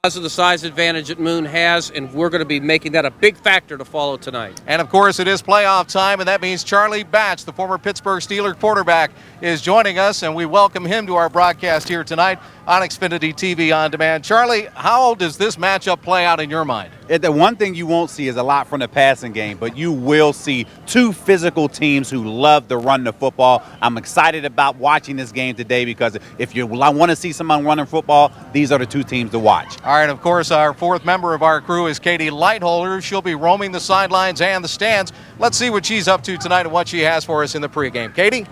Because of the size advantage that Moon has, and we're going to be making that a big factor to follow tonight. And, of course, it is playoff time, and that means Charlie Batch, the former Pittsburgh Steelers quarterback, is joining us, and we welcome him to our broadcast here tonight on Xfinity TV On Demand. Charlie, how does this matchup play out in your mind? The one thing you won't see is a lot from the passing game, but you will see two physical teams who love to run the football. I'm excited about watching this game today because if you want to see someone running football, these are the two teams to watch. All right, of course, our fourth member of our crew is Katie Lightholder. She'll be roaming the sidelines and the stands. Let's see what she's up to tonight and what she has for us in the pregame. Katie?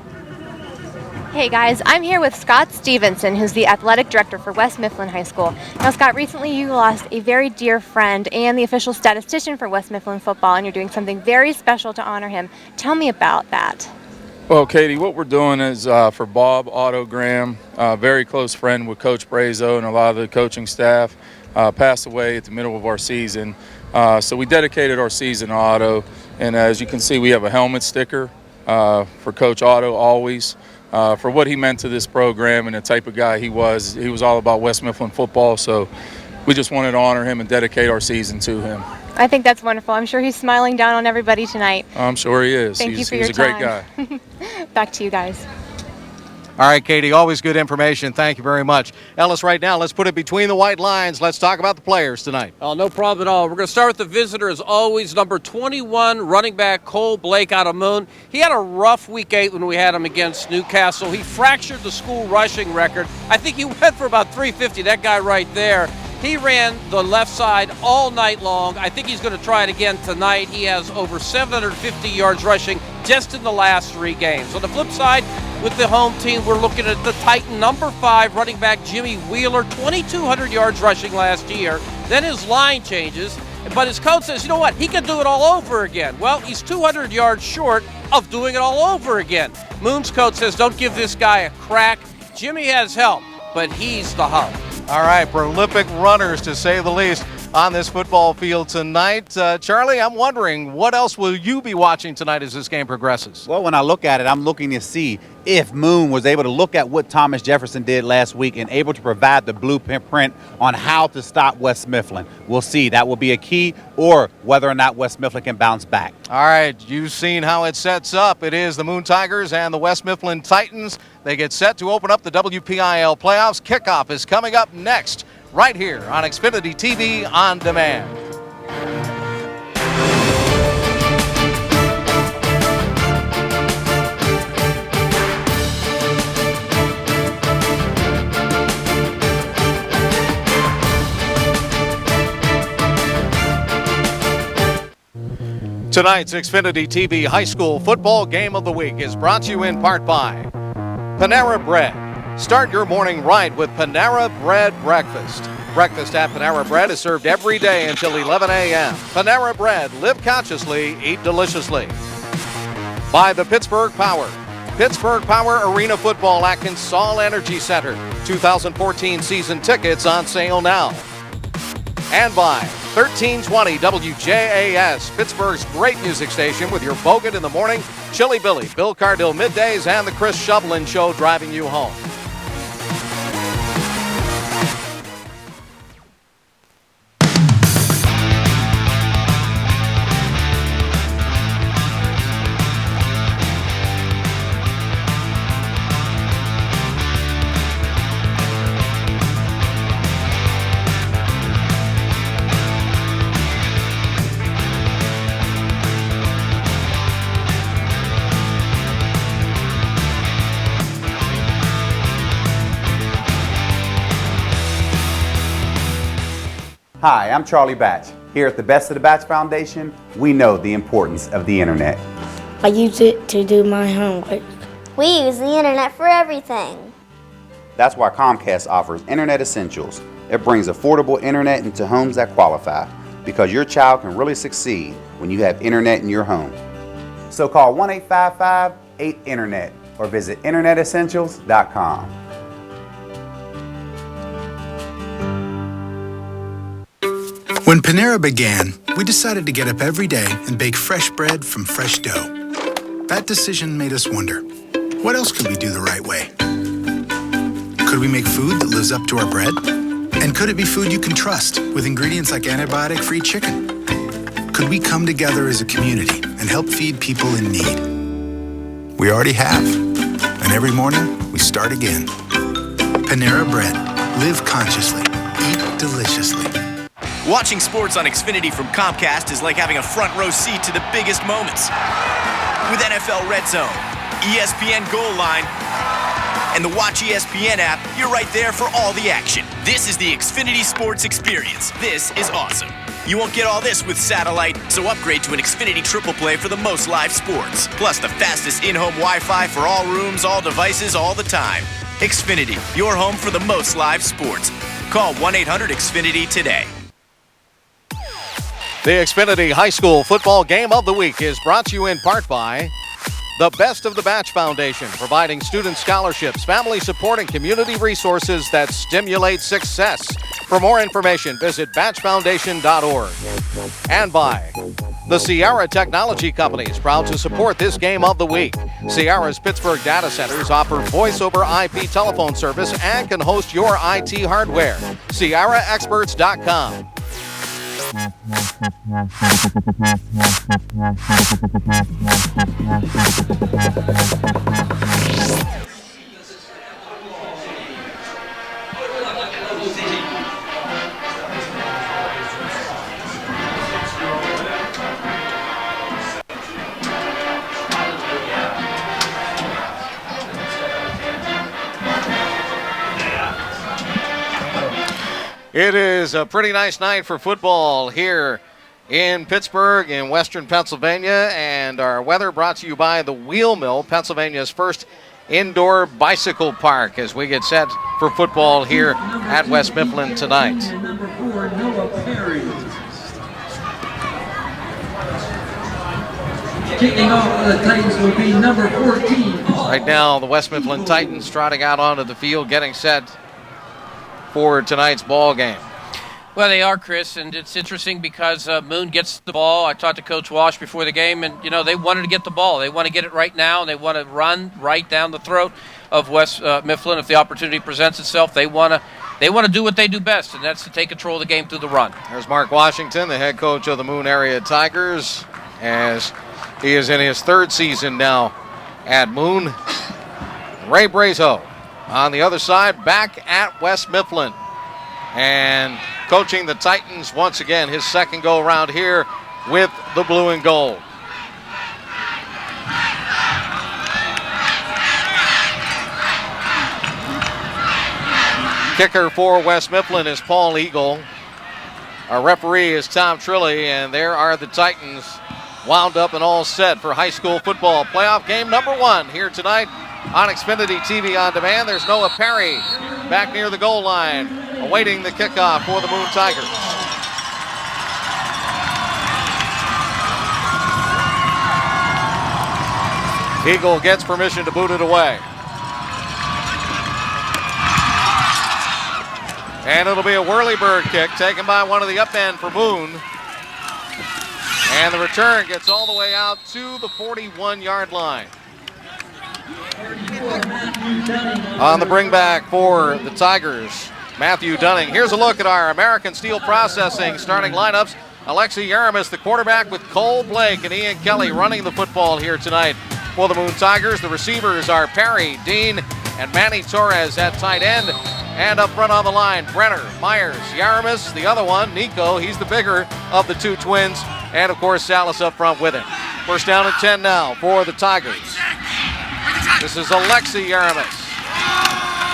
Hey guys, I'm here with Scott Stevenson, who's the athletic director for West Mifflin High School. Now Scott, recently you lost a very dear friend and the official statistician for West Mifflin football, and you're doing something very special to honor him. Tell me about that. Well, Katie, what we're doing is for Bob Otto Graham, a very close friend with Coach Brazo and a lot of the coaching staff, passed away at the middle of our season. So we dedicated our season to Otto, and as you can see, we have a helmet sticker for Coach Otto always. For what he meant to this program and the type of guy he was all about West Mifflin football, so we just wanted to honor him and dedicate our season to him. I think that's wonderful. I'm sure he's smiling down on everybody tonight. I'm sure he is. Thank you for your He's a great time. guy. Back to you guys. All right, Katie, always good information. Thank you very much. Ellis, right now, let's put it between the white lines. Let's talk about the players tonight. Oh, no problem at all. We're going to start with the visitor, as always, number 21, running back Cole Blake out of Moon. He had a rough week 8 when we had him against Newcastle. He fractured the school rushing record. I think he went for about 350, that guy right there. He ran the left side all night long. I think he's going to try it again tonight. He has over 750 yards rushing just in the last 3 games. On the flip side, with the home team, we're looking at the Titan number 5 running back Jimmy Wheeler, 2,200 yards rushing last year. Then his line changes, but his coach says, you know what, he can do it all over again. Well, he's 200 yards short of doing it all over again. Moon's coach says, don't give this guy a crack. Jimmy has help, but he's the hub. All right, prolific runners, to say the least, on this football field tonight. Charlie, I'm wondering, what else will you be watching tonight as this game progresses? Well, when I look at it, I'm looking to see if Moon was able to look at what Thomas Jefferson did last week and able to provide the blueprint on how to stop West Mifflin. We'll see. That will be a key, or whether or not West Mifflin can bounce back. All right, you've seen how it sets up. It is the Moon Tigers and the West Mifflin Titans. They get set to open up the WPIAL playoffs. Kickoff is coming up next, right here on Xfinity TV On Demand. Tonight's Xfinity TV High School Football Game of the Week is brought to you in part by Panera Bread. Start your morning right with Panera Bread Breakfast. Breakfast at Panera Bread is served every day until 11 a.m. Panera Bread, live consciously, eat deliciously. By the Pittsburgh Power. Pittsburgh Power Arena Football at Consol Energy Center. 2014 season tickets on sale now. And by 1320 WJAS, Pittsburgh's great music station, with your Bogut in the morning, Chili Billy, Bill Cardill middays, and the Chris Shovelin Show driving you home. Hi, I'm Charlie Batch. Here at the Best of the Batch Foundation, we know the importance of the internet. I use it to do my homework. We use the internet for everything. That's why Comcast offers Internet Essentials. It brings affordable internet into homes that qualify, because your child can really succeed when you have internet in your home. So call 1-855-8-INTERNET or visit internetessentials.com. When Panera began, we decided to get up every day and bake fresh bread from fresh dough. That decision made us wonder, what else could we do the right way? Could we make food that lives up to our bread? And could it be food you can trust with ingredients like antibiotic-free chicken? Could we come together as a community and help feed people in need? We already have. And every morning, we start again. Panera Bread. Live consciously. Eat deliciously. Watching sports on Xfinity from Comcast is like having a front row seat to the biggest moments. With NFL Red Zone, ESPN Goal Line, and the Watch ESPN app, you're right there for all the action. This is the Xfinity Sports Experience. This is awesome. You won't get all this with satellite, so upgrade to an Xfinity Triple Play for the most live sports. Plus the fastest in-home Wi-Fi for all rooms, all devices, all the time. Xfinity, your home for the most live sports. Call 1-800-XFINITY today. The Xfinity High School Football Game of the Week is brought to you in part by the Best of the Batch Foundation, providing student scholarships, family support, and community resources that stimulate success. For more information, visit batchfoundation.org. And by the Sierra Technology Company is proud to support this Game of the Week. Sierra's Pittsburgh data centers offer voice-over IP telephone service and can host your IT hardware. SierraExperts.com. It is a pretty nice night for football here in Pittsburgh in western Pennsylvania, and our weather brought to you by the Wheel Mill, Pennsylvania's first indoor bicycle park, as we get set for football here at West Mifflin tonight. Kicking off for the Titans will be number 14. Right now, the West Mifflin Titans trotting out onto the field, getting set for tonight's ball game. Well, they are, Chris, and it's interesting because Moon gets the ball. I talked to Coach Walsh before the game, and, they wanted to get the ball. They want to get it right now, and they want to run right down the throat of West Mifflin. If the opportunity presents itself, they want to do what they do best, and that's to take control of the game through the run. There's Mark Washington, the head coach of the Moon Area Tigers, as he is in his third season now at Moon. Ray Brazo on the other side, back at West Mifflin, and coaching the Titans once again, his second go-around here with the blue and gold. Kicker for West Mifflin is Paul Eagle. Our referee is Tom Trilly, and there are the Titans wound up and all set for high school football. Playoff game number 1 here tonight on Xfinity TV On Demand. There's Noah Perry back near the goal line, awaiting the kickoff for the Moon Tigers. Eagle gets permission to boot it away. And it'll be a whirly-bird kick taken by one of the up end for Moon. And the return gets all the way out to the 41-yard line. On the bring back for the Tigers, Matthew Dunning. Here's a look at our American Steel Processing starting lineups. Alexi Yaramis, the quarterback, with Cole Blake and Ian Kelly running the football here tonight for the Moon Tigers. The receivers are Perry, Dean, and Manny Torres at tight end. And up front on the line, Brenner, Myers, Yaramis, the other one, Nico, he's the bigger of the two twins. And, of course, Salas up front with him. First down and 10 now for the Tigers. This is Alexi Yaramis.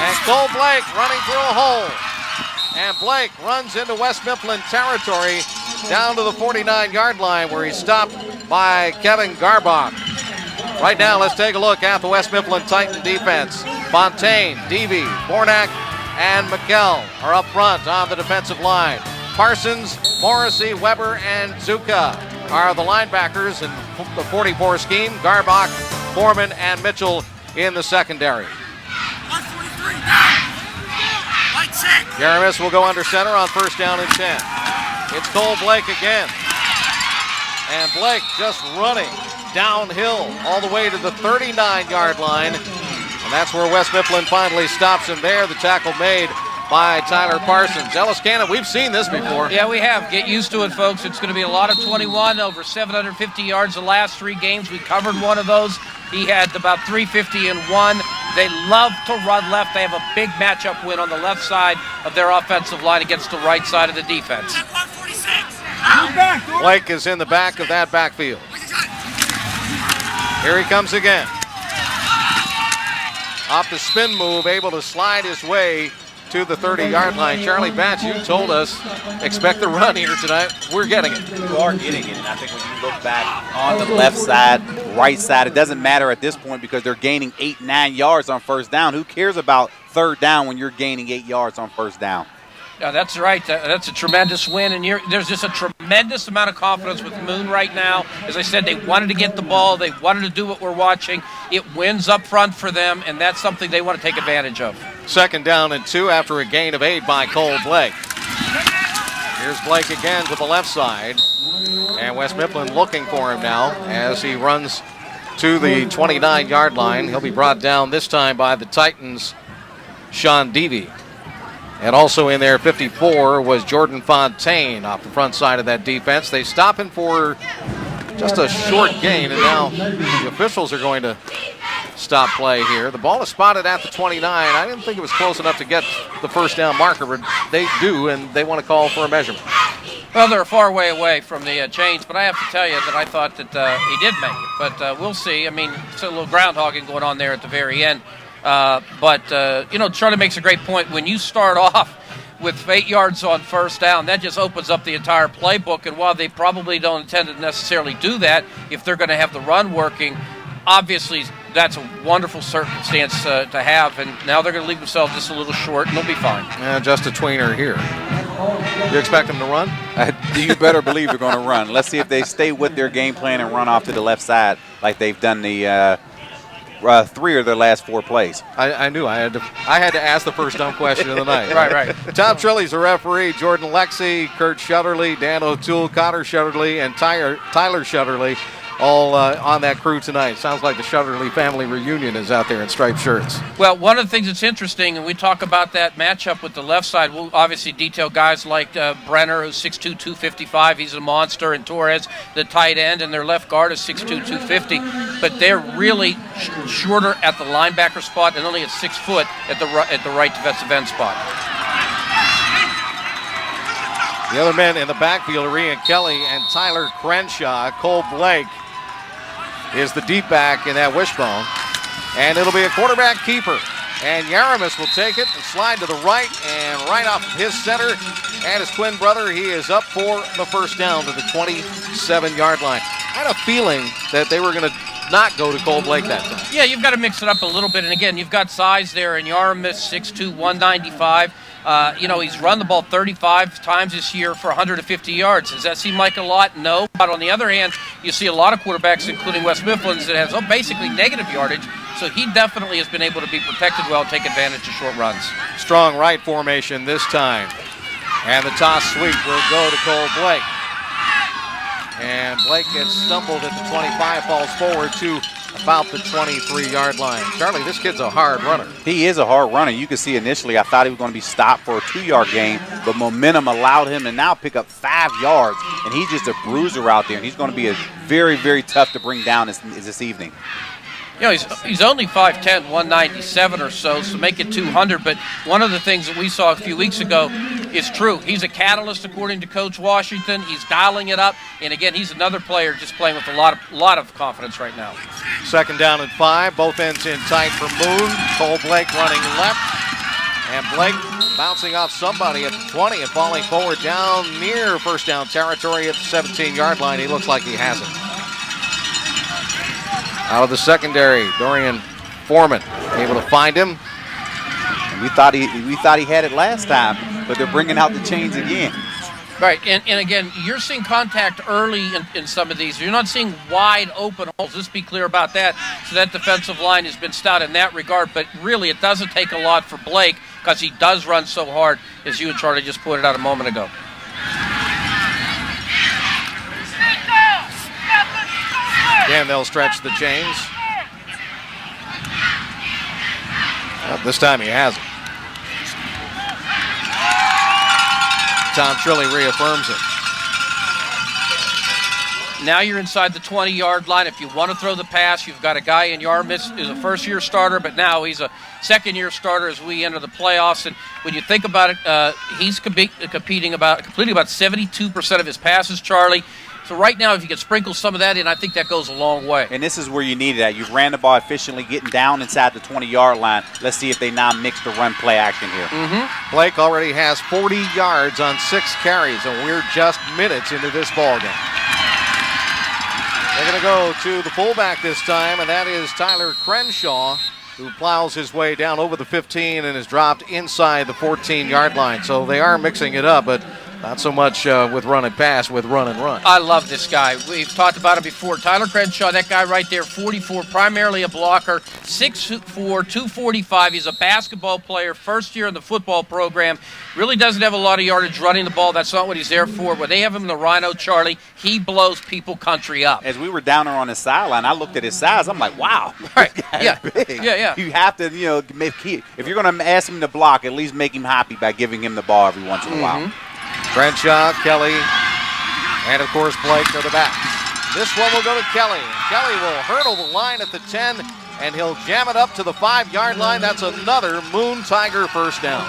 And Cole Blake running through a hole. And Blake runs into West Mifflin territory down to the 49-yard line where he's stopped by Kevin Garbach. Right now, let's take a look at the West Mifflin Titan defense. Fontaine, Deavy, Bornak, and McKell are up front on the defensive line. Parsons, Morrissey, Weber, and Zuka are the linebackers in the 44 scheme. Garbach, Foreman, and Mitchell in the secondary. Yaramis will go under center on first down and 10. It's Cole Blake again. And Blake just running downhill all the way to the 39-yard line. And that's where West Mifflin finally stops him there. The tackle made by Tyler Parsons. Ellis Cannon, we've seen this before. Yeah, we have. Get used to it, folks. It's going to be a lot of 21, over 750 yards the last 3 games. We covered one of those. He had about 350 in one. They love to run left. They have a big matchup win on the left side of their offensive line against the right side of the defense. Blake is in the back of that backfield. Here he comes again. Off the spin move, able to slide his way to the 30-yard line. Charlie Batch, you told us, expect the run here tonight. We're getting it. You are getting it, and I think when you look back on the left side, right side, it doesn't matter at this point because they're gaining 8-9 yards on first down. Who cares about third down when you're gaining 8 yards on first down? Yeah, that's right. That's a tremendous win, and there's just a tremendous amount of confidence with Moon right now. As I said, they wanted to get the ball. They wanted to do what we're watching. It wins up front for them, and that's something they want to take advantage of. 2nd down and 2 after a gain of 8 by Cole Blake. Here's Blake again to the left side, and West Mifflin looking for him now as he runs to the 29-yard line. He'll be brought down this time by the Titans' Sean Devey. And also in there, 54, was Jordan Fontaine off the front side of that defense. They stop him for just a short gain, and now the officials are going to stop play here. The ball is spotted at the 29. I didn't think it was close enough to get the first down marker, but they do, and they want to call for a measurement. Well, they're a far way away from the chains, but I have to tell you that I thought that he did make it. But we'll see. I mean, it's a little groundhogging going on there at the very end. Charlie makes a great point. When you start off with 8 yards on first down, that just opens up the entire playbook. And while they probably don't intend to necessarily do that, if they're going to have the run working, obviously that's a wonderful circumstance to have. And now they're going to leave themselves just a little short, and they'll be fine. Just a tweener here. You expect them to run? You better believe they're going to run. Let's see if they stay with their game plan and run off to the left side like they've done the 3 of their last 4 plays. I knew I had to ask the first dumb question of the night. Right. Tom Trilley's the referee. Jordan Lexi, Kurt Shutterly, Dan O'Toole, Connor Shutterly, and Tyler Shutterly all on that crew tonight. Sounds like the Shutterly family reunion is out there in striped shirts. Well, one of the things that's interesting, and we talk about that matchup with the left side, we'll obviously detail guys like Brenner, who's 6'2", 255. He's a monster, and Torres, the tight end, and their left guard is 6'2", 250. But they're really shorter at the linebacker spot and only at 6 foot at the right defensive end spot. The other men in the backfield are Ian Kelly and Tyler Crenshaw. Cole Blake is the deep back in that wishbone. And it'll be a quarterback keeper. And Yaramis will take it and slide to the right and right off of his center. And his twin brother, he is up for the first down to the 27-yard line. I had a feeling that they were going to not go to Cole Blake that time. Yeah, you've got to mix it up a little bit. And again, you've got size there. And Yaramis, 6'2", 195. He's run the ball 35 times this year for 150 yards. Does that seem like a lot? No. But on the other hand, you see a lot of quarterbacks, including West Mifflin's, that has basically negative yardage. So he definitely has been able to be protected well and take advantage of short runs. Strong right formation this time. And the toss sweep will go to Cole Blake. And Blake gets stumbled at the 25, falls forward to about the 23-yard line. Charlie, this kid's a hard runner. He is a hard runner. You can see initially I thought he was going to be stopped for a 2-yard gain, but momentum allowed him to now pick up 5 yards, and he's just a bruiser out there, and he's going to be very, very tough to bring down this evening. He's only 5'10", 197 or so make it 200. But one of the things that we saw a few weeks ago is true. He's a catalyst, according to Coach Washington. He's dialing it up. And, again, he's another player just playing with a lot of confidence right now. 2nd down and 5. Both ends in tight for Moon. Cole Blake running left. And Blake bouncing off somebody at the 20 and falling forward down near first down territory at the 17-yard line. He looks like he has it. Out of the secondary, Dorian Foreman able to find him. We thought he had it last time, but they're bringing out the chains again. Right, and again, you're seeing contact early in some of these. You're not seeing wide open holes. Let's be clear about that. So that defensive line has been stout in that regard, but really it doesn't take a lot for Blake because he does run so hard, as you and Charlie just pointed out a moment ago. Again, they'll stretch the chains. Well, this time he has it. Tom Trilley reaffirms it. Now you're inside the 20-yard line. If you want to throw the pass, you've got a guy in Yarmouth who's a first-year starter, but now he's a second-year starter as we enter the playoffs. And when you think about it, he's completing about 72% of his passes, Charlie. So right now, if you could sprinkle some of that in, I think that goes a long way. And this is where you need it at. You've ran the ball efficiently, getting down inside the 20-yard line. Let's see if they now mix the run play action here. Mm-hmm. Blake already has 40 yards on 6 carries, and we're just minutes into this ball game. They're going to go to the fullback this time, and that is Tyler Crenshaw, who plows his way down over the 15 and is dropped inside the 14-yard line. So they are mixing it up, but not so much with run and pass, with run and run. I love this guy. We've talked about him before. Tyler Crenshaw, that guy right there, 44, primarily a blocker, 6'4", 245. He's a basketball player, first year in the football program. Really doesn't have a lot of yardage running the ball. That's not what he's there for. When they have him in the Rhino, Charlie, he blows people country up. As we were down there on his sideline, I looked at his size. I'm like, wow. Right. Yeah. Big. Yeah. You have to, if you're going to ask him to block, at least make him happy by giving him the ball every once in a while. Crenshaw, Kelly, and of course Blake are the backs. This one will go to Kelly. Kelly will hurdle the line at the 10, and he'll jam it up to the 5-yard line. That's another Moon Tiger first down.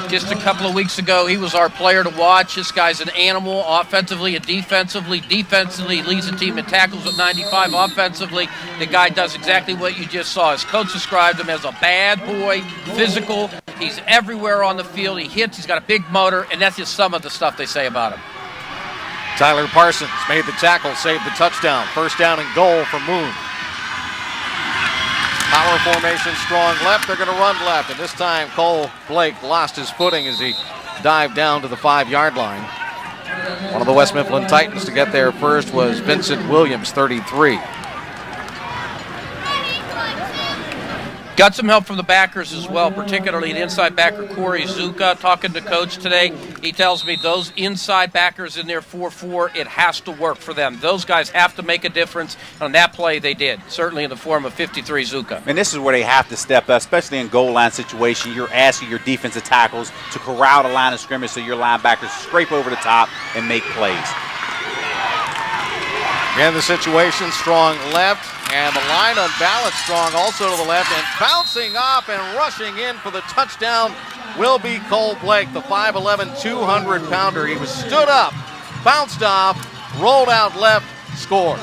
Just a couple of weeks ago, he was our player to watch. This guy's an animal, offensively and defensively. Defensively, leads the team in tackles at 95. Offensively, the guy does exactly what you just saw. His coach described him as a bad boy, physical. He's everywhere on the field. He hits. He's got a big motor, and that's just some of the stuff they say about him. Tyler Parsons made the tackle, saved the touchdown. First down and goal for Moon. Power formation, strong left. They're going to run left. And this time, Cole Blake lost his footing as he dived down to the 5-yard line. One of the West Mifflin Titans to get there first was Vincent Williams, 33. Got some help from the backers as well, particularly the inside backer Corey Zuka. Talking to Coach today, he tells me those inside backers in their 4-4, it has to work for them. Those guys have to make a difference. On that play, they did, certainly in the form of 53 Zuka. And this is where they have to step up, especially in goal line situation. You're asking your defensive tackles to corral the line of scrimmage so your linebackers scrape over the top and make plays. Again, the situation, strong left, and the line unbalanced, strong also to the left, and bouncing off and rushing in for the touchdown will be Cole Blake, the 5'11", 200-pounder. He was stood up, bounced off, rolled out left, scored.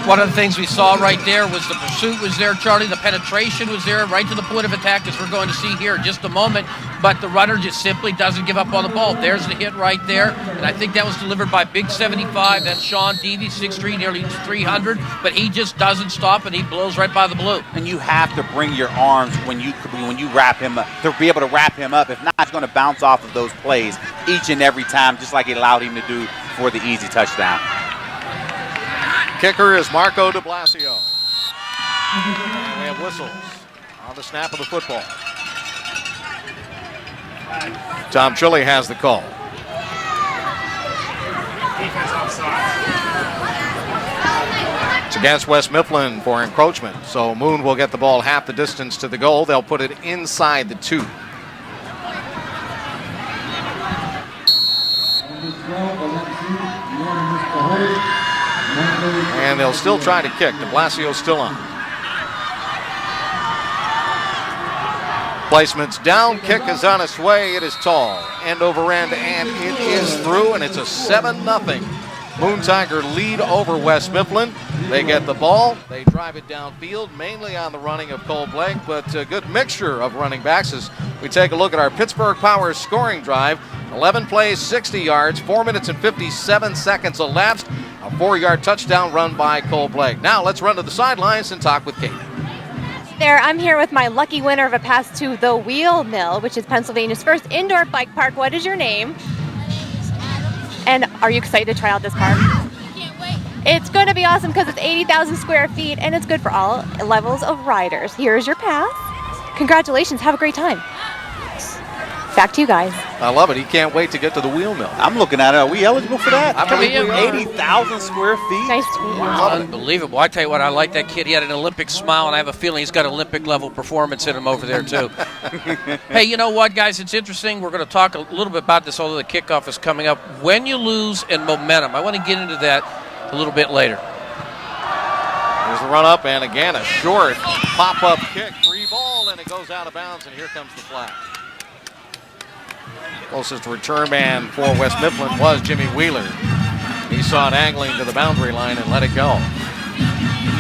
One of the things we saw right there was the pursuit was there, Charlie. The penetration was there right to the point of attack, as we're going to see here in just a moment. But the runner just simply doesn't give up on the ball. There's the hit right there. And I think that was delivered by Big 75. That's Sean Deavy, 6'3", nearly 300. But he just doesn't stop, and he blows right by the blue. And you have to bring your arms when you wrap him up, to be able to wrap him up. If not, he's going to bounce off of those plays each and every time, just like it allowed him to do for the easy touchdown. Kicker is Marco de Blasio. And we have whistles on the snap of the football. Tom Trilley has the call. It's against West Mifflin for encroachment. So Moon will get the ball half the distance to the goal. They'll put it inside the 2. And they'll still try to kick. De Blasio's still on. Placement's down. Kick is on its way. It is tall. End over end, and it is through, and it's a 7-0 Moon Tiger lead over West Mifflin. They get the ball. They drive it downfield, mainly on the running of Cole Blake, but a good mixture of running backs as we take a look at our Pittsburgh Power scoring drive. 11 plays, 60 yards, 4 minutes and 57 seconds elapsed. A 4-yard touchdown run by Cole Blake. Now let's run to the sidelines and talk with Kate. There, I'm here with my lucky winner of a pass to the Wheel Mill, which is Pennsylvania's first indoor bike park. What is your name? And are you excited to try out this park? Can't wait. It's going to be awesome because it's 80,000 square feet and it's good for all levels of riders. Here's your pass. Congratulations. Have a great time. Back to you guys. I love it. He can't wait to get to the wheel mill. I'm looking at it. Are we eligible for that? I believe we are. 80,000 square feet. Nice to meet you. Unbelievable. I tell you what, I like that kid. He had an Olympic smile, and I have a feeling he's got Olympic-level performance in him over there, too. Hey, you know what, guys? It's interesting. We're going to talk a little bit about this, although the kickoff is coming up. When you lose and momentum, I want to get into that a little bit later. There's the run up, and again, a short pop-up kick. Free ball, and it goes out of bounds, and here comes the flag. Closest return man for West Mifflin was Jimmy Wheeler. He saw it angling to the boundary line and let it go.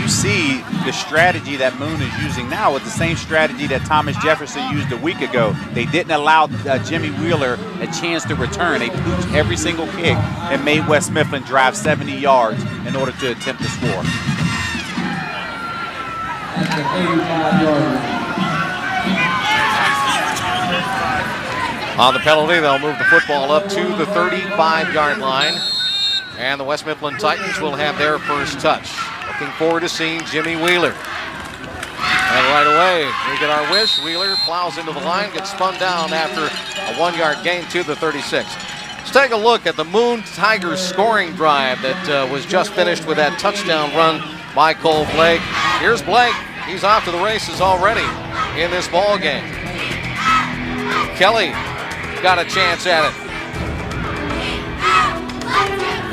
You see the strategy that Moon is using now with the same strategy that Thomas Jefferson used a week ago. They didn't allow Jimmy Wheeler a chance to return. They pooched every single kick and made West Mifflin drive 70 yards in order to attempt to score. At the 35-yard line. On the penalty, they'll move the football up to the 35-yard line. And the West Mifflin Titans will have their first touch. Looking forward to seeing Jimmy Wheeler. And right away, we get our wish. Wheeler plows into the line, gets spun down after a 1-yard gain to the 36. Let's take a look at the Moon Tigers scoring drive that was just finished with that touchdown run by Cole Blake. Here's Blake. He's off to the races already in this ball game. Kelly got a chance at it.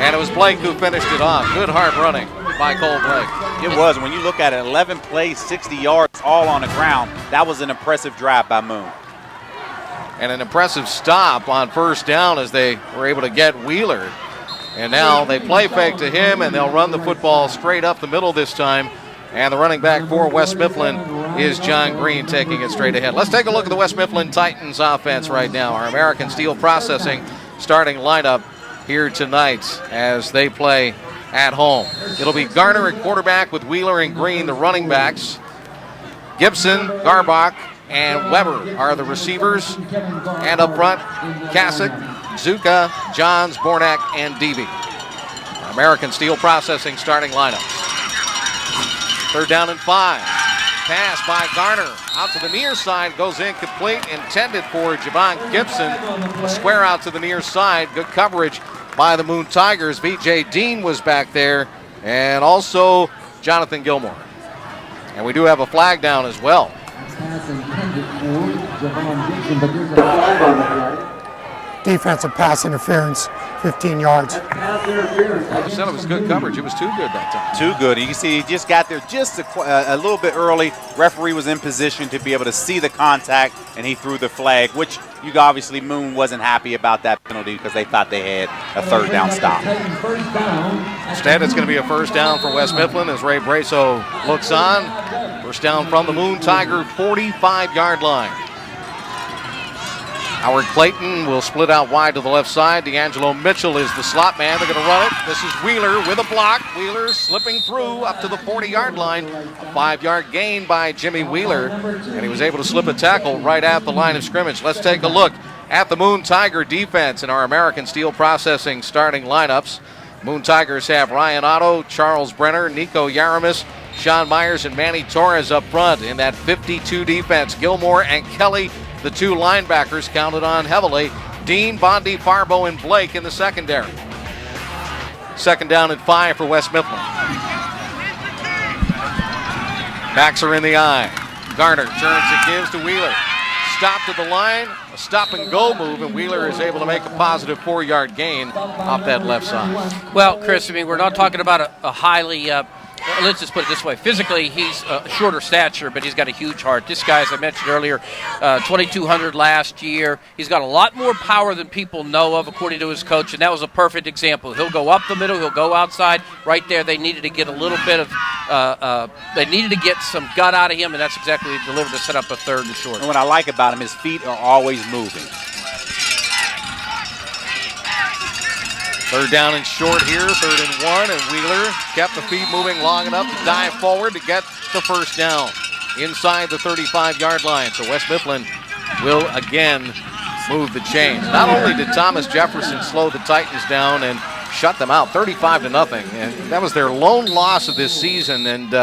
And it was Blake who finished it off. Good hard running by Cole Blake. It was. When you look at it, 11 plays, 60 yards, all on the ground. That was an impressive drive by Moon. And an impressive stop on first down as they were able to get Wheeler. And now they play fake to him, and they'll run the football straight up the middle this time. And the running back for West Mifflin is John Green, taking it straight ahead. Let's take a look at the West Mifflin Titans offense right now. Our American Steel Processing starting lineup here tonight as they play at home. It'll be Garner at quarterback with Wheeler and Green, the running backs. Gibson, Garbach, and Weber are the receivers. And up front, Kasich, Zuka, Johns, Bornak, and Deavy. Our American Steel Processing starting lineups. 3rd down and 5. Pass by Garner. Out to the near side. Goes incomplete. Intended for Javon Gibson. A square out to the near side. Good coverage by the Moon Tigers. V.J. Dean was back there. And also Jonathan Gilmore. And we do have a flag down as well. Pass intended for Javon Gibson, but there's a flag on the play. Defensive pass interference, 15 yards. Pass interference. I said it was good coverage. It was too good that time. Too good. You can see he just got there just a little bit early. Referee was in position to be able to see the contact, and he threw the flag, which you obviously Moon wasn't happy about that penalty because they thought they had a 3rd down stop. Instead, it's going to be a 1st down for West Mifflin as Ray Braso looks on. 1st down from the Moon Tiger 45-yard line. Howard Clayton will split out wide to the left side. D'Angelo Mitchell is the slot man. They're going to run it. This is Wheeler with a block. Wheeler slipping through up to the 40-yard line. A 5-yard gain by Jimmy Wheeler. And he was able to slip a tackle right at the line of scrimmage. Let's take a look at the Moon Tiger defense in our American Steel Processing starting lineups. Moon Tigers have Ryan Otto, Charles Brenner, Nico Yaramis, Sean Myers, and Manny Torres up front. In that 52 defense, Gilmore and Kelly, the 2 linebackers, counted on heavily. Dean, Bondi, Farbo, and Blake in the secondary. 2nd down and 5 for West Mifflin. Backs are in the eye. Garner turns and gives to Wheeler. Stop to the line, a stop and go move, and Wheeler is able to make a positive 4-yard gain off that left side. Well, Chris, I mean, we're not talking about a highly, let's just put it this way. Physically, he's a shorter stature, but he's got a huge heart. This guy, as I mentioned earlier, 2,200 last year. He's got a lot more power than people know of, according to his coach, and that was a perfect example. He'll go up the middle, he'll go outside. Right there, they needed to get a little bit of, they needed to get some gut out of him, and that's exactly what he delivered to set up a 3rd and short. And what I like about him, his feet are always moving. 3rd down and short here, 3rd and 1, and Wheeler kept the feet moving long enough to dive forward to get the 1st down inside the 35-yard line. So West Mifflin will again move the chains. Not only did Thomas Jefferson slow the Titans down and shut them out 35-0, and that was their lone loss of this season. And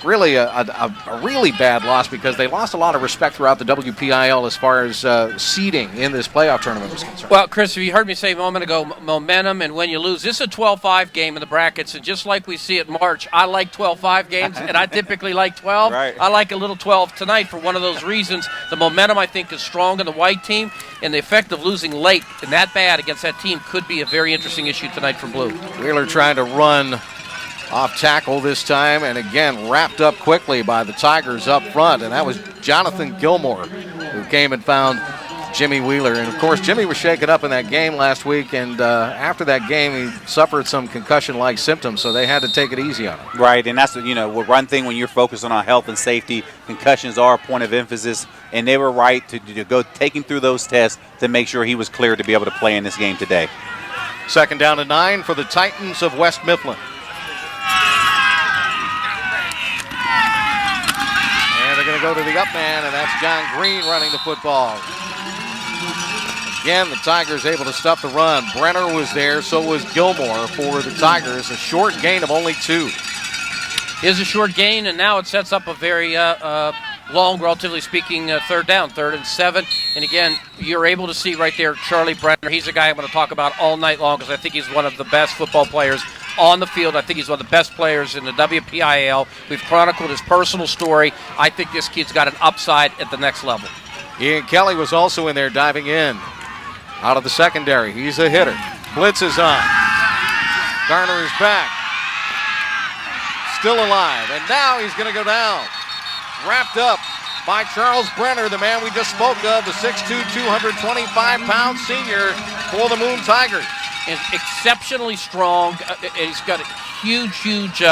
really a really bad loss because they lost a lot of respect throughout the WPIAL as far as seeding in this playoff tournament was concerned. Well, Chris, you heard me say a moment ago, momentum, and when you lose, this is a 12-5 game in the brackets, and just like we see at March, I like 12-5 games, and I typically like 12. Right. I like a little 12 tonight for one of those reasons. The momentum, I think, is strong in the white team, and the effect of losing late and that bad against that team could be a very interesting issue tonight for Blue. Wheeler trying to run off tackle this time, and again wrapped up quickly by the Tigers up front, and that was Jonathan Gilmore who came and found Jimmy Wheeler. And of course, Jimmy was shaken up in that game last week, and after that game he suffered some concussion-like symptoms, so they had to take it easy on him. Right, and that's one thing when you're focusing on health and safety, concussions are a point of emphasis, and they were right to go take him through those tests to make sure he was cleared to be able to play in this game today. 2nd down and 9 for the Titans of West Mifflin. And they're going to go to the up man, and that's John Green running the football. Again, the Tigers able to stuff the run. Brenner was there, so was Gilmore for the Tigers. A short gain of only 2. Is a short gain, and now it sets up a very long, relatively speaking, 3rd down, 3rd and 7. And again, you're able to see right there Charlie Brenner. He's a guy I'm going to talk about all night long because I think he's one of the best football players on the field. I think he's one of the best players in the WPIAL. We've chronicled his personal story. I think this kid's got an upside at the next level. Ian Kelly was also in there diving in. Out of the secondary, he's a hitter. Blitz is on. Garner is back. Still alive, and now he's going to go down. Wrapped up by Charles Brenner, the man we just spoke of, the 6'2", 225-pound senior for the Moon Tigers. Is exceptionally strong. He's got a huge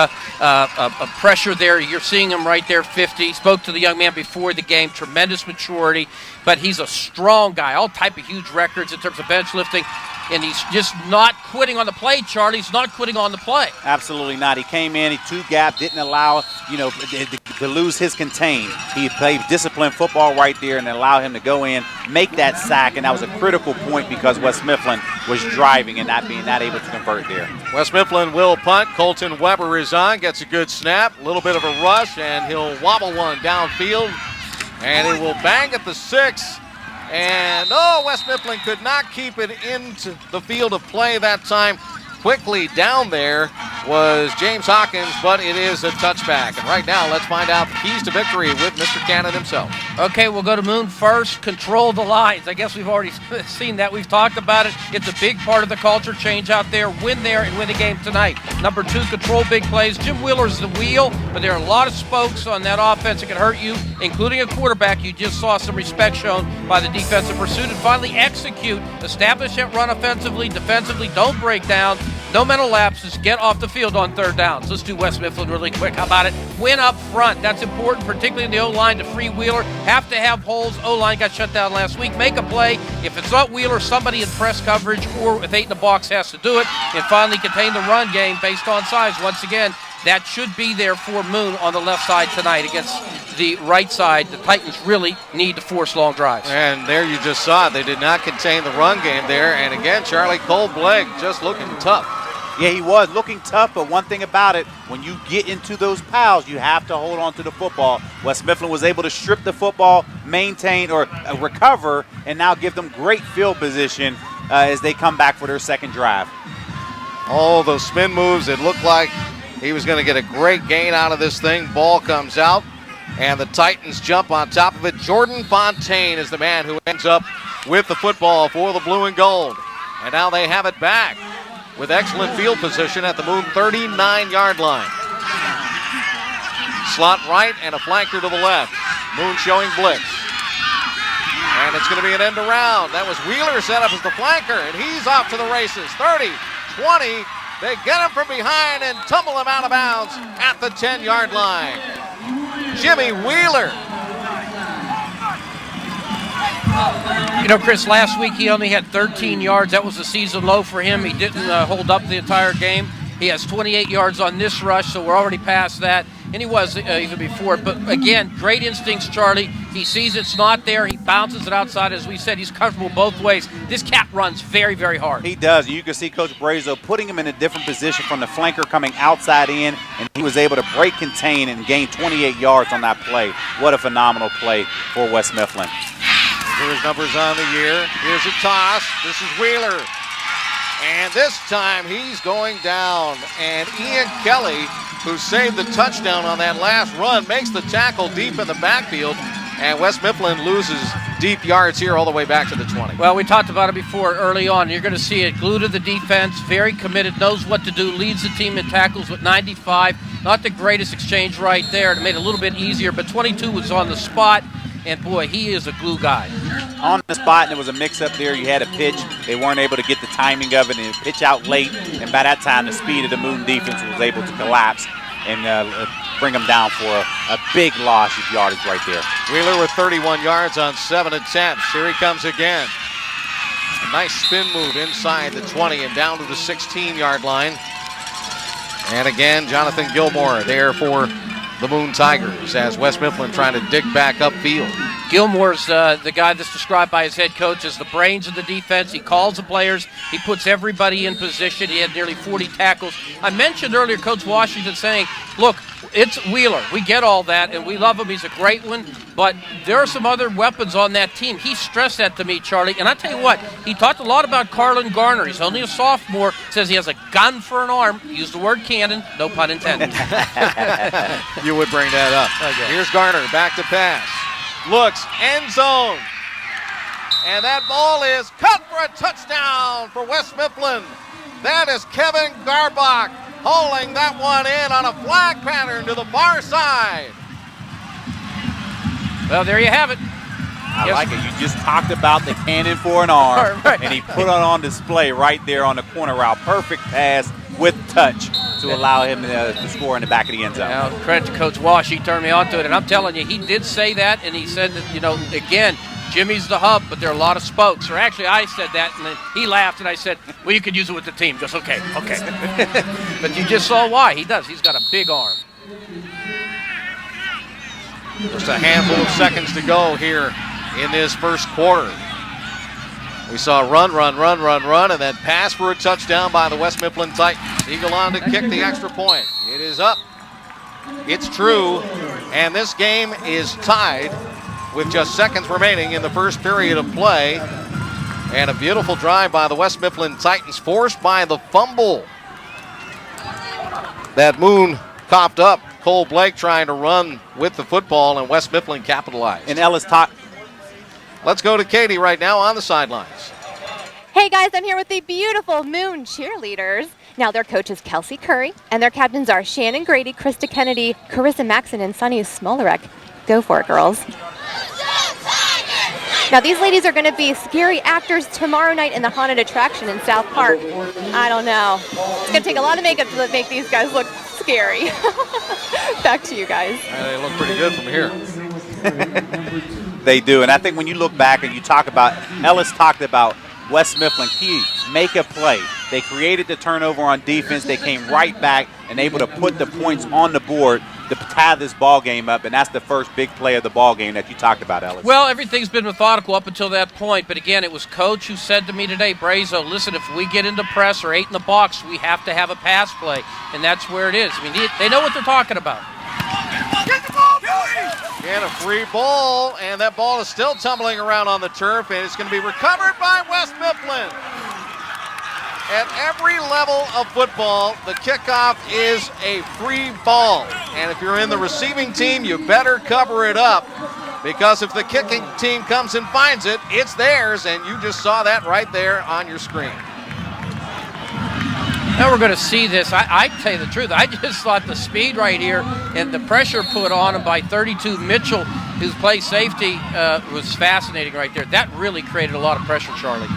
pressure there. You're seeing him right there, 50. Spoke to the young man before the game, tremendous maturity, but he's a strong guy, all type of huge records in terms of bench lifting, and he's just not quitting on the play, Charlie. He's not quitting on the play. Absolutely not. He came in, he two-gap, didn't allow, to lose his contain. He played disciplined football right there and allowed him to go in, make that sack, and that was a critical point because West Mifflin was driving and not able to convert there. West Mifflin will punt. Colton Weber is on, gets a good snap, a little bit of a rush, and he'll wobble one downfield, and it will bang at the 6. And, West Mifflin could not keep it into the field of play that time. Quickly down there was James Hawkins, but it is a touchback. And right now, let's find out the keys to victory with Mr. Cannon himself. Okay, we'll go to Moon first. Control the lines. I guess we've already seen that. We've talked about it. It's a big part of the culture change out there. Win there and win the game tonight. Number 2, control big plays. Jim Wheeler's the wheel, but there are a lot of spokes on that offense that can hurt you, including a quarterback. You just saw some respect shown by the defensive pursuit. And finally, execute. Establish that run offensively, defensively. Don't break down. No mental lapses. Get off the field on 3rd downs. Let's do West Mifflin really quick. How about it? Win up front. That's important, particularly in the O-line to free Wheeler. Have to have holes. O-line got shut down last week. Make a play. If it's not Wheeler, somebody in press coverage or with 8 in the box has to do it. And finally contain the run game based on size. Once again, that should be there for Moon on the left side tonight against the right side. The Titans really need to force long drives. And there you just saw it. They did not contain the run game there. And again, Charlie Cole-Blake just looking tough. Yeah, he was looking tough, but one thing about it, when you get into those piles, you have to hold on to the football. West Mifflin was able to strip the football, maintain or recover, and now give them great field position as they come back for their 2nd drive. All those spin moves, it looked like he was going to get a great gain out of this thing. Ball comes out, and the Titans jump on top of it. Jordan Fontaine is the man who ends up with the football for the blue and gold. And now they have it back with excellent field position at the Moon 39-yard line. Slot right and a flanker to the left. Moon showing blitz. And it's going to be an end around. That was Wheeler set up as the flanker, and he's off to the races. 30, 20. They get him from behind and tumble him out of bounds at the 10-yard line. Jimmy Wheeler. Chris, last week he only had 13 yards. That was a season low for him. He didn't hold up the entire game. He has 28 yards on this rush, so we're already past that. and he was even before. But again, great instincts, Charlie. He sees it's not there. He bounces it outside. As we said, he's comfortable both ways. This cat runs very, very hard. He does. You can see Coach Brazo putting him in a different position from the flanker coming outside in, and he was able to break, contain, and gain 28 yards on that play. What a phenomenal play for West Mifflin. Here his numbers on the year. Here's a toss. This is Wheeler. And this time he's going down. And Ian Kelly, who saved the touchdown on that last run, makes the tackle deep in the backfield. And West Mifflin loses deep yards here all the way back to the 20. Well, we talked about it before early on. You're going to see it glued to the defense, very committed, knows what to do, leads the team in tackles with 95. Not the greatest exchange right there. It made it a little bit easier, but 22 was on the spot. And, boy, he is a glue guy. On the spot, and there was a mix-up there. You had a pitch. They weren't able to get the timing of it, and pitch out late. And by that time, the speed of the Moon defense was able to collapse and bring them down for a big loss of yardage right there. Wheeler with 31 yards on 7 attempts. Here he comes again. A nice spin move inside the 20 and down to the 16-yard line. And again, Jonathan Gilmore there for the Moon Tigers as West Mifflin trying to dig back upfield. Gilmore's the guy that's described by his head coach as the brains of the defense. He calls the players. He puts everybody in position. He had nearly 40 tackles. I mentioned earlier Coach Washington saying, look, it's Wheeler. We get all that, and we love him. He's a great one. But there are some other weapons on that team. He stressed that to me, Charlie. And I tell you what, he talked a lot about Carlin Garner. He's only a sophomore. Says he has a gun for an arm. Use the word cannon. No pun intended. You would bring that up. Okay. Here's Garner back to pass. Looks, end zone. And that ball is cut for a touchdown for West Mifflin. That is Kevin Garbach hauling that one in on a flag pattern to the far side. Well, there you have it. I like it. You just talked about the cannon for an arm, right. And he put it on display right there on the corner route. Perfect pass with touch to allow him to score in the back of the end zone. Now, credit to Coach Wash. He turned me on to it, and I'm telling you, he did say that, and he said that, again, Jimmy's the hub, but there are a lot of spokes. Or actually, I said that, and then he laughed, and I said, well, you could use it with the team. He goes, okay. But you just saw why. He does. He's got a big arm. Just a handful of seconds to go here in this first quarter. We saw run, and then pass for a touchdown by the West Mifflin Titans. Eagle on to kick the extra point. It is up. It's true. And this game is tied with just seconds remaining in the first period of play. And a beautiful drive by the West Mifflin Titans, forced by the fumble that Moon coughed up. Cole Blake trying to run with the football, and West Mifflin capitalized. And Ellis Todd. Let's go to Katie right now on the sidelines. Hey guys, I'm here with the beautiful Moon cheerleaders. Now their coach is Kelsey Curry, and their captains are Shannon Grady, Krista Kennedy, Carissa Maxon, and Sunny Smolarek. Go for it, girls. Now these ladies are going to be scary actors tomorrow night in the haunted attraction in South Park. I don't know. It's going to take a lot of makeup to make these guys look scary. Back to you guys. They look pretty good from here. They do, and I think when you look back and you talk about, Ellis talked about West Mifflin key, make a play. They created the turnover on defense. They came right back and able to put the points on the board to tie this ball game up, and that's the first big play of the ball game that you talked about, Ellis. Well, everything's been methodical up until that point, but again, it was Coach who said to me today, Brazo, listen, if we get into press or 8 in the box, we have to have a pass play, and that's where it is. I mean, they know what they're talking about. And a free ball, and that ball is still tumbling around on the turf, and it's going to be recovered by West Mifflin. At every level of football, the kickoff is a free ball. And if you're in the receiving team, you better cover it up, because if the kicking team comes and finds it, it's theirs, and you just saw that right there on your screen. Now we're going to see this. I tell you the truth, I just thought the speed right here and the pressure put on him by 32 Mitchell, who's played safety, was fascinating right there. That really created a lot of pressure, Charlie.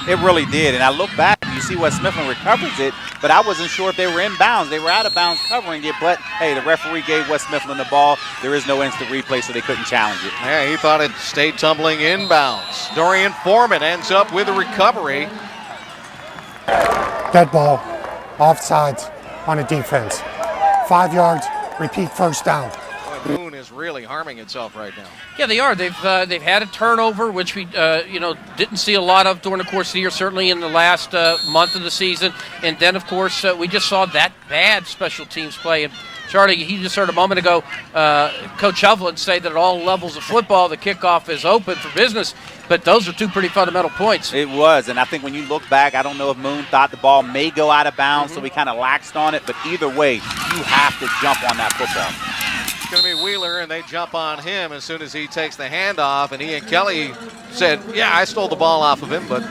It really did, and I look back and you see West Mifflin recovers it, but I wasn't sure if they were in bounds. They were out of bounds covering it, but hey, the referee gave West Mifflin the ball. There is no instant replay, so they couldn't challenge it. Yeah, he thought it stayed tumbling inbounds. Dorian Foreman ends up with a recovery. Dead ball, offsides on a defense. 5 yards, repeat first down. Boy, Moon is really harming itself right now. Yeah, they are. They've had a turnover, which we didn't see a lot of during the course of the year, certainly in the last month of the season. And then, of course, we just saw that bad special teams play. And Charlie, he just heard a moment ago Coach Hovland say that at all levels of football, the kickoff is open for business. But those are two pretty fundamental points. It was, and I think when you look back, I don't know if Moon thought the ball may go out of bounds, so he kind of laxed on it. But either way, you have to jump on that football. It's going to be Wheeler, and they jump on him as soon as he takes the handoff. And Ian Kelly said, yeah, I stole the ball off of him, but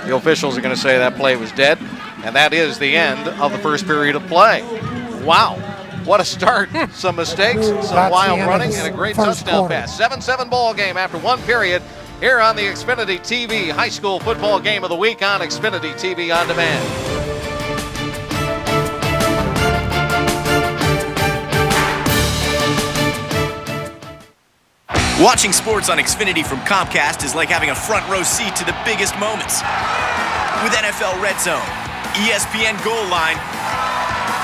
the officials are going to say that play was dead. And that is the end of the first period of play. Wow. What a start. Some mistakes, some wild running, and a great touchdown pass. 7-7 ball game after one period here on the Xfinity TV High School Football Game of the Week on Xfinity TV On Demand. Watching sports on Xfinity from Comcast is like having a front row seat to the biggest moments. With NFL Red Zone, ESPN Goal Line,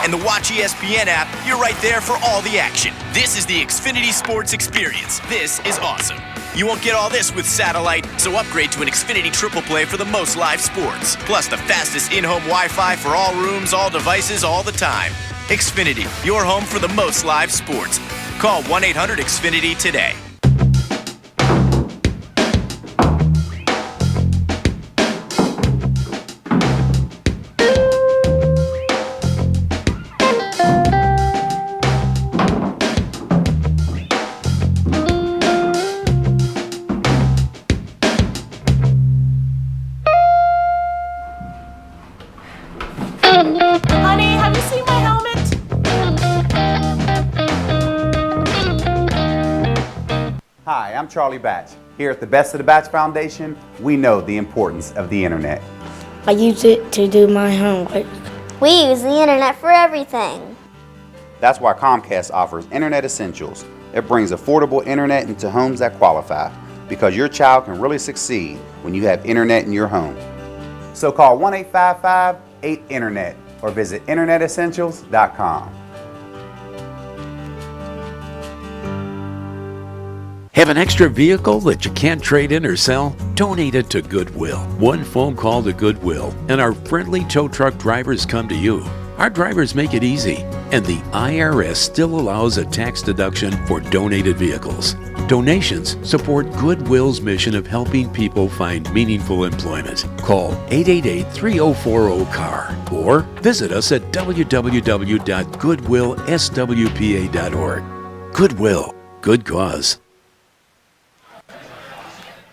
and the Watch ESPN app, you're right there for all the action. This is the Xfinity Sports Experience. This is awesome. You won't get all this with satellite, so upgrade to an Xfinity Triple Play for the most live sports. Plus the fastest in-home Wi-Fi for all rooms, all devices, all the time. Xfinity, your home for the most live sports. Call 1-800-XFINITY today. Honey, have you seen my helmet? Hi, I'm Charlie Batch. Here at the Best of the Batch Foundation, we know the importance of the internet. I use it to do my homework. We use the internet for everything. That's why Comcast offers Internet Essentials. It brings affordable internet into homes that qualify, because your child can really succeed when you have internet in your home. So call 1-855-8-INTERNET or visit internetessentials.com. Have an extra vehicle that you can't trade in or sell? Donate it to Goodwill. One phone call to Goodwill, and our friendly tow truck drivers come to you. Our drivers make it easy, and the IRS still allows a tax deduction for donated vehicles. Donations support Goodwill's mission of helping people find meaningful employment. Call 888-3040-CAR or visit us at www.goodwillswpa.org. Goodwill. Good cause.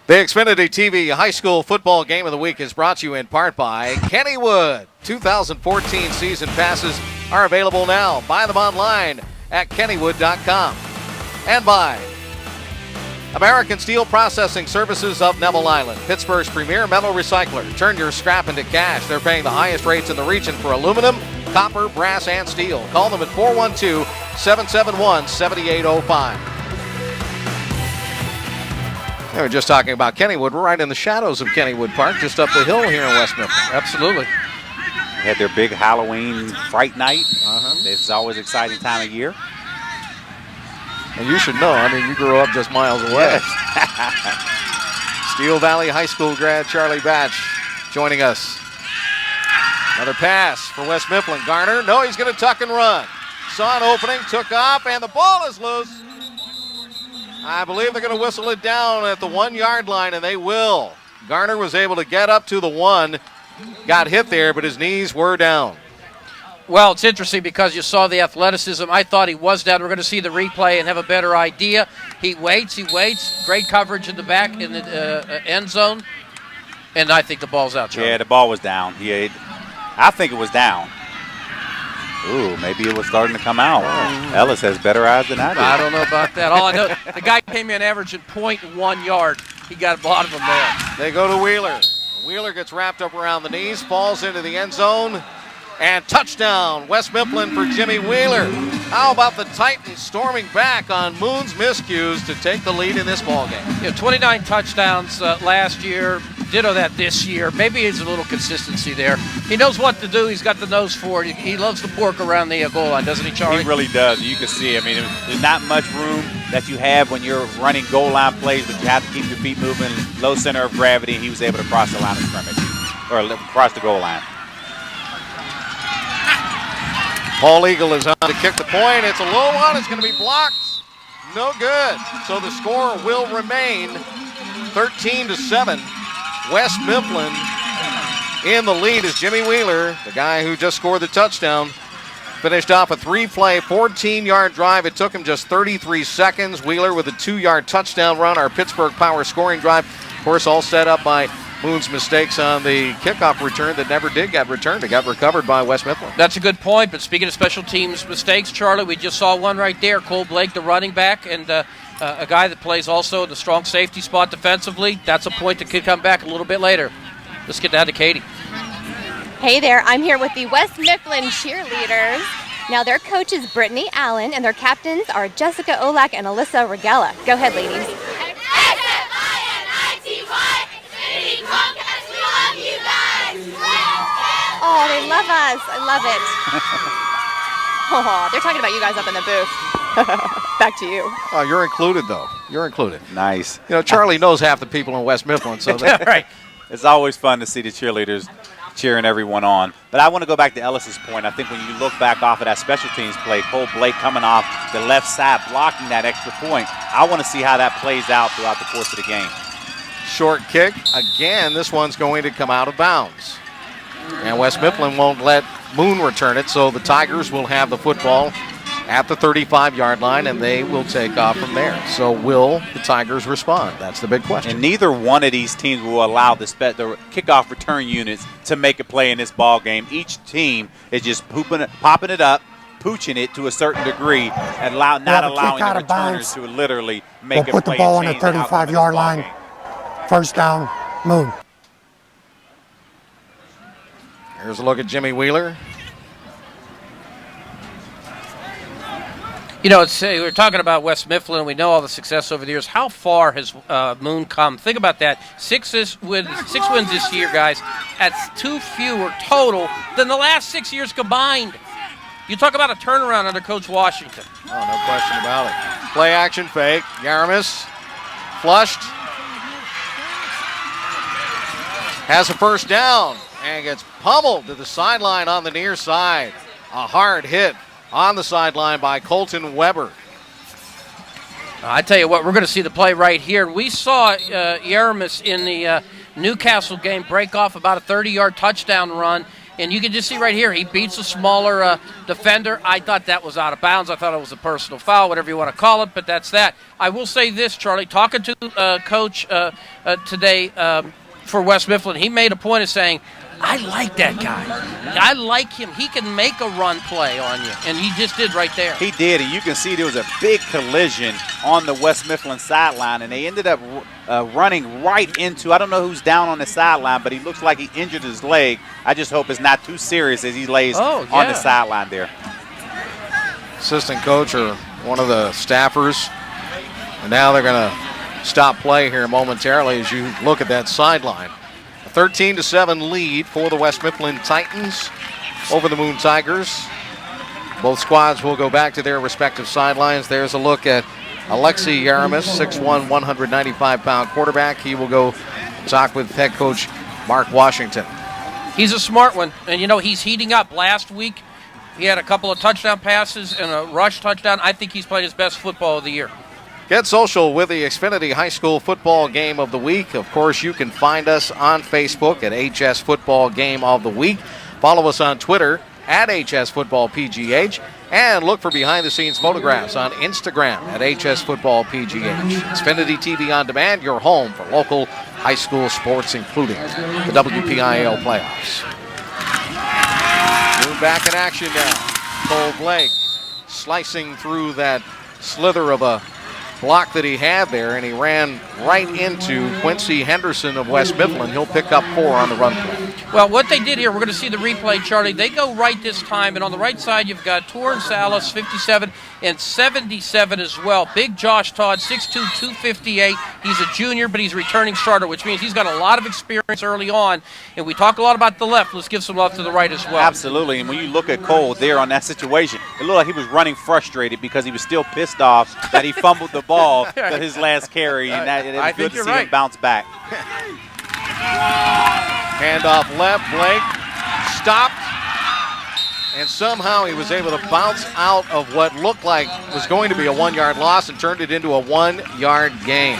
The Xfinity TV High School Football Game of the Week is brought to you in part by Kennywood. 2014 season passes are available now. Buy them online at kennywood.com. And by American Steel Processing Services of Neville Island, Pittsburgh's premier metal recycler. Turn your scrap into cash. They're paying the highest rates in the region for aluminum, copper, brass, and steel. Call them at 412-771-7805. We were just talking about Kennywood. We're right in the shadows of Kennywood Park, just up the hill here in West Mifflin. Absolutely. They had their big Halloween fright night. This is always an exciting time of year. And you should know, I mean, you grew up just miles away. Yes. Steel Valley High School grad Charlie Batch joining us. Another pass for West Mifflin. Garner, no, he's going to tuck and run. Saw an opening, took off, and the ball is loose. I believe they're going to whistle it down at the 1 yard line, and they will. Garner was able to get up to the 1, got hit there, but his knees were down. Well, it's interesting because you saw the athleticism. I thought he was down. We're going to see the replay and have a better idea. He waits. Great coverage in the back in the end zone. And I think the ball's out, Charlie. Yeah, the ball was down. I think it was down. Ooh, maybe it was starting to come out. Ellis has better eyes than I do. I don't know about that. All I know, the guy came in averaging 0.1 yard. He got a lot of them there. They go to Wheeler. Wheeler gets wrapped up around the knees, falls into the end zone, and touchdown, West Mifflin for Jimmy Wheeler. How about the Titans storming back on Moon's miscues to take the lead in this ballgame? 29 touchdowns last year, ditto that this year. Maybe there's a little consistency there. He knows what to do. He's got the nose for it. He loves the pork around the goal line, doesn't he, Charlie? He really does. You can see. I mean, there's not much room that you have when you're running goal line plays, but you have to keep your feet moving, low center of gravity, and he was able to cross the line of scrimmage, or cross the goal line. Paul Eagle is on to kick the point. It's a low one. It's going to be blocked. No good. So the score will remain 13-7. West Mifflin in the lead as Jimmy Wheeler, the guy who just scored the touchdown, finished off a 3-play, 14-yard drive. It took him just 33 seconds. Wheeler with a 2-yard touchdown run. Our Pittsburgh Power scoring drive, of course, all set up by Moon's mistakes on the kickoff return that never did get returned. It got recovered by West Mifflin. That's a good point, but speaking of special teams mistakes, Charlie, we just saw one right there. Cole Blake, the running back, and a guy that plays also in the strong safety spot defensively. That's a point that could come back a little bit later. Let's get down to Katie. Hey there, I'm here with the West Mifflin cheerleaders. Now their coach is Brittany Allen, and their captains are Jessica Olak and Alyssa Regella. Go ahead, ladies. Oh, they love us. I love it. Oh, they're talking about you guys up in the booth. Back to you. Oh, you're included, though. You're included. Nice. You know, Charlie knows half the people in West Mifflin, so right. It's always fun to see the cheerleaders cheering everyone on. But I want to go back to Ellis's point. I think when you look back off of that special teams play, Cole Blake coming off the left side, blocking that extra point, I want to see how that plays out throughout the course of the game. Short kick. Again, this one's going to come out of bounds. And West Mifflin won't let Moon return it, so the Tigers will have the football at the 35-yard line, and they will take off from there. So will the Tigers respond? That's the big question. And neither one of these teams will allow the kickoff return units to make a play in this ball game. Each team is just popping it up, pooching it to a certain degree, and not allowing the returners to literally make a play. Put the ball on the 35-yard line. First down, Moon. Here's a look at Jimmy Wheeler. You know, we're talking about West Mifflin. We know all the success over the years. How far has Moon come? Think about that. Six wins this year, guys. That's 2 fewer total than the last 6 years combined. You talk about a turnaround under Coach Washington. Oh, no question about it. Play action fake. Yaramis flushed. Has a first down and gets pummeled to the sideline on the near side. A hard hit on the sideline by Colton Weber. I tell you what, we're going to see the play right here. We saw Yaramis in the Newcastle game break off about a 30-yard touchdown run, and you can just see right here, he beats a smaller defender. I thought that was out of bounds. I thought it was a personal foul, whatever you want to call it, but that's that. I will say this, Charlie, talking to Coach today for West Mifflin, he made a point of saying, I like that guy. I like him. He can make a run play on you, and he just did right there. He did, and you can see there was a big collision on the West Mifflin sideline, and they ended up running right into, I don't know who's down on the sideline, but he looks like he injured his leg. I just hope it's not too serious as he lays on the sideline there. Assistant coach or one of the staffers, and now they're going to stop play here momentarily as you look at that sideline. 13-7 lead for the West Mifflin Titans over the Moon Tigers. Both squads will go back to their respective sidelines. There's a look at Alexi Yaramis, 6'1", 195-pound quarterback. He will go talk with head coach Mark Washington. He's a smart one, and you know, he's heating up. Last week, he had a couple of touchdown passes and a rush touchdown. I think he's played his best football of the year. Get social with the Xfinity High School Football Game of the Week. Of course, you can find us on Facebook at HS Football Game of the Week. Follow us on Twitter at HS Football PGH. And look for behind-the-scenes photographs on Instagram at HS Football PGH. Xfinity TV On Demand, your home for local high school sports, including the WPIAL playoffs. Moon back in action now. Cole Blake slicing through that slither of a block that he had there, and he ran right into Quincy Henderson of West Mifflin. He'll pick up 4 on the run play. Well, what they did here, we're going to see the replay, Charlie. They go right this time, and on the right side, you've got Torrin Salas, 57, and 77 as well. Big Josh Todd, 6'2", 258. He's a junior, but he's a returning starter, which means he's got a lot of experience early on. And we talk a lot about the left. Let's give some love to the right as well. Absolutely, and when you look at Cole there on that situation, it looked like he was running frustrated because he was still pissed off that he fumbled the ball to his last carry, and it was good to see him bounce back. Handoff left, Blake stopped, and somehow he was able to bounce out of what looked like was going to be a 1-yard loss and turned it into a 1-yard gain.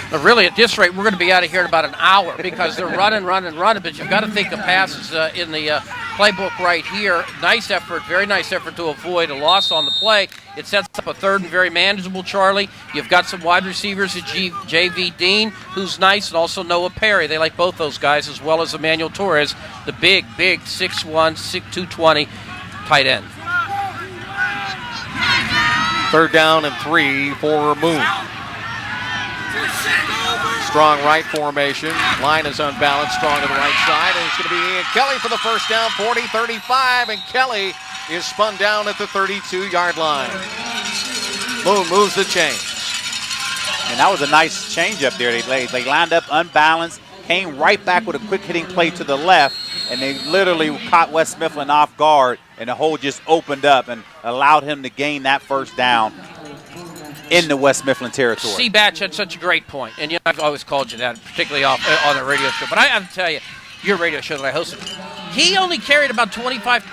But really, at this rate, we're going to be out of here in about an hour because they're running, but you've got to think the passes in the playbook right here. Nice effort, very nice effort to avoid a loss on the play. It sets up a third and very manageable, Charlie. You've got some wide receivers at J.V. Dean, who's nice, and also Noah Perry. They like both those guys, as well as Emmanuel Torres, the big 6'1", 220 tight end. 3rd down and 3 for Moon. Strong right formation. Line is unbalanced, strong to the right side, and it's going to be Ian Kelly for the first down, 40-35, and Kelly is spun down at the 32-yard line. Moon moves the chains. And that was a nice change up there. They lined up unbalanced, came right back with a quick hitting play to the left, and they literally caught West Mifflin off guard, and the hole just opened up and allowed him to gain that first down in the West Mifflin territory. C-Batch had such a great point, and you know, I've always called you that, particularly on the radio show. But I have to tell you, your radio show that I hosted, he only carried about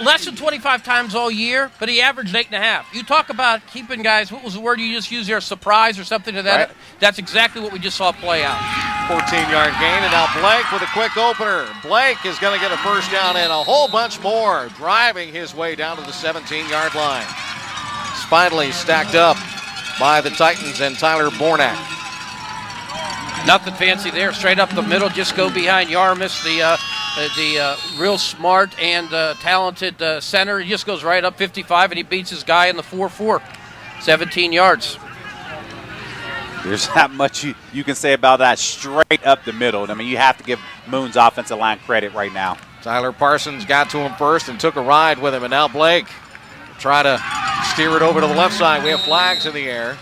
less than 25 times all year, but he averaged 8.5. You talk about keeping guys, what was the word you just used there, surprise or something to that? Right. That's exactly what we just saw play out. 14-yard gain, and now Blake with a quick opener. Blake is going to get a first down and a whole bunch more, driving his way down to the 17-yard line. It's finally stacked up by the Titans and Tyler Bornak. Nothing fancy there. Straight up the middle, just go behind Yarmus, the real smart and talented center. He just goes right up 55, and he beats his guy in the 4-4. 17 yards. There's not much you can say about that straight up the middle. I mean, you have to give Moon's offensive line credit right now. Tyler Parsons got to him first and took a ride with him, and now Blake try to steer it over to the left side. We have flags in the air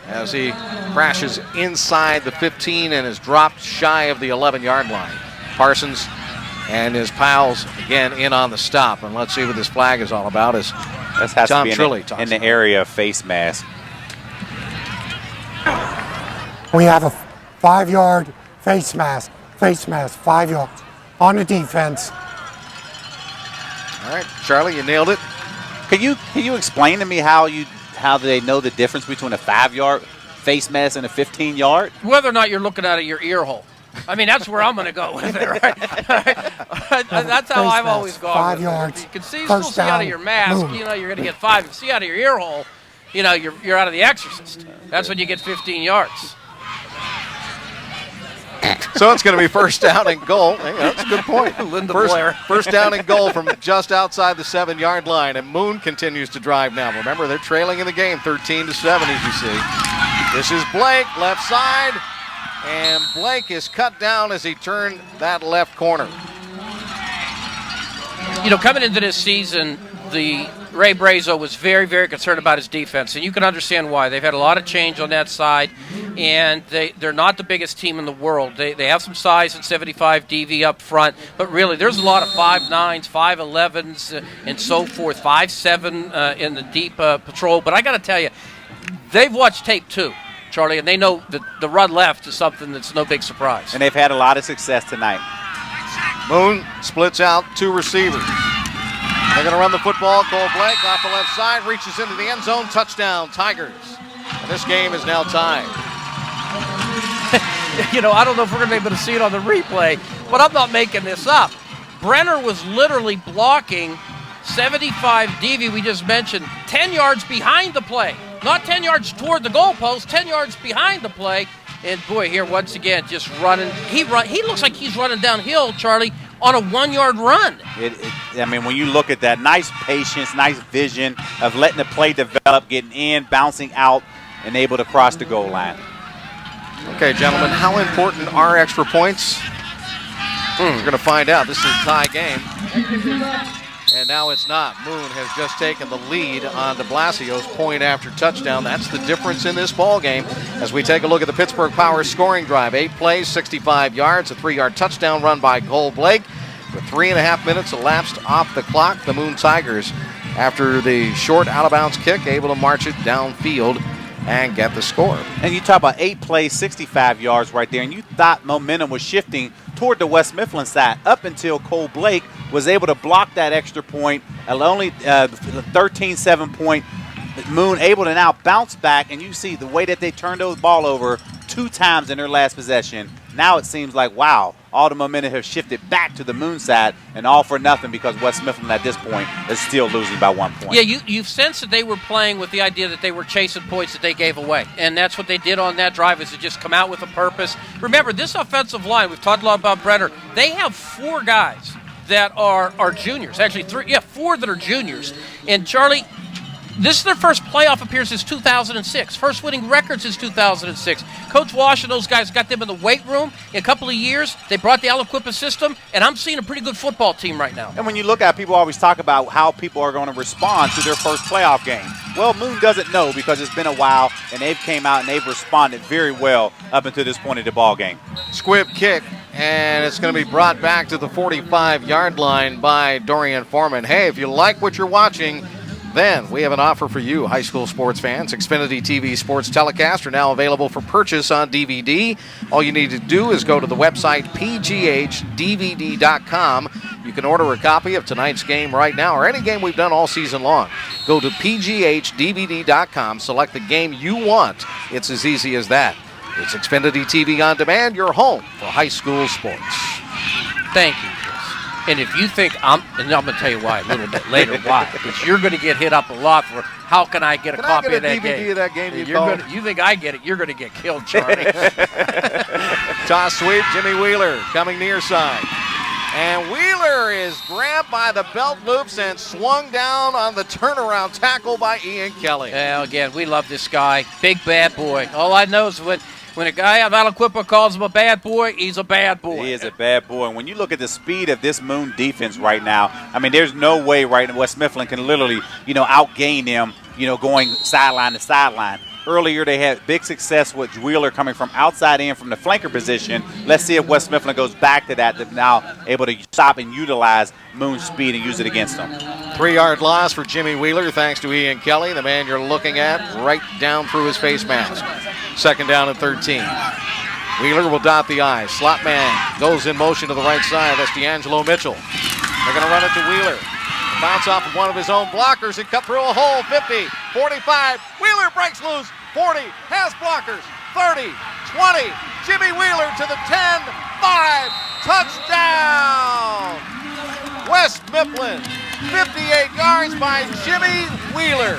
as he crashes inside the 15 and is dropped shy of the 11-yard line. Parsons and his pals again in on the stop, and let's see what this flag is all about. As that has Tom to be Trilly in the area of face mask. We have a 5-yard face mask, 5 yards on the defense. All right, Charlie, you nailed it. Can you explain to me how they know the difference between a 5-yard face mask and a 15-yard? Whether or not you're looking out of your ear hole. I mean, that's where I'm going to go with it, right? That's how I've always gone. 5 with yards. It. You can see out of your mask, Move. you know, you're going to get 5. You see out of your ear hole, you know, you're out of The Exorcist. That's when you get 15 yards. So it's going to be first down and goal. Hey, that's a good point. First down and goal from just outside the 7-yard line, and Moon continues to drive now. Remember, they're trailing in the game 13-7, as you see. This is Blake, left side, and Blake is cut down as he turned that left corner. You know, coming into this season, the Ray Brazo was very, very concerned about his defense, and you can understand why. They've had a lot of change on that side, and they're not the biggest team in the world. They have some size at 75 DV up front, but really there's a lot of 5'9", 5'11s, and so forth, 5'7 in the deep patrol. But I got to tell you, they've watched tape too, Charlie, and they know that the run left is something that's no big surprise. And they've had a lot of success tonight. Moon splits out 2 receivers. They're going to run the football. Cole Blake off the left side, reaches into the end zone. Touchdown, Tigers. And this game is now tied. You know, I don't know if we're going to be able to see it on the replay, but I'm not making this up. Brenner was literally blocking 75 DV, we just mentioned, 10 yards behind the play. Not 10 yards toward the goalpost, 10 yards behind the play. And boy, here once again, just running. He looks like he's running downhill, Charlie, on a 1-yard run. I mean, when you look at that, nice patience, nice vision of letting the play develop, getting in, bouncing out, and able to cross the goal line. Okay, gentlemen, how important are extra points? We're going to find out. This is a tie game. And now it's not. Moon has just taken the lead on de Blasio's point after touchdown. That's the difference in this ball game. As we take a look at the Pittsburgh Power scoring drive. 8 plays, 65 yards, a 3-yard touchdown run by Cole Blake. With 3.5 minutes elapsed off the clock, the Moon Tigers, after the short out-of-bounds kick, able to march it downfield and get the score. And you talk about 8 plays, 65 yards right there, and you thought momentum was shifting toward the West Mifflin side up until Cole Blake was able to block that extra point. Only 13-7 point. Moon able to now bounce back, and you see the way that they turned the ball over 2 times in their last possession. Now it seems like, wow, all the momentum has shifted back to the Moon side, and all for nothing because West Mifflin at this point is still losing by 1 point. Yeah, you've sensed that they were playing with the idea that they were chasing points that they gave away, and that's what they did on that drive, is to just come out with a purpose. Remember, this offensive line, we've talked a lot about Brenner, they have 4 guys that are juniors. Actually, 4 that are juniors. And Charlie, this is their first playoff appearance since 2006. First winning record since 2006. Coach Wash and those guys got them in the weight room. In a couple of years, they brought the Aliquippa system, and I'm seeing a pretty good football team right now. And when you look at it, people always talk about how people are going to respond to their first playoff game. Well, Moon doesn't know because it's been a while, and they've came out and they've responded very well up until this point of the ball game. Squib kick, and it's going to be brought back to the 45-yard line by Dorian Foreman. Hey, if you like what you're watching, then we have an offer for you, high school sports fans. Xfinity TV sports telecasts are now available for purchase on DVD. All you need to do is go to the website pghdvd.com. You can order a copy of tonight's game right now, or any game we've done all season long. Go to pghdvd.com, select the game you want. It's as easy as that. It's Xfinity TV On Demand, your home for high school sports. Thank you, Chris. And if you think and I'm going to tell you why a little bit later, why. Because you're going to get hit up a lot for how can I get a copy of that DVD game. of that game You think I get it, you're going to get killed, Charlie. Toss sweep, Jimmy Wheeler coming near side. And Wheeler is grabbed by the belt loops and swung down on the turnaround tackle by Ian Kelly. Well, again, we love this guy. Big bad boy. All I know is when a guy out of Aliquippa calls him a bad boy, he's a bad boy. He is a bad boy. And when you look at the speed of this Moon defense right now, I mean, there's no way right now West Mifflin can literally, outgain them, going sideline to sideline. Earlier, they had big success with Wheeler coming from outside in from the flanker position. Let's see if West Mifflin goes back to that. They're now able to stop and utilize Moon's speed and use it against them. 3-yard loss for Jimmy Wheeler, thanks to Ian Kelly, the man you're looking at right down through his face mask. 2nd down and 13. Wheeler will dot the I. Slot man goes in motion to the right side. That's D'Angelo Mitchell. They're going to run it to Wheeler. Bounce off of one of his own blockers and cut through a hole. 50, 45. Wheeler breaks loose. 40, has blockers. 30, 20. Jimmy Wheeler to the 10, 5. Touchdown! West Mifflin. 58 yards by Jimmy Wheeler.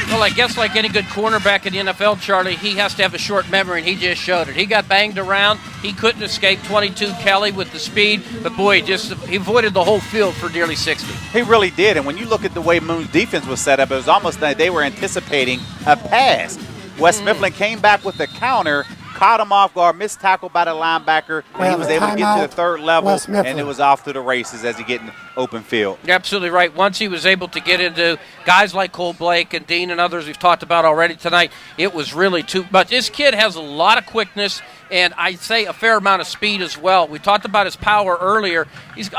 Well, I guess like any good cornerback in the NFL, Charlie, he has to have a short memory, and he just showed it. He got banged around. He couldn't escape 22 Kelly with the speed, but boy, he avoided the whole field for nearly 60. He really did, and when you look at the way Moon's defense was set up, it was almost like they were anticipating a pass. West Mifflin came back with the counter, caught him off guard, missed tackle by the linebacker, and he was able to get to the 3rd level, and it was off to the races as he get in open field. You're absolutely right. Once he was able to get into guys like Cole Blake and Dean and others we've talked about already tonight, it was really too much. This kid has a lot of quickness, and I'd say a fair amount of speed as well. We talked about his power earlier. He's,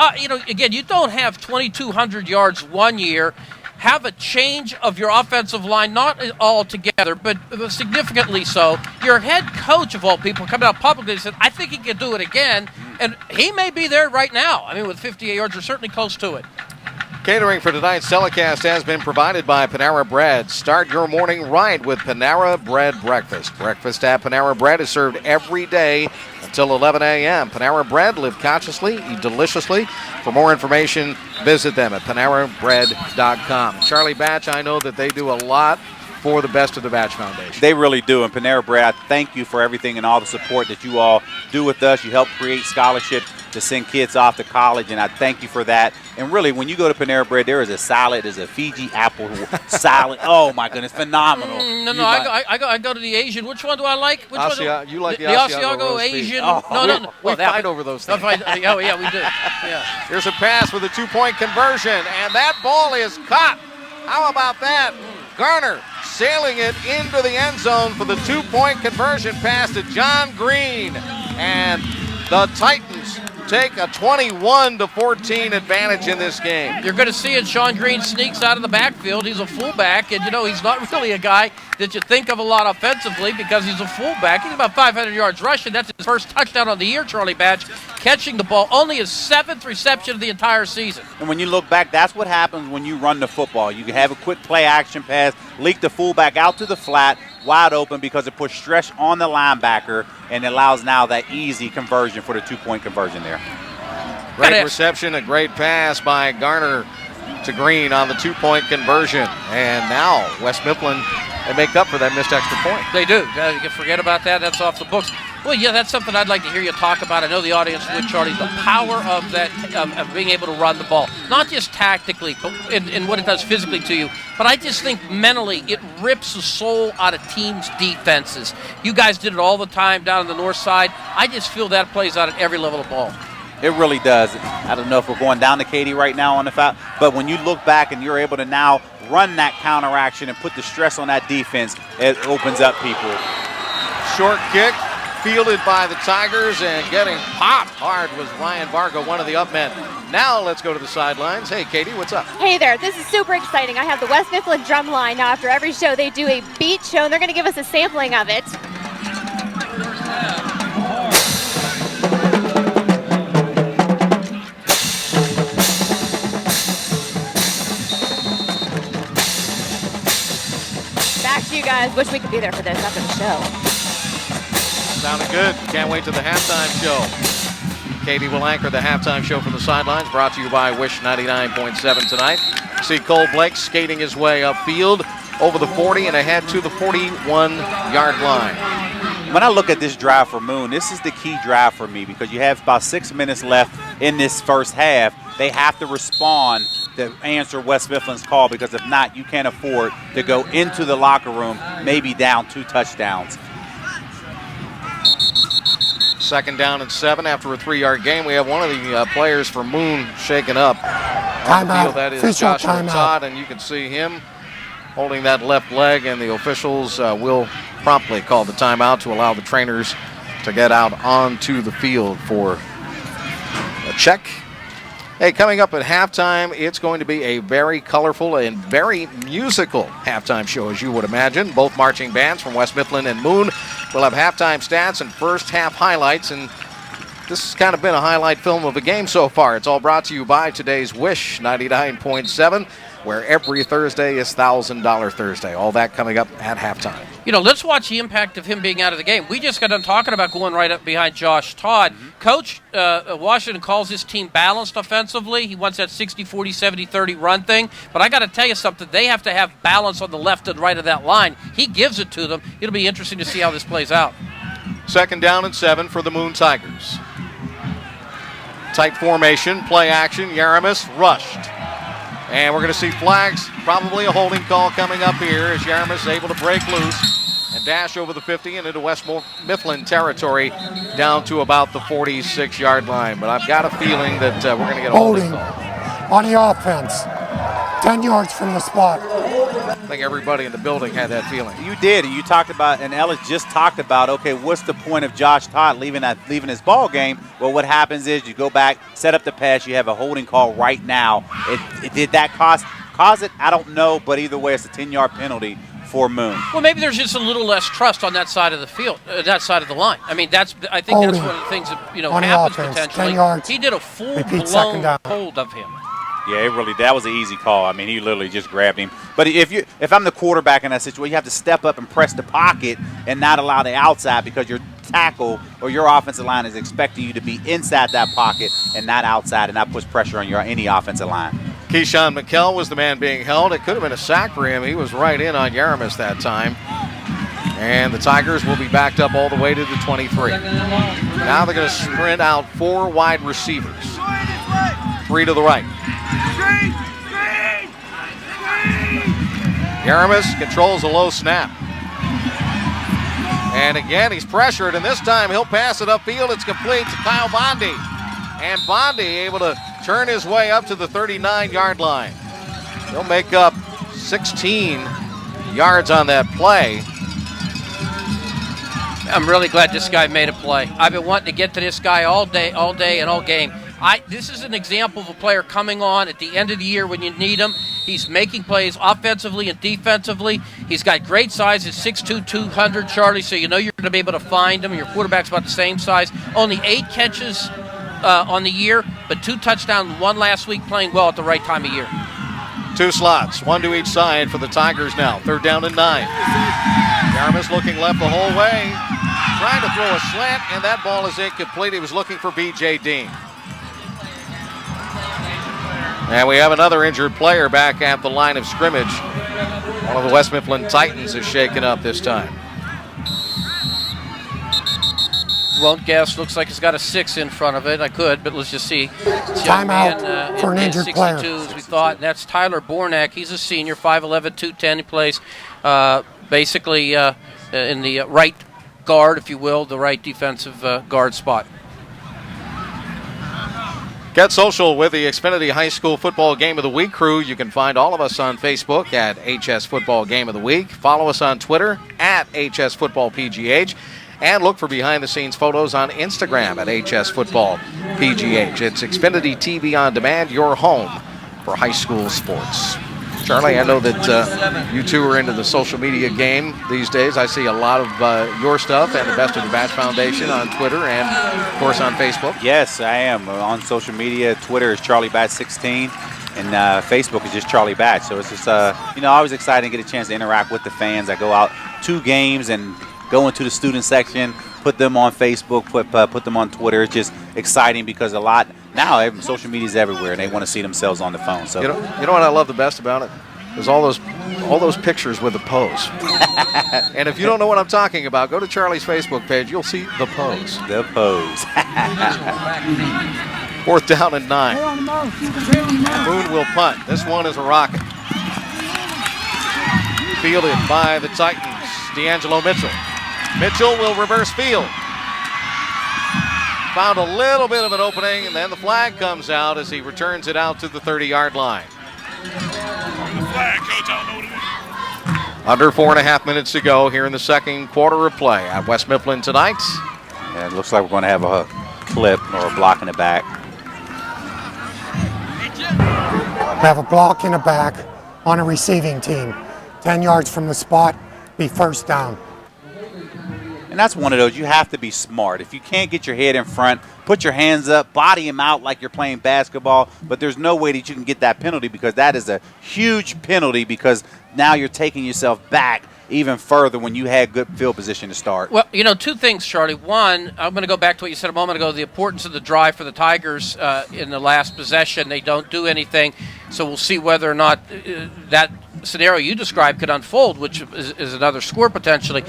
again, you don't have 2,200 yards one year, have a change of your offensive line, not all together, but significantly so. Your head coach, of all people, coming out publicly and said, I think he can do it again, and he may be there right now. I mean, with 58 yards, you're certainly close to it. Catering for tonight's telecast has been provided by Panera Bread. Start your morning right with Panera Bread Breakfast. Breakfast at Panera Bread is served every day until 11 a.m. Panera Bread, live consciously, eat deliciously. For more information, visit them at PaneraBread.com. Charlie Batch, I know that they do a lot for the Best of the Batch Foundation. They really do. And Panera Bread, thank you for everything and all the support that you all do with us. You help create scholarship to send kids off to college, and I thank you for that. And really, when you go to Panera Bread, there is a salad. There's a Fiji apple salad. Oh, my goodness, phenomenal. I go to the Asian. Which one do I like? Which one you like the Asiago Asian? Oh, No. We fight over those things. Oh, yeah, we do. Yeah. Here's a pass with a 2-point conversion, and that ball is caught. How about that? Garner sailing it into the end zone for the 2-point conversion pass to John Green. And the Titans take a 21-14 advantage in this game. You're going to see it. Sean Green sneaks out of the backfield. He's a fullback, and, he's not really a guy that you think of a lot offensively because he's a fullback. He's about 500 yards rushing. That's his first touchdown of the year, Charlie Batch, catching the ball. Only his 7th reception of the entire season. And when you look back, that's what happens when you run the football. You can have a quick play-action pass, leak the fullback out to the flat, wide open because it puts stress on the linebacker and allows now that easy conversion for the 2-point conversion there. Great reception, a great pass by Garner to Green on the 2-point conversion. And now West Mifflin, they make up for that missed extra point. They do. You can forget about that. That's off the books. Well, yeah, that's something I'd like to hear you talk about. I know the audience would, Charlie, the power of that, of being able to run the ball. Not just tactically, but in what it does physically to you, but I just think mentally it rips the soul out of teams' defenses. You guys did it all the time down on the north side. I just feel that plays out at every level of ball. It really does. I don't know if we're going down to Katie right now on the foul, but when you look back and you're able to now run that counteraction and put the stress on that defense, it opens up people. Short kick, fielded by the Tigers, and getting popped hard was Ryan Vargo, one of the up men. Now let's go to the sidelines. Hey, Katie, what's up? Hey there, this is super exciting. I have the West Mifflin drum line. Now after every show they do a beat show, and they're going to give us a sampling of it. Back to you guys. Wish we could be there for this after the show. Sounding good. Can't wait to the halftime show. Katie will anchor the halftime show from the sidelines, brought to you by Wish 99.7 tonight. See Cole Blake skating his way upfield over the 40 and ahead to the 41-yard line. When I look at this drive for Moon, this is the key drive for me because you have about 6 minutes left in this first half. They have to respond to answer West Mifflin's call because if not, you can't afford to go into the locker room maybe down 2 touchdowns. 2nd down and 7 after a 3-yard gain. We have one of the players for Moon shaken up. Timeout. That is Joshua Todd, and you can see him holding that left leg, and the officials will promptly call the timeout to allow the trainers to get out onto the field for a check. Hey, coming up at halftime, it's going to be a very colorful and very musical halftime show, as you would imagine. Both marching bands from West Mifflin and Moon will have halftime stats and first half highlights, and this has kind of been a highlight film of the game so far. It's all brought to you by today's Wish 99.7, where every Thursday is $1,000 Thursday. All that coming up at halftime. Let's watch the impact of him being out of the game. We just got done talking about going right up behind Josh Todd. Coach Washington calls his team balanced offensively. He wants that 60-40, 70-30 run thing. But I got to tell you something. They have to have balance on the left and right of that line. He gives it to them. It'll be interesting to see how this plays out. 2nd down and 7 for the Moon Tigers. Tight formation, play action. Yaramis rushed. And we're going to see flags, probably a holding call coming up here as Yaramis is able to break loose and dash over the 50 and into West Mifflin territory down to about the 46-yard line. But I've got a feeling that we're going to get a holding call on the offense, 10 yards from the spot. I think everybody in the building had that feeling. You did. You talked about, and Ellis just talked about, okay, what's the point of Josh Todd leaving his ball game? Well, what happens is you go back, set up the pass, you have a holding call right now. It did that cause it? I don't know, but either way, it's a 10-yard penalty for Moon. Well, maybe there's just a little less trust on that side of the field, that side of the line. I mean, I think that's one of the things that happens potentially. 10 yards. He did a full-blown hold of him. Yeah, that was an easy call. I mean, he literally just grabbed him. But if I'm the quarterback in that situation, you have to step up and press the pocket and not allow the outside because your tackle or your offensive line is expecting you to be inside that pocket and not outside, and that puts pressure on any offensive line. Keyshawn McKell was the man being held. It could have been a sack for him. He was right in on Yaramis that time. And the Tigers will be backed up all the way to the 23. Now they're going to sprint out 4 wide receivers. 3 to the right. Aramis controls a low snap. And again, he's pressured, and this time he'll pass it upfield. It's complete to Kyle Bondi. And Bondi able to turn his way up to the 39-yard line. He'll make up 16 yards on that play. I'm really glad this guy made a play. I've been wanting to get to this guy all day and all game. This is an example of a player coming on at the end of the year when you need him. He's making plays offensively and defensively. He's got great size at 6'2", 200, Charlie, so you know you're going to be able to find him. Your quarterback's about the same size. Only 8 catches on the year, but 2 touchdowns, 1 last week, playing well at the right time of year. 2 slots, 1 to each side for the Tigers now. 3rd down and 9. Yarmus looking left the whole way, trying to throw a slant, and that ball is incomplete. He was looking for B.J. Dean. And we have another injured player back at the line of scrimmage. One of the West Mifflin Titans is shaken up this time. Won't guess. Looks like it's got a 6 in front of it. I could, but let's just see. Timeout for an injured 62, player. as we thought. And that's Tyler Bornak. He's a senior, 5'11", 210. He plays basically in the right guard, if you will, the right defensive guard spot. Get social with the Xfinity High School Football Game of the Week crew. You can find all of us on Facebook at HS Football Game of the Week. Follow us on Twitter at HS Football PGH. And look for behind-the-scenes photos on Instagram at HS Football PGH. It's Xfinity TV On Demand, your home for high school sports. Charlie, I know that you two are into the social media game these days. I see a lot of your stuff and the Best of the Batch Foundation on Twitter and, of course, on Facebook. Yes, I am. On social media, Twitter is CharlieBatch16, and Facebook is just Charlie Batch. So it's just, always exciting to get a chance to interact with the fans. I go out to games and go into the student section, put them on Facebook, put them on Twitter. It's just exciting because now social media is everywhere, and they want to see themselves on the phone. So you know what I love the best about it? There's all those pictures with the pose. And if you don't know what I'm talking about, go to Charlie's Facebook page. You'll see the pose. The pose. 4th down and 9. Boone will punt. This one is a rocket. Fielded by the Titans, D'Angelo Mitchell. Mitchell will reverse field. Found a little bit of an opening, and then the flag comes out as he returns it out to the 30-yard line. Under 4.5 minutes to go here in the second quarter of play at West Mifflin tonight. Yeah, it looks like we're going to have a clip or a block in the back. We have a block in the back on a receiving team. 10 yards from the spot, be 1st down. And that's one of those, you have to be smart. If you can't get your head in front, put your hands up, body him out like you're playing basketball, but there's no way that you can get that penalty because that is a huge penalty because now you're taking yourself back even further when you had good field position to start. Well, 2 things, Charlie. One, I'm going to go back to what you said a moment ago, the importance of the drive for the Tigers in the last possession. They don't do anything, so we'll see whether or not that scenario you described could unfold, which is another score potentially.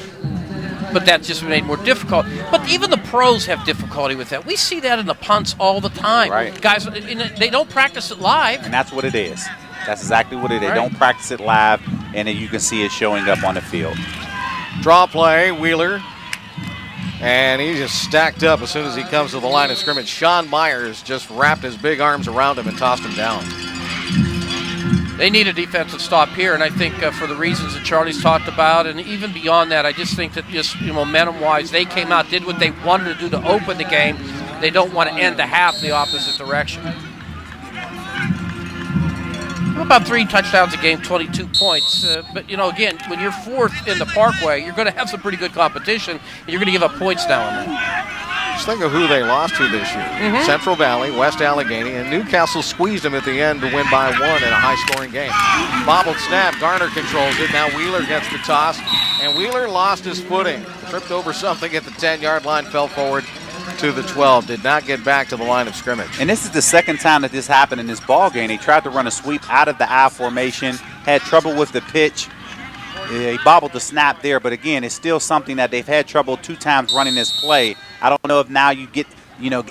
But that's just made more difficult. But even the pros have difficulty with that. We see that in the punts all the time. Right. Guys, they don't practice it live. And that's what it is. That's exactly what it is. Right. They don't practice it live, and then you can see it showing up on the field. Draw play, Wheeler. And he just stacked up as soon as he comes to the line of scrimmage. Sean Myers just wrapped his big arms around him and tossed him down. They need a defensive stop here, and I think for the reasons that Charlie's talked about, and even beyond that, I just think that just momentum-wise, they came out, did what they wanted to do to open the game. They don't want to end the half the opposite direction. About 3 touchdowns a game, 22 points. But, again, when you're 4th in the Parkway, you're going to have some pretty good competition, and you're going to give up points now and then. Just think of who they lost to this year. Mm-hmm. Central Valley, West Allegheny, and Newcastle squeezed them at the end to win by 1 in a high-scoring game. Bobbled snap, Garner controls it. Now Wheeler gets the toss, and Wheeler lost his footing. Tripped over something at the 10-yard line, fell forward to the 12. Did not get back to the line of scrimmage. And this is the second time that this happened in this ball game. He tried to run a sweep out of the I formation, had trouble with the pitch, He bobbled the snap there, but again, it's still something that they've had trouble 2 times running this play. I don't know if now you get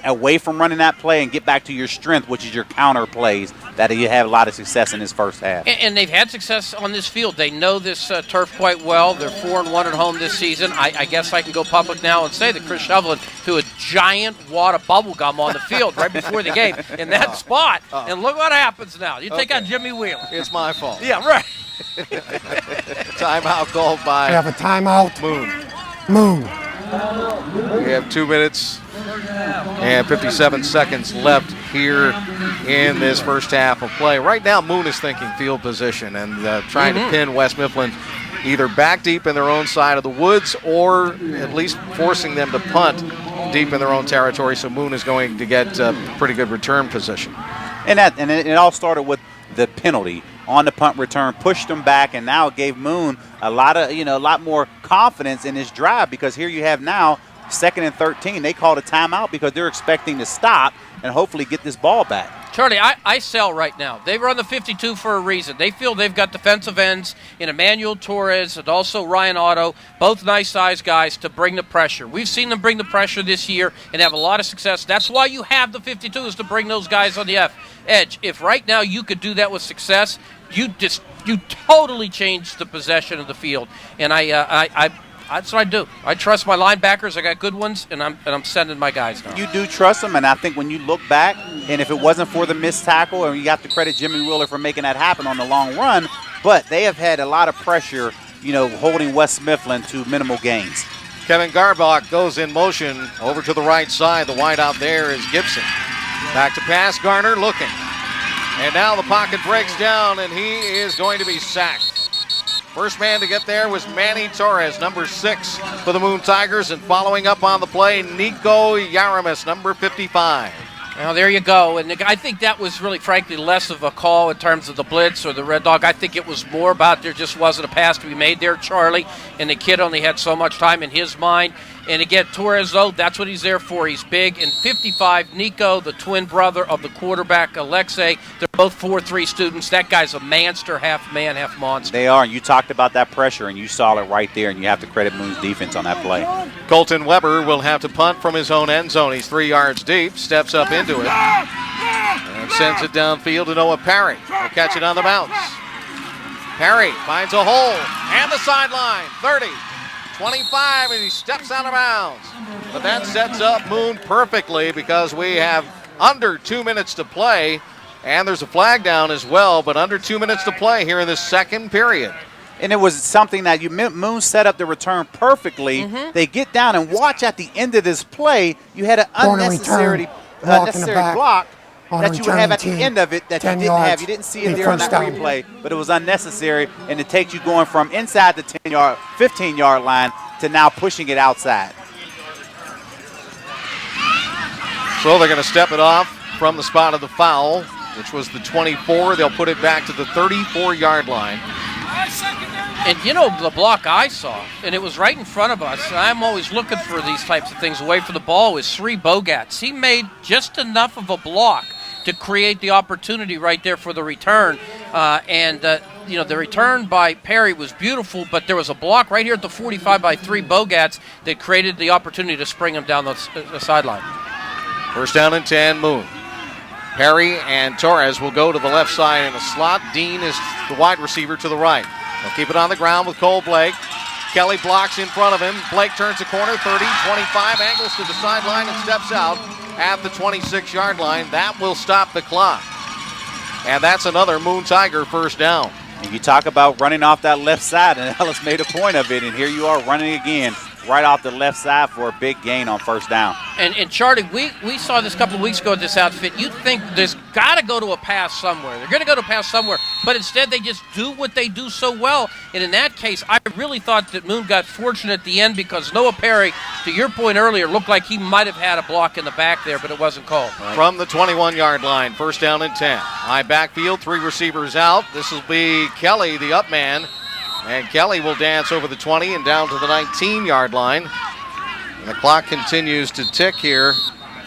away from running that play and get back to your strength, which is your counter plays, that you have a lot of success in this first half. And they've had success on this field. They know this turf quite well. They're 4-1 at home this season. I guess I can go public now and say that Chris Shovelin threw a giant wad of bubble gum on the field right before the game in that spot. And look what happens now. You take out Jimmy Wheeler. It's my fault. Yeah, right. Timeout called by We have a timeout. Moon. We have 2 minutes and 57 seconds left here in this first half of play. Right now, Moon is thinking field position and trying to pin West Mifflin either back deep in their own side of the woods or at least forcing them to punt deep in their own territory. So Moon is going to get pretty good return position. And it all started with the penalty on the punt return, pushed them back, and now it gave Moon a lot more confidence in his drive, because here you have now 2nd and 13. They called a timeout because they're expecting to stop and hopefully get this ball back. Charlie, I sell right now. They run the 52 for a reason. They feel they've got defensive ends in Emmanuel Torres and also Ryan Otto, both nice-sized guys to bring the pressure. We've seen them bring the pressure this year and have a lot of success. That's why you have the 52, is to bring those guys on the edge. If right now you could do that with success, you totally change the possession of the field. And that's what I do. I trust my linebackers. I got good ones, and I'm sending my guys now. You do trust them, and I think when you look back, and if it wasn't for the missed tackle, and you have to credit Jimmy Wheeler for making that happen on the long run, but they have had a lot of pressure, holding West Mifflin to minimal gains. Kevin Garbach goes in motion over to the right side. The wide out there is Gibson. Back to pass, Garner looking. And now the pocket breaks down, and he is going to be sacked. First man to get there was Manny Torres, number 6 for the Moon Tigers, and following up on the play, Nico Yaramis, number 55. Well, there you go. And I think that was really, frankly, less of a call in terms of the blitz or the red dog. I think it was more about there just wasn't a pass to be made there, Charlie, and the kid only had so much time in his mind. And again, Torres, though, that's what he's there for. He's big. And 55, Nico, the twin brother of the quarterback, Alexei, they're both 4-3 students. That guy's a monster, half man, half monster. They are, and you talked about that pressure, and you saw it right there, and you have to credit Moon's defense on that play. Colton Weber will have to punt from his own end zone. He's 3 yards deep, steps up into it, and sends it downfield to Noah Parry. He'll catch it on the bounce. Parry finds a hole, and the sideline, 30. 25, and he steps out of bounds. But that sets up Moon perfectly, because we have under 2 minutes to play, and there's a flag down as well, but under 2 minutes to play here in the second period. And it was something that Moon set up the return perfectly. They get down and watch at the end of this play. You had an unnecessary block that you would have at the end of it that you didn't have. You didn't see it there on that replay, but it was unnecessary, and it takes you going from inside the 15-yard line to now pushing it outside. So they're going to step it off from the spot of the foul, which was the 24. They'll put it back to the 34-yard line. And the block I saw, and it was right in front of us, and I'm always looking for these types of things away from the ball, was Sri Bogats. He made just enough of a block to create the opportunity right there for the return. The return by Perry was beautiful, but there was a block right here at the 45 by 3 Bogats that created the opportunity to spring him down the sideline. First down and 10, Moon. Perry and Torres will go to the left side in a slot. Dean is the wide receiver to the right. They'll keep it on the ground with Cole Blake. Kelly blocks in front of him. Blake turns the corner, 30, 25, angles to the sideline and steps out at the 26-yard line. That will stop the clock. And that's another Moon Tiger first down. And you talk about running off that left side, and Ellis made a point of it, and here you are running again right off the left side for a big gain on first down. And Charlie, we saw this a couple of weeks ago at this outfit. You'd think there's got to go to a pass somewhere. They're going to go to a pass somewhere, but instead they just do what they do so well. And in that case, I really thought that Moon got fortunate at the end, because Noah Perry, to your point earlier, looked like he might have had a block in the back there, but it wasn't called. Right? From the 21-yard line, first down and 10. High backfield, 3 receivers out. This will be Kelly, the up man. And Kelly will dance over the 20 and down to the 19-yard line. And the clock continues to tick here.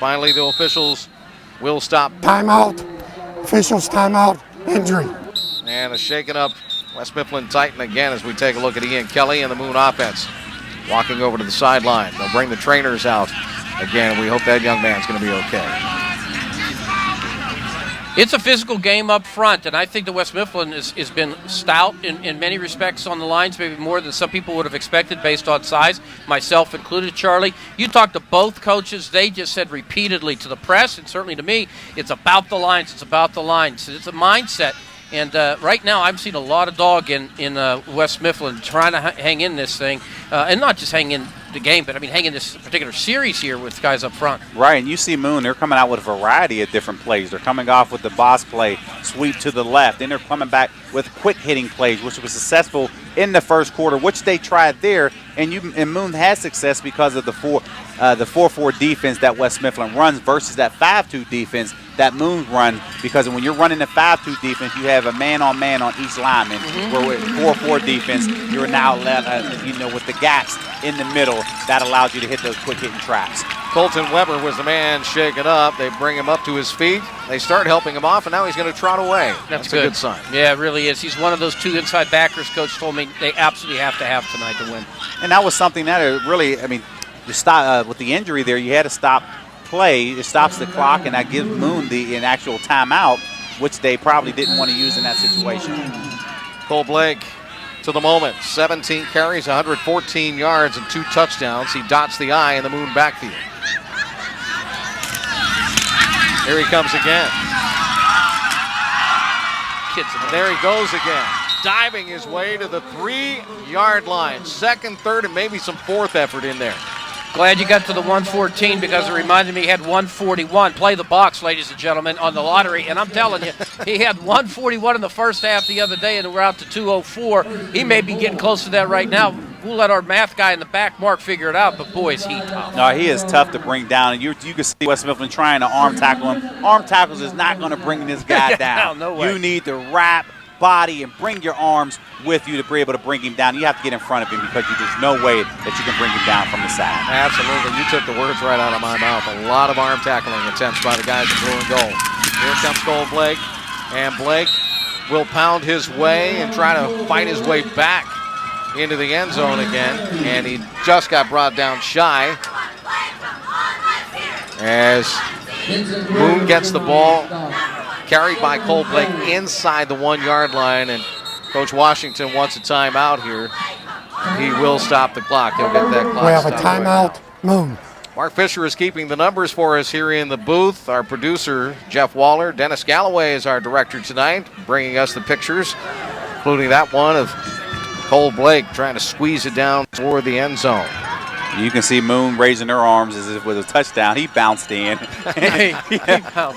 Finally, the officials will stop. Timeout. Officials timeout. Injury. And a shaken up West Mifflin tighten again as we take a look at Ian Kelly and the Moon offense. Walking over to the sideline. They'll bring the trainers out. Again, we hope that young man's going to be okay. It's a physical game up front, and I think the West Mifflin has been stout in many respects on the lines, maybe more than some people would have expected based on size, myself included, Charlie. You talked to both coaches. They just said repeatedly to the press, and certainly to me, it's about the lines. It's about the lines. It's a mindset. And right now, I've seen a lot of dog in West Mifflin trying to hang in this thing, and not just hang in the game, but I mean hang in this particular series here with guys up front. Right, and you see Moon, they're coming out with a variety of different plays. They're coming off with the boss play, sweep to the left, then they're coming back with quick hitting plays, which was successful in the first quarter, which they tried there, and Moon had success because of the 4-4 defense that West Mifflin runs versus that 5-2 defense that Moon run, because when you're running the 5-2 defense, you have a man-on-man on each lineman. Where with 4-4 defense, you're now with the gaps in the middle, that allows you to hit those quick hitting traps. Colton Weber was the man shaken up. They bring him up to his feet. They start helping him off, and now he's going to trot away. That's a good sign. Yeah, it really is. He's one of those two inside backers Coach told me they absolutely have to have tonight to win. And that was something that really, I mean, to stop with the injury there, you had to stop play. It stops the clock, and that gives Moon an actual timeout, which they probably didn't want to use in that situation. Cole Blake to the moment. 17 carries, 114 yards, and 2 touchdowns. He dots the I in the Moon backfield. Here he comes again. And there he goes again, diving his way to the 3-yard line. Second, third, and maybe some fourth effort in there. Glad you got to the 114 because it reminded me he had 141. Play the box, ladies and gentlemen, on the lottery. And I'm telling you, he had 141 in the first half the other day, and we're out to 204. He may be getting close to that right now. We'll let our math guy in the back, Mark, figure it out, but boy, is he tough. No, he is tough to bring down, and you can see West Mifflin trying to arm tackle him. Arm tackles is not going to bring this guy down. No way. You need to wrap, body, and bring your arms with you to be able to bring him down. You have to get in front of him because there's no way that you can bring him down from the side. Absolutely. You took the words right out of my mouth. A lot of arm tackling attempts by the guys in blue and gold. Here comes Cole Blake, and Blake will pound his way and try to fight his way back into the end zone again, and he just got brought down shy as Moon gets the ball carried by Cole Blake inside the 1-yard line, and Coach Washington wants a timeout here. He will stop the clock. He'll get that clock. We have a timeout. Moon. Mark Fisher is keeping the numbers for us here in the booth. Our producer, Jeff Waller. Dennis Galloway is our director tonight, bringing us the pictures, including that one of Cole Blake trying to squeeze it down toward the end zone. You can see Moon raising her arms as if it was a touchdown. He bounced in.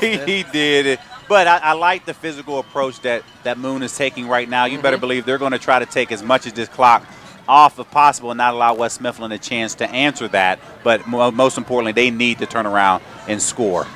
He did. But I like the physical approach that Moon is taking right now. You better believe they're going to try to take as much of this clock off if possible and not allow West Mifflin a chance to answer that. But most importantly, they need to turn around and score.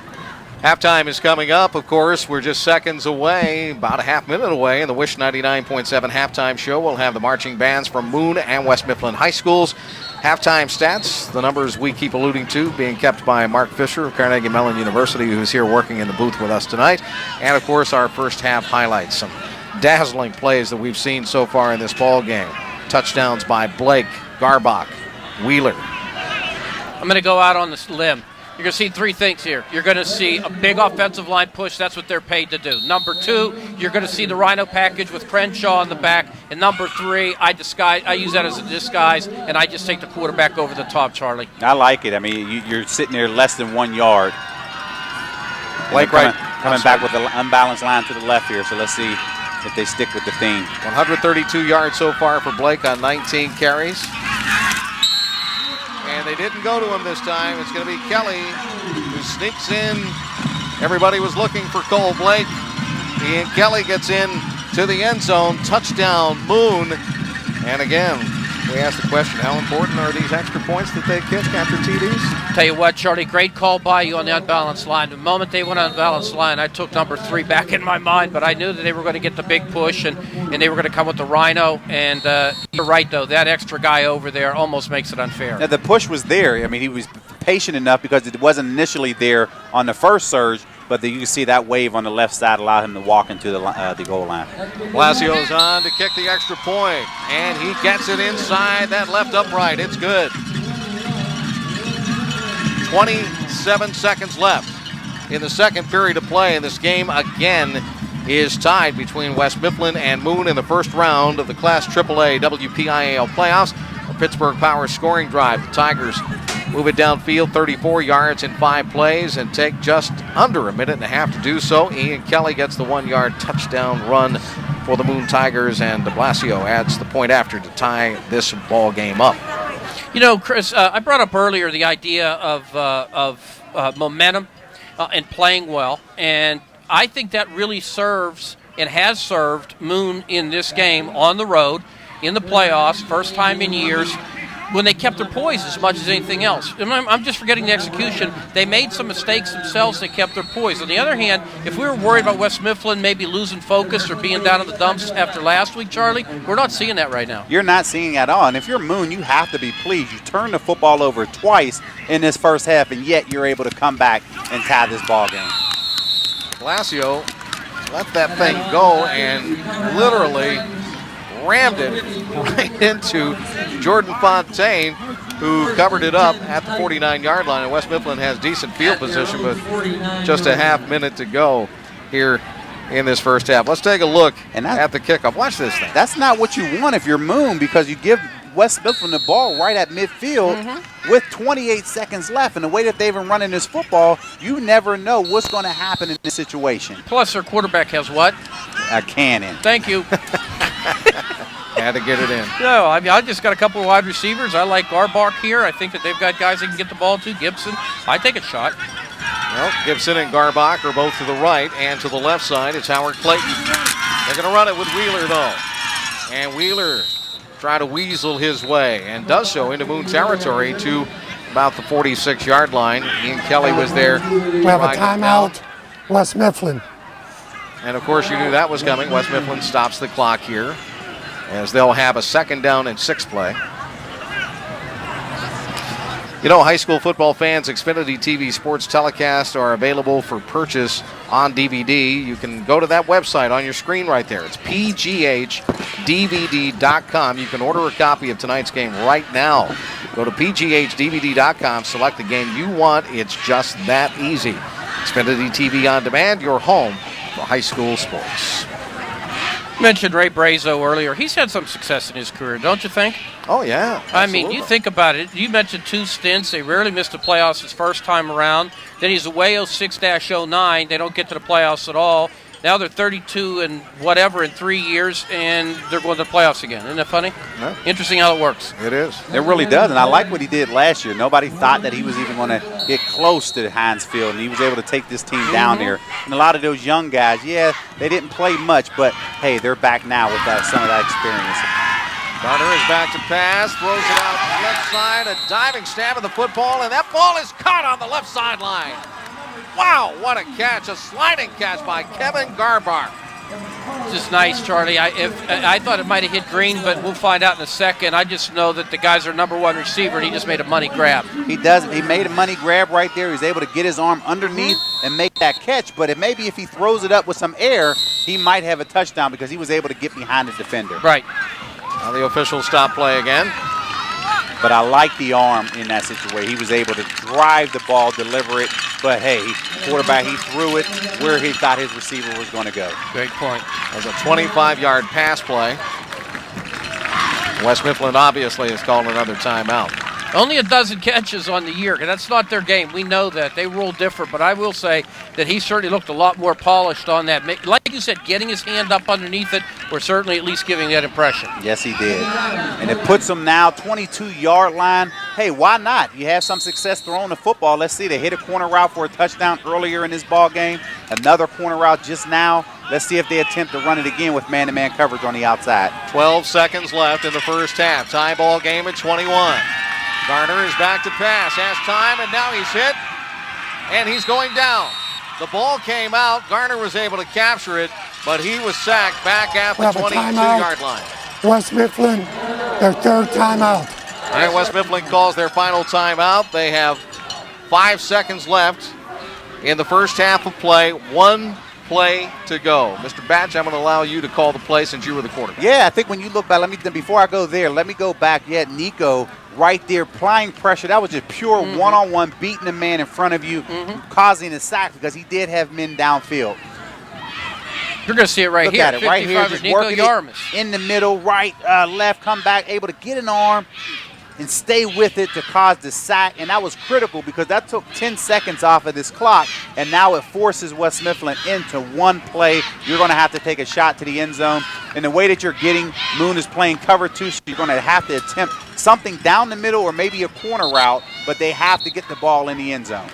Halftime is coming up, of course. We're just seconds away, about a half minute away. In the Wish 99.7 halftime show, we'll have the marching bands from Moon and West Mifflin High Schools. Halftime stats, the numbers we keep alluding to, being kept by Mark Fisher of Carnegie Mellon University, who's here working in the booth with us tonight. And, of course, our first half highlights. Some dazzling plays that we've seen so far in this ball game. Touchdowns by Blake, Garbach, Wheeler. I'm going to go out on this limb. You're going to see 3 things here. You're going to see a big offensive line push. That's what they're paid to do. Number 2, you're going to see the Rhino package with Crenshaw in the back. And number 3, I use that as a disguise, and I just take the quarterback over the top, Charlie. I like it. I mean, you're sitting there less than 1 yard. Blake coming back with the unbalanced line to the left here. So let's see if they stick with the theme. 132 yards so far for Blake on 19 carries. And they didn't go to him this time. It's going to be Kelly who sneaks in. Everybody was looking for Cole Blake. Ian Kelly gets in to the end zone. Touchdown, Moon. And again, we asked the question, how important are these extra points that they kick after TDs? Tell you what, Charlie, great call by you on the unbalanced line. The moment they went on the unbalanced line, I took number 3 back in my mind, but I knew that they were going to get the big push and they were going to come with the Rhino. And you're right, though, that extra guy over there almost makes it unfair. Now, the push was there. I mean, he was patient enough because it wasn't initially there on the first surge. but you can see that wave on the left side allow him to walk into the goal line. Blasio's on to kick the extra point, and he gets it inside that left upright. It's good. 27 seconds left in the second period of play, and this game again is tied between West Mifflin and Moon in the first round of the Class AAA WPIAL playoffs. A Pittsburgh Power scoring drive. The Tigers move it downfield 34 yards in 5 plays and take just under a minute and a half to do so. Ian Kelly gets the 1-yard touchdown run for the Moon Tigers, and de Blasio adds the point after to tie this ball game up. You know, Chris, I brought up earlier the idea of momentum and playing well, and I think that really serves and has served Moon in this game on the road in the playoffs, first time in years, when they kept their poise as much as anything else. And I'm just forgetting the execution. They made some mistakes themselves. They kept their poise. On the other hand, if we were worried about West Mifflin maybe losing focus or being down in the dumps after last week, Charlie, we're not seeing that right now. You're not seeing it at all. And if you're Moon, you have to be pleased. You turned the football over twice in this first half, and yet you're able to come back and tie this ball game. Blasio let that thing go and literally rammed it right into Jordan Fontaine, who covered it up at the 49-yard line. And West Mifflin has decent field position, but just a half minute to go here in this first half. Let's take a look at the kickoff. Watch this thing. That's not what you want if you're Moon, because you give West Mifflin the ball right at midfield with 28 seconds left. And the way that they've been running this football, you never know what's going to happen in this situation. Plus, their quarterback has what? A cannon. Thank you. Had to get it in. No, I mean, I just got a couple of wide receivers. I like Garbach here. I think that they've got guys they can get the ball to. Gibson, I take a shot. Well, Gibson and Garbach are both to the right, and to the left side it's Howard Clayton. They're going to run it with Wheeler, though. And Wheeler try to weasel his way and does so into Moon territory to about the 46-yard line. Ian Kelly was there. We have a timeout, West Mifflin. And, of course, you knew that was coming. West Mifflin stops the clock here as they'll have a 2nd down and 6 play. You know, high school football fans, Xfinity TV sports telecasts are available for purchase on DVD. You can go to that website on your screen right there. It's pghdvd.com. You can order a copy of tonight's game right now. Go to pghdvd.com, select the game you want. It's just that easy. Xfinity TV on demand, your home for high school sports. Mentioned Ray Brazo earlier. He's had some success in his career, don't you think? Oh, yeah. I mean, you think about it. You mentioned 2 stints. They rarely missed the playoffs his first time around. Then he's away 06-09. They don't get to the playoffs at all. Now they're 32 and whatever in 3 years, and they're going to the playoffs again. Isn't that funny? Yeah. Interesting how it works. It is. It really does, and I like what he did last year. Nobody thought that he was even going to get close to Heinz Field, and he was able to take this team down there. And a lot of those young guys, yeah, they didn't play much, but, hey, they're back now with some of that experience. Garner is back to pass, throws it out left side, a diving stab at the football, and that ball is caught on the left sideline. Wow, what a catch, a sliding catch by Kevin Garbach. This is nice, Charlie. I thought it might have hit green, but we'll find out in a second. I just know that the guy's our #1 receiver, and he just made a money grab. He does. He made a money grab right there. He's able to get his arm underneath and make that catch, but maybe if he throws it up with some air, he might have a touchdown because he was able to get behind the defender. Right. Now the officials stop play again. But I like the arm in that situation. He was able to drive the ball, deliver it, but hey, quarterback, he threw it where he thought his receiver was going to go. Great point. That was a 25-yard pass play. West Mifflin obviously has called another timeout. Only a dozen catches on the year. That's not their game. We know that. They roll different, but I will say that he certainly looked a lot more polished on that. Like you said, getting his hand up underneath it, we're certainly at least giving that impression. Yes, he did. And it puts him now 22-yard line. Hey, why not? You have some success throwing the football. Let's see. They hit a corner route for a touchdown earlier in this ball game. Another corner route just now. Let's see if they attempt to run it again with man-to-man coverage on the outside. 12 seconds left in the first half. Tie ball game at 21. Garner is back to pass, has time, and now he's hit, and he's going down. The ball came out. Garner was able to capture it, but he was sacked back at the 22-yard line. West Mifflin, their 3rd timeout. And West Mifflin calls their final timeout. They have 5 seconds left in the first half of play. 1 play to go. Mr. Batch, I'm going to allow you to call the play since you were the quarterback. Yeah, I think when you look back, before I go there, let me go back. Yeah, Nico right there applying pressure. That was just pure one-on-one, beating the man in front of you, causing a sack because he did have men downfield. You're going to see it right Look here. at it right here, just Nico working Yarmus. it in the middle, right, left, come back, able to get an arm and stay with it to cause the sack. And that was critical because that took 10 seconds off of this clock, and now it forces West Mifflin into 1 play. You're going to have to take a shot to the end zone. And the way that you're getting, Moon is playing cover 2, so you're going to have to attempt something down the middle or maybe a corner route, but they have to get the ball in the end zone.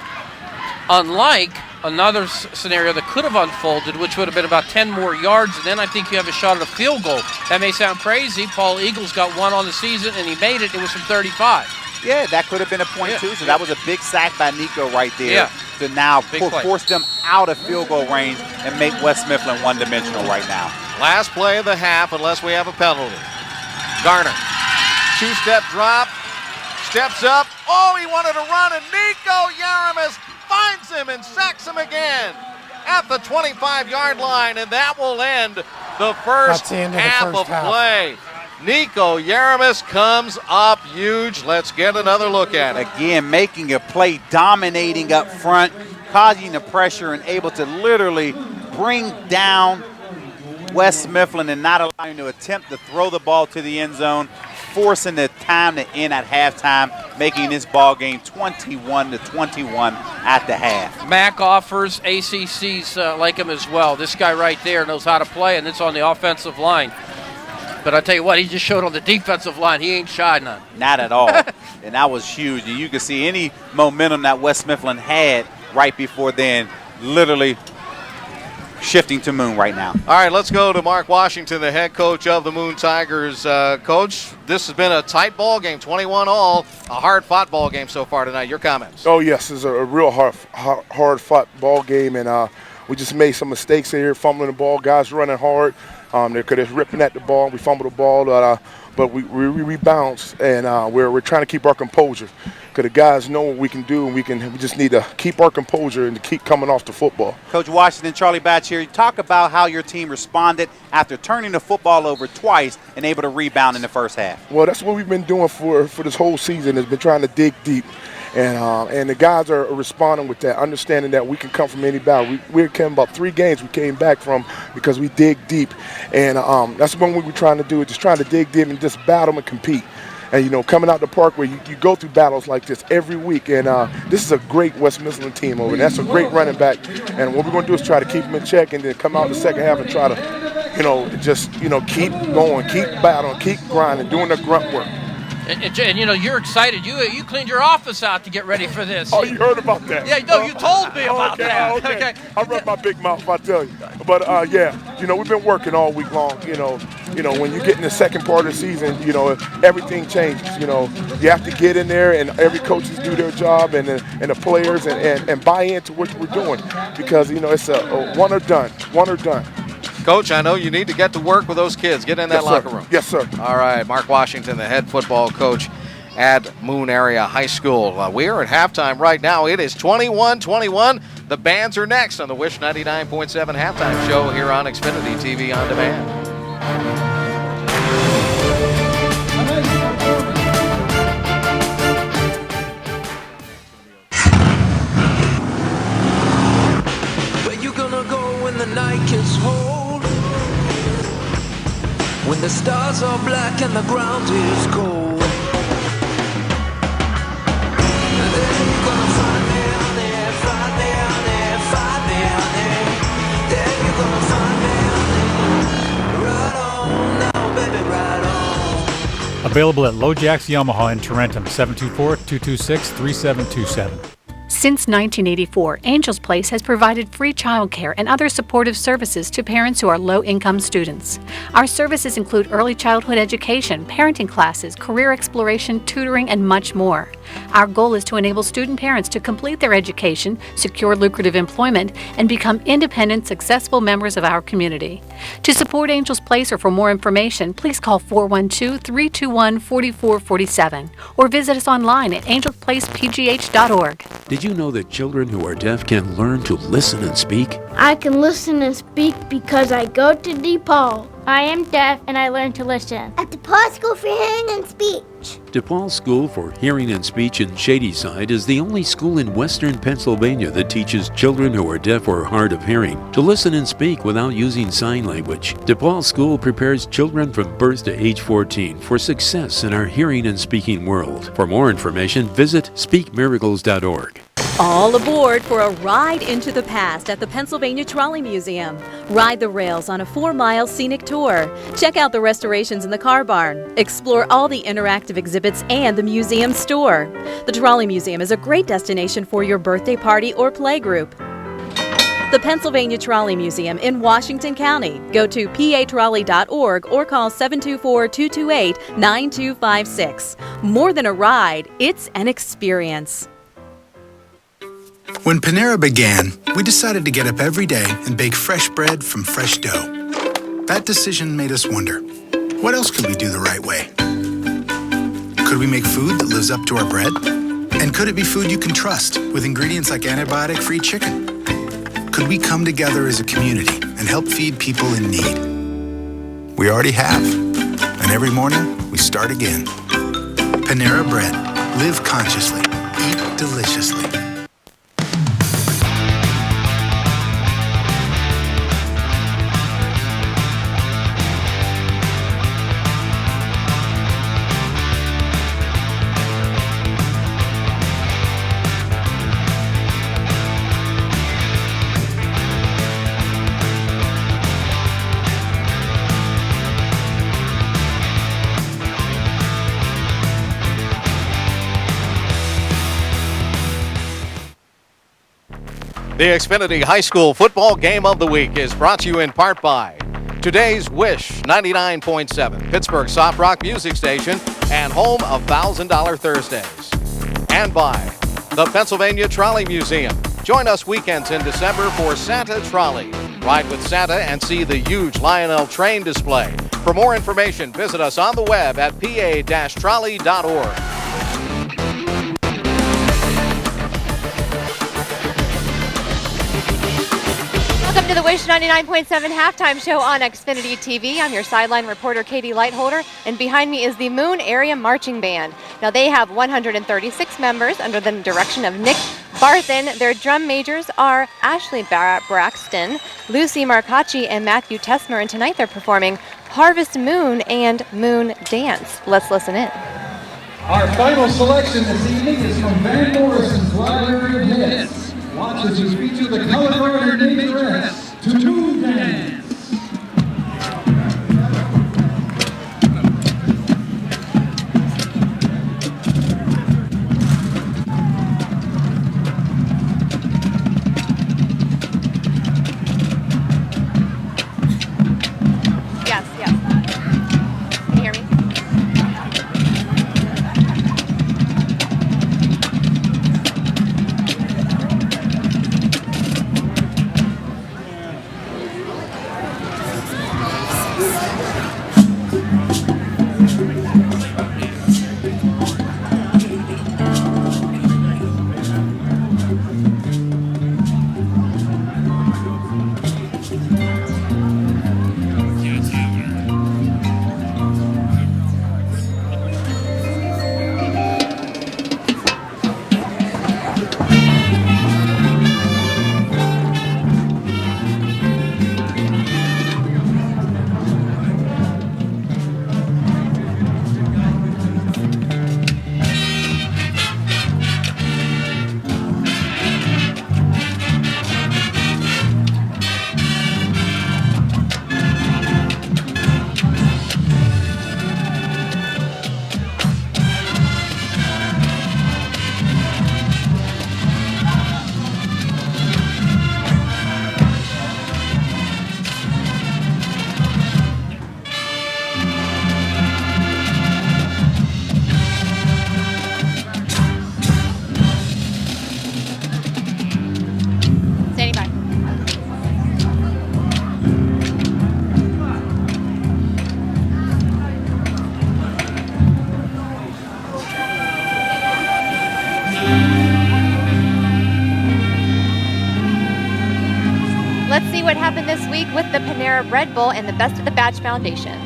Unlike another scenario that could have unfolded, which would have been about 10 more yards, and then I think you have a shot at a field goal. That may sound crazy. Paul Eagles got 1 on the season, and he made it. It was from 35. Yeah, that could have been a point, too. So that was a big sack by Nico right there to now force them out of field goal range and make West Mifflin one-dimensional right now. Last play of the half, unless we have a penalty. Garner, 2-step drop, steps up. Oh, he wanted to run, and Nico Yarmus finds him and sacks him again at the 25-yard line, and that will end the first half of play. Nico Yarmus comes up huge. Let's get another look at it. Again, making a play, dominating up front, causing the pressure, and able to literally bring down West Mifflin and not allowing to attempt to throw the ball to the end zone, forcing the time to end at halftime, making this ball game 21-21 at the half. Mac offers, ACC's like him as well. This guy right there knows how to play, and it's on the offensive line. But I tell you what, he just showed on the defensive line. He ain't shy none. Not at all. And that was huge. And you can see any momentum that West Mifflin had right before then, literally shifting to Moon right now. All right, let's go to Mark Washington, the head coach of the Moon Tigers. Coach, this has been a tight ball game, 21-all, a hard-fought ball game so far tonight. Your comments? Oh, yes, it's a real hard-fought ball game, and we just made some mistakes here, fumbling the ball, guys running hard. They could have ripping at the ball. We fumbled the ball, but we rebounced, and we're trying to keep our composure because the guys know what we can do, and we just need to keep our composure and to keep coming off the football. Coach Washington, Charlie Batch here. Talk about how your team responded after turning the football over twice and able to rebound in the first half. Well, that's what we've been doing for this whole season, has been trying to dig deep. And the guys are responding with that, understanding that we can come from any battle. We came about 3 games we came back from because we dig deep. And that's what we were trying to do, just trying to dig deep and just battle and compete. And, coming out the park where you go through battles like this every week. And this is a great West Mifflin team over there. That's a great running back. And what we're going to do is try to keep them in check and then come out in the second half and try to, just keep going, keep battling, keep grinding, doing the grunt work. And you're excited. You cleaned your office out to get ready for this. Oh, you heard about that? Yeah, no, you told me about that. Okay. I run my big mouth, I tell you. But, we've been working all week long. When you get in the second part of the season, everything changes. You have to get in there, and every coaches do their job, and the players, and buy into what we're doing. Because, it's a one or done. Coach, I know you need to get to work with those kids. Get in that locker room. Yes, sir. All right, Mark Washington, the head football coach at Moon Area High School. We are at halftime right now. It is 21-21. The bands are next on the Wish 99.7 halftime show here on Xfinity TV On Demand. Where you gonna go when the night gets cold? When the stars are black and the ground is cold. And then you're gonna find me, honey, find me, honey, find me, honey. Then you're gonna find me, honey. Right on now, baby, right on. Available at LoJack's Yamaha in Tarentum, 724-226-3727. Since 1984, Angels Place has provided free childcare and other supportive services to parents who are low-income students. Our services include early childhood education, parenting classes, career exploration, tutoring, and much more. Our goal is to enable student parents to complete their education, secure lucrative employment, and become independent, successful members of our community. To support Angels Place or for more information, please call 412-321-4447 or visit us online at angelsplace.com. AngelsPlacePGH.org. Did you know that children who are deaf can learn to listen and speak? I can listen and speak because I go to DePaul. I am deaf and I learn to listen. At the Paul School for Hearing and Speech. DePaul School for Hearing and Speech in Shadyside is the only school in western Pennsylvania that teaches children who are deaf or hard of hearing to listen and speak without using sign language. DePaul School prepares children from birth to age 14 for success in our hearing and speaking world. For more information, visit speakmiracles.org. All aboard for a ride into the past at the Pennsylvania Trolley Museum. Ride the rails on a 4-mile scenic tour. Check out the restorations in the car barn. Explore all the interactive exhibits and the museum store. The Trolley Museum is a great destination for your birthday party or play group. The Pennsylvania Trolley Museum in Washington County. Go to patrolley.org or call 724-228-9256. More than a ride, it's an experience. When Panera began, we decided to get up every day and bake fresh bread from fresh dough. That decision made us wonder, what else could we do the right way? Could we make food that lives up to our bread? And could it be food you can trust with ingredients like antibiotic-free chicken? Could we come together as a community and help feed people in need? We already have. And every morning, we start again. Panera Bread. Live consciously. Eat deliciously. The Xfinity High School Football Game of the Week is brought to you in part by today's Wish 99.7, Pittsburgh Soft Rock Music Station and home of $1,000 Thursdays. And by the Pennsylvania Trolley Museum. Join us weekends in December for Santa Trolley. Ride with Santa and see the huge Lionel train display. For more information, visit us on the web at pa-trolley.org. Welcome to the Wish 99.7 halftime show on Xfinity TV. I'm your sideline reporter, Katie Lightholder, and behind me is the Moon Area Marching Band. Now, they have 136 members under the direction of Nick Barthen. Their drum majors are Ashley Braxton, Lucy Marcacci, and Matthew Tesmer, and tonight they're performing Harvest Moon and Moon Dance. Let's listen in. Our final selection this evening is from Van Morrison's Library of Hits. Watch as we feature the color-guarded majoress to Moon Dance. Yes. Can you hear me? see what happened this week with the Panera Bread Bowl and the Best of the Batch Foundation.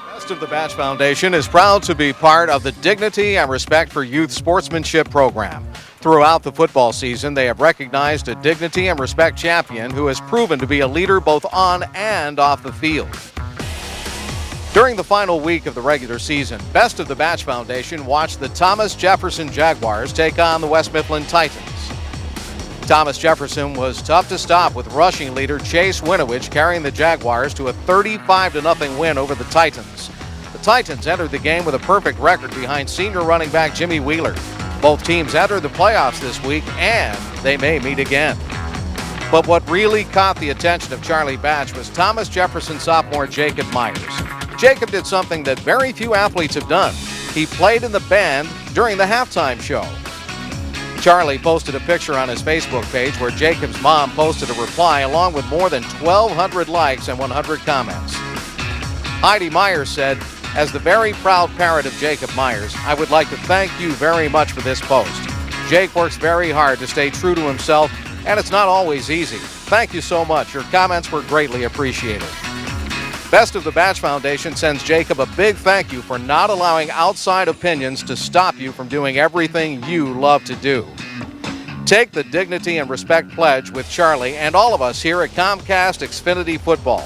Best of the Batch Foundation is proud to be part of the Dignity and Respect for Youth Sportsmanship program. Throughout the football season, they have recognized a Dignity and Respect champion who has proven to be a leader both on and off the field. During the final week of the regular season, Best of the Batch Foundation watched the Thomas Jefferson Jaguars take on the West Mifflin Titans. Thomas Jefferson was tough to stop with rushing leader Chase Winovich carrying the Jaguars to a 35-0 win over the Titans. The Titans entered the game with a perfect record behind senior running back Jimmy Wheeler. Both teams entered the playoffs this week, and they may meet again. But what really caught the attention of Charlie Batch was Thomas Jefferson sophomore Jacob Myers. Jacob did something that very few athletes have done. He played in the band during the halftime show. Charlie posted a picture on his Facebook page where Jacob's mom posted a reply along with more than 1,200 likes and 100 comments. Heidi Myers said, "As the very proud parent of Jacob Myers, I would like to thank you very much for this post. Jake works very hard to stay true to himself, and it's not always easy. Thank you so much. Your comments were greatly appreciated." Best of the Batch Foundation sends Jacob a big thank you for not allowing outside opinions to stop you from doing everything you love to do. Take the Dignity and Respect pledge with Charlie and all of us here at Comcast Xfinity Football.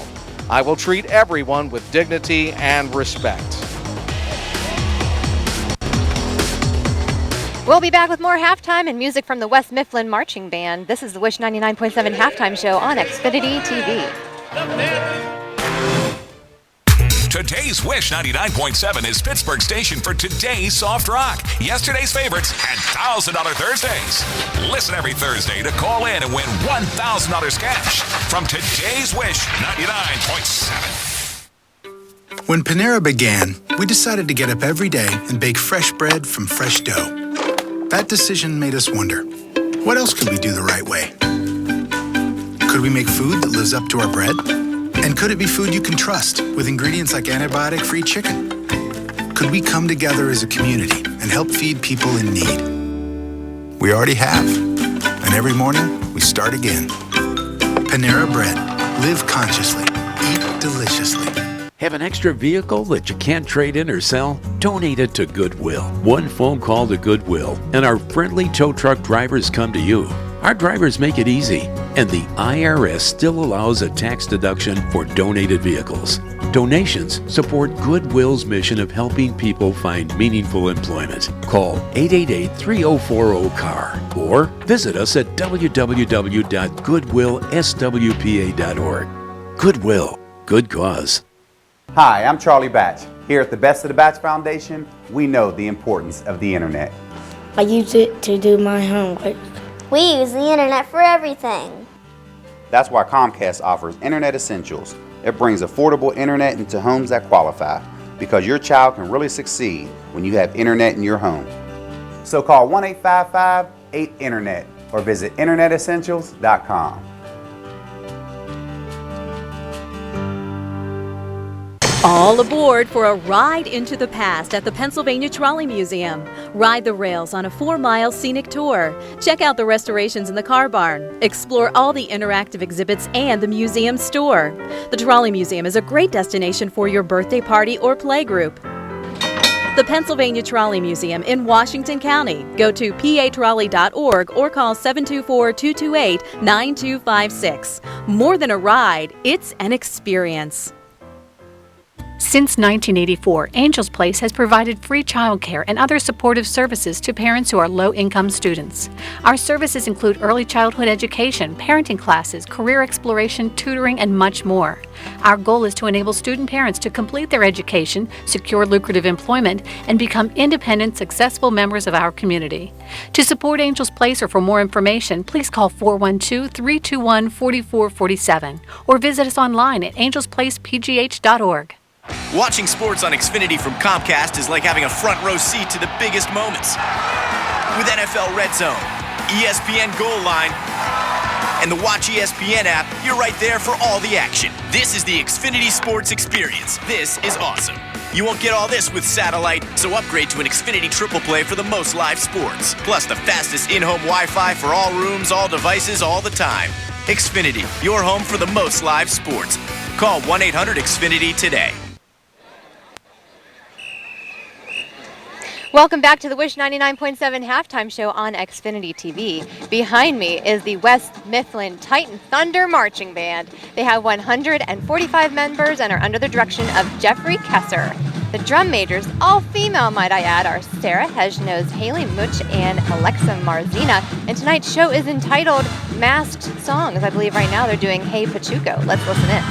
I will treat everyone with dignity and respect. We'll be back with more halftime and music from the West Mifflin Marching Band. This is the Wish 99.7 halftime show on Xfinity TV. Today's Wish 99.7 is Pittsburgh's station for today's soft rock, yesterday's favorites, and $1,000 Thursdays. Listen every Thursday to call in and win $1,000 cash from today's Wish 99.7. When Panera began, we decided to get up every day and bake fresh bread from fresh dough. That decision made us wonder, what else could we do the right way? Could we make food that lives up to our bread? And could it be food you can trust with ingredients like antibiotic-free chicken? Could we come together as a community and help feed people in need? We already have. And every morning, we start again. Panera Bread. Live consciously. Eat deliciously. Have an extra vehicle that you can't trade in or sell? Donate it to Goodwill. One phone call to Goodwill, and our friendly tow truck drivers come to you. Our drivers make it easy, and the IRS still allows a tax deduction for donated vehicles. Donations support Goodwill's mission of helping people find meaningful employment. Call 888-3040-CAR or visit us at www.goodwillswpa.org. Goodwill. Good cause. Hi, I'm Charlie Batch. Here at the Best of the Batch Foundation, we know the importance of the internet. I use it to do my homework. We use the internet for everything. That's why Comcast offers Internet Essentials. It brings affordable internet into homes that qualify, because your child can really succeed when you have internet in your home. So call 1-855-8-INTERNET or visit internetessentials.com. All aboard for a ride into the past at the Pennsylvania Trolley Museum. Ride the rails on a 4-mile scenic tour. Check out the restorations in the car barn. Explore all the interactive exhibits and the museum store. The Trolley Museum is a great destination for your birthday party or play group. The Pennsylvania Trolley Museum in Washington County. Go to patrolley.org or call 724-228-9256. More than a ride, it's an experience. Since 1984, Angel's Place has provided free childcare and other supportive services to parents who are low-income students. Our services include early childhood education, parenting classes, career exploration, tutoring, and much more. Our goal is to enable student parents to complete their education, secure lucrative employment, and become independent, successful members of our community. To support Angel's Place or for more information, please call 412-321-4447 or visit us online at angelsplacepgh.org. Watching sports on Xfinity from Comcast is like having a front row seat to the biggest moments. With NFL Red Zone, ESPN Goal Line, and the Watch ESPN app, you're right there for all the action. This is the Xfinity Sports Experience. This is awesome. You won't get all this with satellite, so upgrade to an Xfinity Triple Play for the most live sports. Plus the fastest in-home Wi-Fi for all rooms, all devices, all the time. Xfinity, your home for the most live sports. Call 1-800-XFINITY today. Welcome back to the Wish 99.7 halftime show on Xfinity TV. Behind me is the West Mifflin Titan Thunder Marching Band. They have 145 members and are under the direction of Jeffrey Kesser. The drum majors, all female might I add, are Sarah Hedgenose, Haley Much, and Alexa Marzina. And tonight's show is entitled Masked Songs. I believe right now they're doing Hey Pachuco. Let's listen in.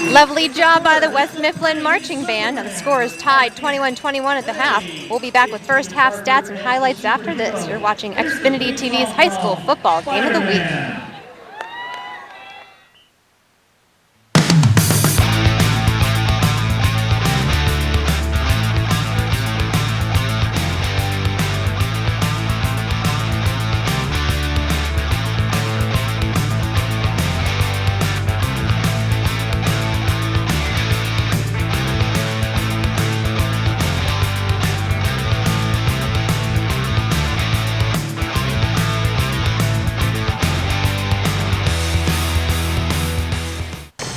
Lovely job by the West Mifflin Marching Band. The score is tied 21-21 at the half. We'll be back with first half stats and highlights after this. You're watching Xfinity TV's High School Football Game of the Week.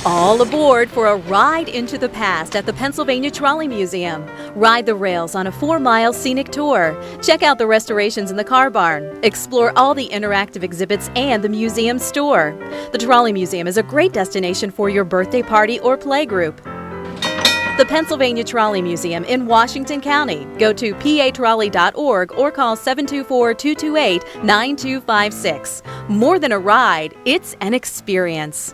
All aboard for a ride into the past at the Pennsylvania Trolley Museum. Ride the rails on a 4-mile scenic tour. Check out the restorations in the car barn. Explore all the interactive exhibits and the museum store. The Trolley Museum is a great destination for your birthday party or play group. The Pennsylvania Trolley Museum in Washington County. Go to patrolley.org or call 724-228-9256. More than a ride, it's an experience.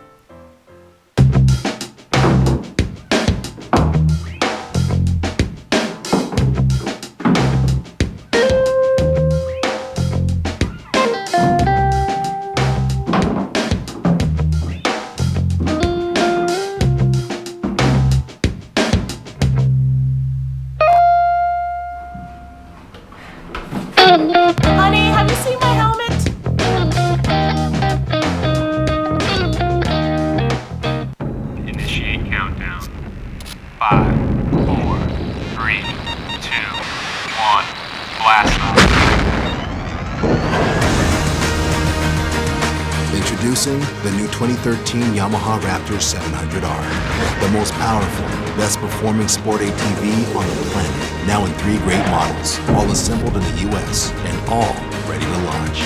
Honey, have you seen my helmet? Initiate countdown. 5, 4, 3, 2, 1. Blast off. Introducing the new 2013 Yamaha Raptor 700R. The most powerful, best performing sport ATV on the planet. Now in 3 great models, all assembled in the U.S. and all ready to launch.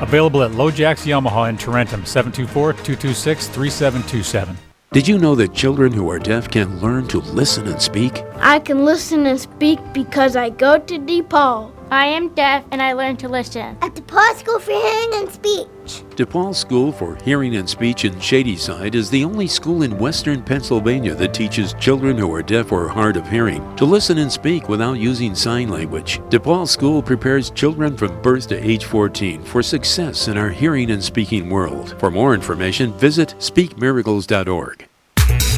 Available at LoJack's Yamaha in Tarentum, 724-226-3727. Did you know that children who are deaf can learn to listen and speak? I can listen and speak because I go to DePaul. I am deaf and I learn to listen. At DePaul School for Hearing and Speech. DePaul School for Hearing and Speech in Shadyside is the only school in western Pennsylvania that teaches children who are deaf or hard of hearing to listen and speak without using sign language. DePaul School prepares children from birth to age 14 for success in our hearing and speaking world. For more information, visit speakmiracles.org.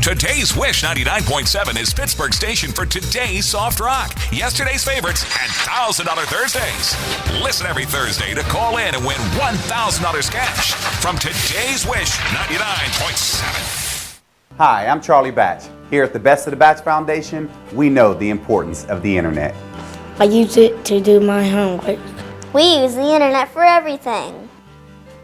Today's Wish 99.7 is Pittsburgh's station for today's soft rock, yesterday's favorites, and $1,000 Thursdays. Listen every Thursday to call in and win $1,000 cash from today's Wish 99.7. Hi, I'm Charlie Batch. Here at the Best of the Batch Foundation, we know the importance of the internet. I use it to do my homework. We use the internet for everything.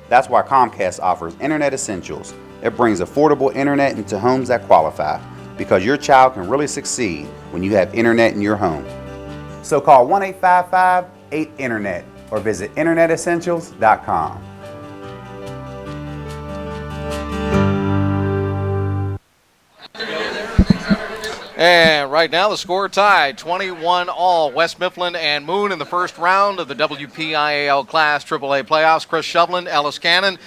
That's why Comcast offers Internet Essentials. It brings affordable internet into homes that qualify, because your child can really succeed when you have internet in your home. So call 1-855-8-INTERNET or visit internetessentials.com. And right now the score tied 21-all. West Mifflin and Moon in the first round of the WPIAL Class AAA playoffs. Chris Shovelin, Ellis Cannon,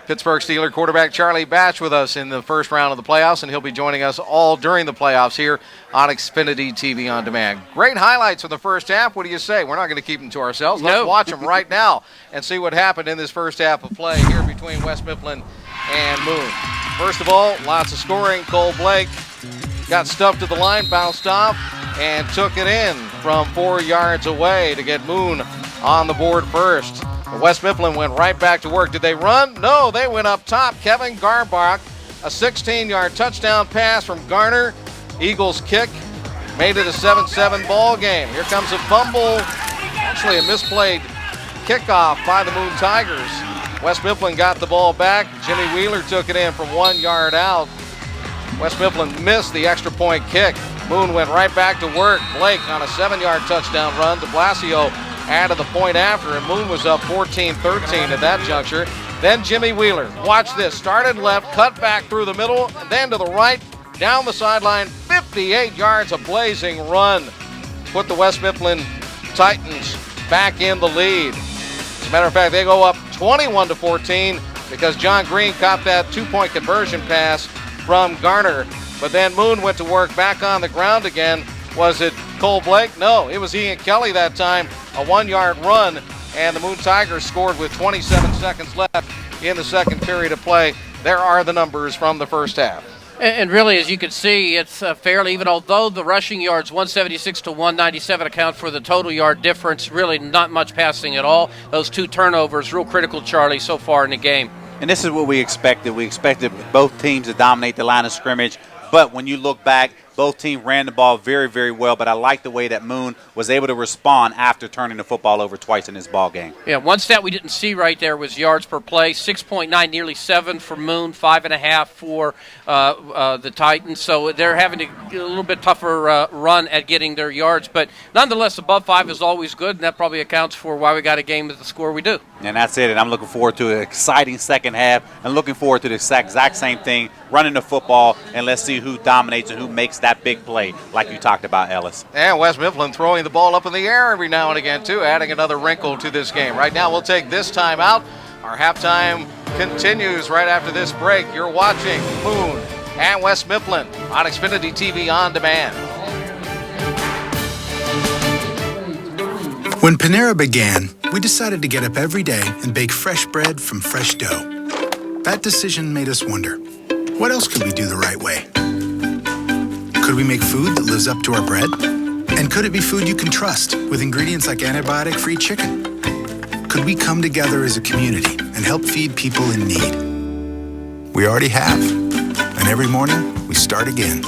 Pittsburgh Steeler quarterback Charlie Batch with us in the first round of the playoffs, and he'll be joining us all during the playoffs here on Xfinity TV On Demand. Great highlights from the first half. What do you say? We're not going to keep them to ourselves. Let's watch them right now and see what happened in this first half of play here between West Mifflin and Moon. First of all, lots of scoring. Cole Blake got stuffed to the line, bounced off, and took it in from 4 yards away to get Moon on the board first. West Mifflin went right back to work. Did they run? No, they went up top. Kevin Garbach, a 16-yard touchdown pass from Garner. Eagles kick made it a 7-7 ball game. Here comes a fumble, actually a misplayed kickoff by the Moon Tigers. West Mifflin got the ball back. Jimmy Wheeler took it in from 1 yard out. West Mifflin missed the extra point kick. Moon went right back to work. Blake on a 7-yard touchdown run. De Blasio added the point after, and Moon was up 14-13 at that juncture. Then Jimmy Wheeler, watch this, started left, cut back through the middle, and then to the right, down the sideline, 58 yards, a blazing run. Put the West Mifflin Titans back in the lead. As a matter of fact, they go up 21-14 because John Green caught that 2-point conversion pass from Garner. But then Moon went to work back on the ground again. Was it Cole Blake? No, it was Ian Kelly that time. A 1-yard run, and the Moon Tigers scored with 27 seconds left in the second period of play. There are the numbers from the first half. And really, as you can see, it's fairly even. Although the rushing yards, 176 to 197, account for the total yard difference, really not much passing at all. Those 2 turnovers, real critical, Charlie, so far in the game. And this is what we expected. We expected both teams to dominate the line of scrimmage. But when you look back, both teams ran the ball very, very well. But I like the way that Moon was able to respond after turning the football over twice in this ball game. Yeah, one stat we didn't see right there was yards per play. 6.9, nearly 7 for Moon, 5.5 for the Titans. So they're having a little bit tougher run at getting their yards. But nonetheless, above 5 is always good, and that probably accounts for why we got a game with the score we do. And that's it. And I'm looking forward to an exciting second half and looking forward to the exact same thing, running the football, and let's see who dominates and who makes that big play like you talked about, Ellis. And West Mifflin throwing the ball up in the air every now and again, too, adding another wrinkle to this game. Right now, we'll take this time out. Our halftime continues right after this break. You're watching Moon and West Mifflin on Xfinity TV On Demand. When Panera began, we decided to get up every day and bake fresh bread from fresh dough. That decision made us wonder, what else could we do the right way? Could we make food that lives up to our bread? And could it be food you can trust with ingredients like antibiotic-free chicken? Could we come together as a community and help feed people in need? We already have. And every morning, we start again.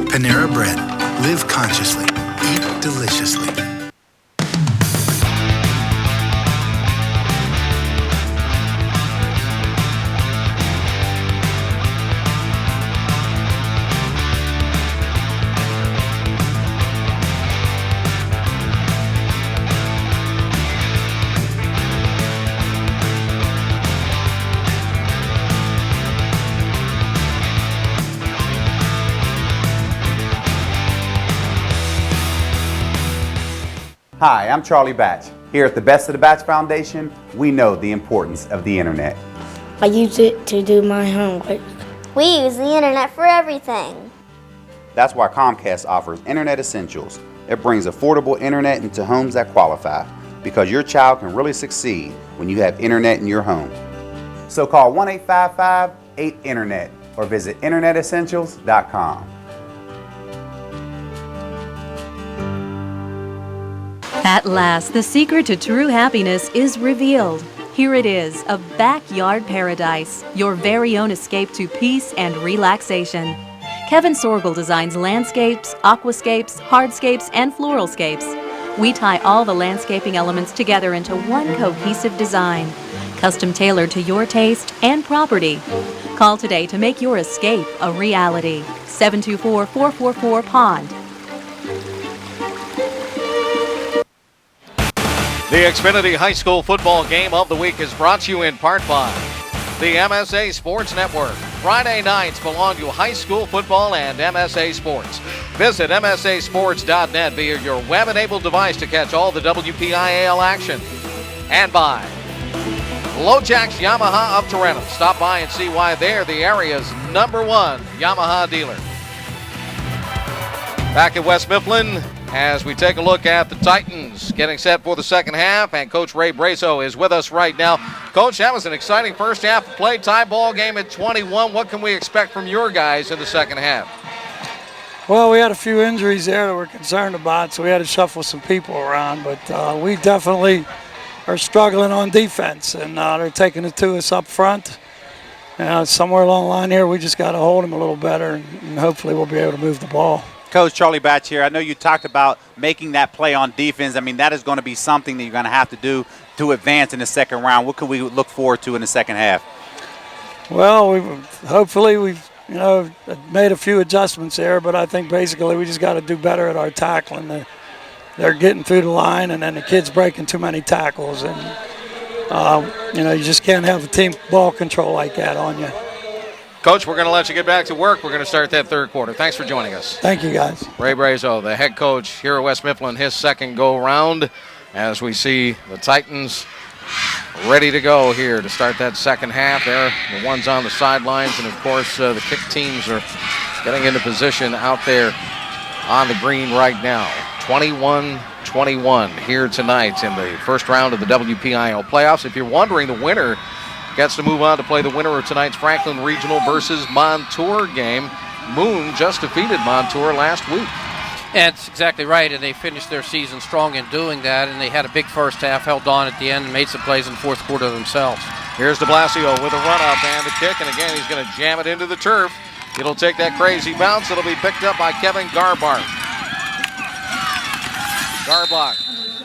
Panera Bread. Live consciously. Eat deliciously. Hi, I'm Charlie Batch. Here at the Best of the Batch Foundation, we know the importance of the internet. I use it to do my homework. We use the internet for everything. That's why Comcast offers Internet Essentials. It brings affordable internet into homes that qualify, because your child can really succeed when you have internet in your home. So call 1-855-8-INTERNET or visit internetessentials.com. At last, the secret to true happiness is revealed. Here it is, a backyard paradise, your very own escape to peace and relaxation. Kevin Sorgel designs landscapes, aquascapes, hardscapes, and floralscapes. We tie all the landscaping elements together into one cohesive design, custom tailored to your taste and property. Call today to make your escape a reality. 724-444-POND. The Xfinity High School Football Game of the Week is brought to you in part by the MSA Sports Network. Friday nights belong to high school football and MSA Sports. Visit MSASports.net via your web-enabled device to catch all the WPIAL action. And by LoJack's Yamaha of Tarentum. Stop by and see why they're the area's #1 Yamaha dealer. Back at West Mifflin, as we take a look at the Titans getting set for the second half, and Coach Ray Brazo is with us right now. Coach, that was an exciting first half of play, tie ball game at 21. What can we expect from your guys in the second half? Well, we had a few injuries there that we're concerned about, so we had to shuffle some people around, but we definitely are struggling on defense, and they're taking it to us up front. Somewhere along the line here, we just got to hold them a little better, and hopefully we'll be able to move the ball. Coach, Charlie Batch here. I know you talked about making that play on defense. I mean, that is going to be something that you're going to have to do to advance in the second round. What can we look forward to in the second half? Well, hopefully we've made a few adjustments there, but I think basically we just got to do better at our tackling. They're getting through the line, and then the kids breaking too many tackles, and you just can't have a team ball control like that on you. Coach, we're going to let you get back to work. We're going to start that third quarter. Thanks for joining us. Thank you, guys. Ray Brazo, the head coach here at West Mifflin, his second go-round, as we see the Titans ready to go here to start that second half. They're the ones on the sidelines, and, of course, the kick teams are getting into position out there on the green right now. 21-21 here tonight in the first round of the WPIAL playoffs. If you're wondering, the winner gets to move on to play the winner of tonight's Franklin Regional versus Montour game. Moon just defeated Montour last week. That's exactly right, and they finished their season strong in doing that, and they had a big first half, held on at the end, and made some plays in the fourth quarter themselves. Here's de Blasio with a run-up and a kick, and again, he's going to jam it into the turf. It'll take that crazy bounce. It'll be picked up by Kevin Garbach. Garbach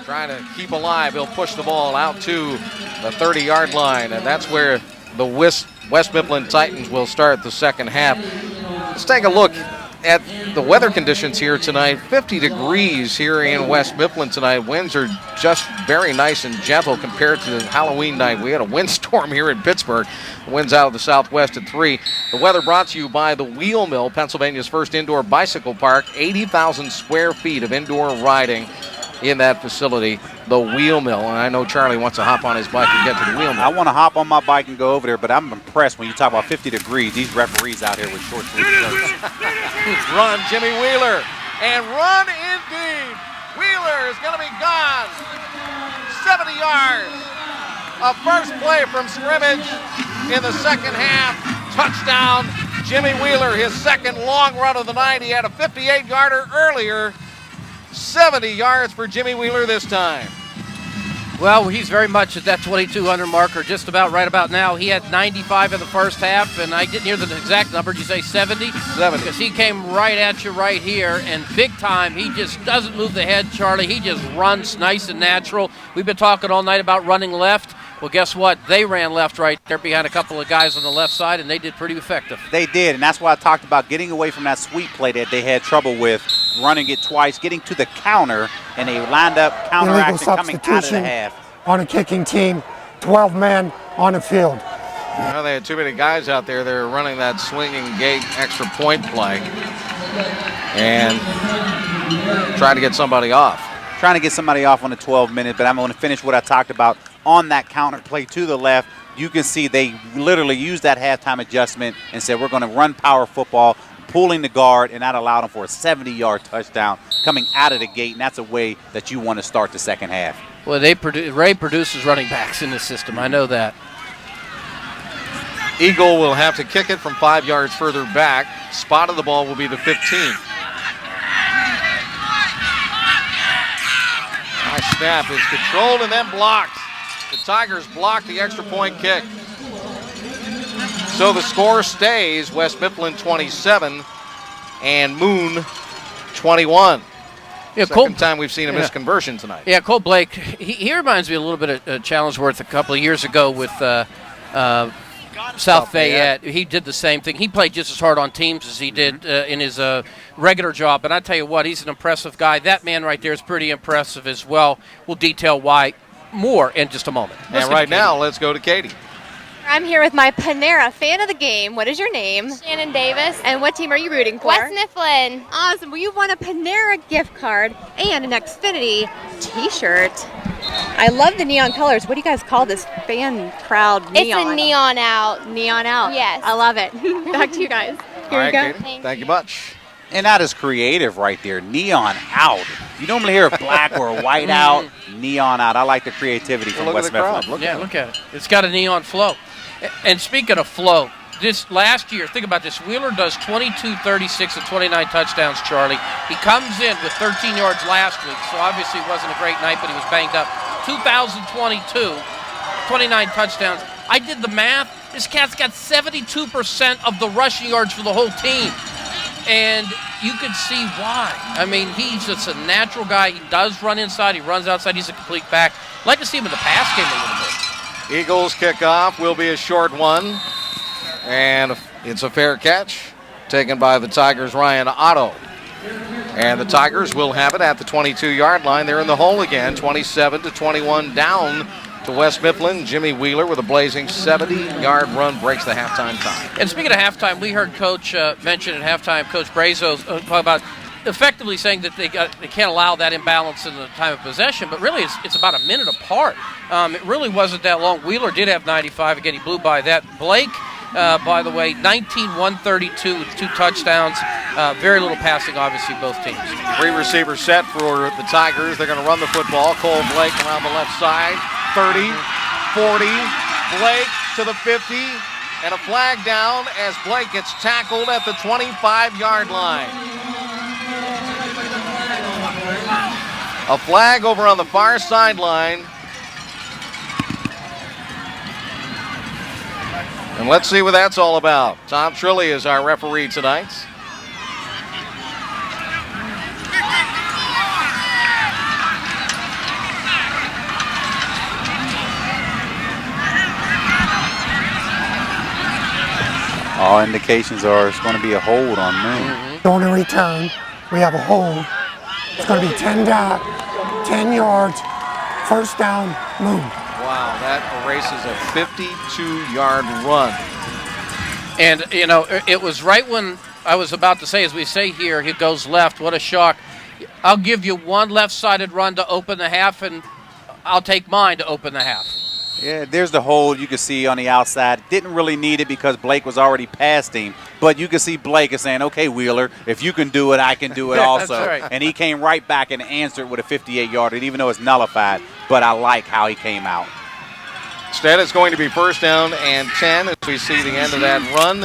trying to keep alive. He'll push the ball out to the 30-yard line, and that's where the West Mifflin Titans will start the second half. Let's take a look at the weather conditions here tonight. 50 degrees here in West Mifflin tonight. Winds are just very nice and gentle compared to Halloween night. We had a windstorm here in Pittsburgh. The wind's out of the southwest at 3. The weather brought to you by the Wheel Mill, Pennsylvania's first indoor bicycle park. 80,000 square feet of indoor riding in that facility, the Wheel Mill. And I know Charlie wants to hop on his bike and get to the Wheel Mill. I want to hop on my bike and go over there, but I'm impressed when you talk about 50 degrees. These referees out here with short sleeve shirts. Run, Jimmy Wheeler, and run indeed. Wheeler is going to be gone. 70 yards. A first play from scrimmage in the second half. Touchdown, Jimmy Wheeler, his second long run of the night. He had a 58-yarder earlier. 70 yards for Jimmy Wheeler this time. Well, he's very much at that 2,200 marker, just about right about now. He had 95 in the first half, and I didn't hear the exact number. Did you say 70? 70. Because he came right at you right here, and big time. He just doesn't move the head, Charlie. He just runs nice and natural. We've been talking all night about running left. Well, guess what? They ran left right there behind a couple of guys on the left side, and they did pretty effective. They did, and that's why I talked about getting away from that sweep play that they had trouble with, running it twice, getting to the counter, and they lined up counteraction coming out of the half. On a kicking team, 12 men on the field. Well, they had too many guys out there. They were running that swinging gate extra point play and trying to get somebody off. Trying to get somebody off on the 12 minutes, but I'm going to finish what I talked about on that counter play to the left. You can see they literally used that halftime adjustment and said, we're going to run power football, pulling the guard, and that allowed them for a 70-yard touchdown coming out of the gate, and that's a way that you want to start the second half. Well, Ray produces running backs in this system. I know that. Eagle will have to kick it from 5 yards further back. Spot of the ball will be the 15. Nice snap is controlled and then blocked. The Tigers block the extra point kick. So the score stays West Mifflin 27 and Moon 21. Yeah, Second time we've seen a misconversion tonight. Yeah, Cole Blake, he reminds me a little bit of Challengworth a couple of years ago with South Fayette. He did the same thing. He played just as hard on teams as he did in his regular job. And I tell you what, he's an impressive guy. That man right there is pretty impressive as well. We'll detail why more in just a moment. And right now, let's go to Katie. I'm here with my Panera fan of the game. What is your name? Shannon Davis. And what team are you rooting for? West Mifflin. Awesome. Well, you won a Panera gift card and an Xfinity t-shirt. I love the neon colors. What do you guys call this fan crowd neon? It's a neon out. Neon out. Yes. I love it. Back to you guys. Here All we go. right, Katie. Thank you much. And that is creative right there. Neon out. You normally hear a black or a white out. Neon out. I like the creativity from Look at West the crowd. Mifflin. Look at it. It's got a neon flow. And speaking of flow, this last year, think about this. Wheeler does 22, 36, and 29 touchdowns, Charlie. He comes in with 13 yards last week, so obviously it wasn't a great night, but he was banged up. 2022, 29 touchdowns. I did the math. This cat's got 72% of the rushing yards for the whole team. And you could see why. I mean, he's just a natural guy. He does run inside. He runs outside. He's a complete back. I'd like to see him in the pass game a little bit. Eagles kickoff will be a short one. And it's a fair catch taken by the Tigers' Ryan Otto. And the Tigers will have it at the 22-yard line. They're in the hole again, 27-21 down to West Mifflin. Jimmy Wheeler with a blazing 70-yard run breaks the halftime tie. And speaking of halftime, we heard Coach mention at halftime, Coach Brazo talk about effectively saying that they can't allow that imbalance in the time of possession, but really it's about a minute apart. It really wasn't that long. Wheeler did have 95. Again, he blew by that. Blake, by the way, 19-132 with 2 touchdowns. Very little passing, obviously, both teams. 3 receivers set for the Tigers. They're going to run the football. Cole Blake around the left side. 30, 40, Blake to the 50, and a flag down as Blake gets tackled at the 25-yard line. A flag over on the far sideline. And let's see what that's all about. Tom Trilly is our referee tonight. All indications are it's going to be a hold on Moon. On a return, we have a hold. It's going to be 10 yards, first down, Moon. Wow, that erases a 52-yard run. And, you know, it was right when I was about to say, as we say here, he goes left. What a shock. I'll give you one left-sided run to open the half, and I'll take mine to open the half. Yeah, there's the hole you can see on the outside. Didn't really need it because Blake was already past him. But you can see Blake is saying, okay, Wheeler, if you can do it, I can do it also. That's right. And he came right back and answered with a 58-yarder, even though it's nullified. But I like how he came out. Instead, it's going to be first down and 10 as we see the end of that run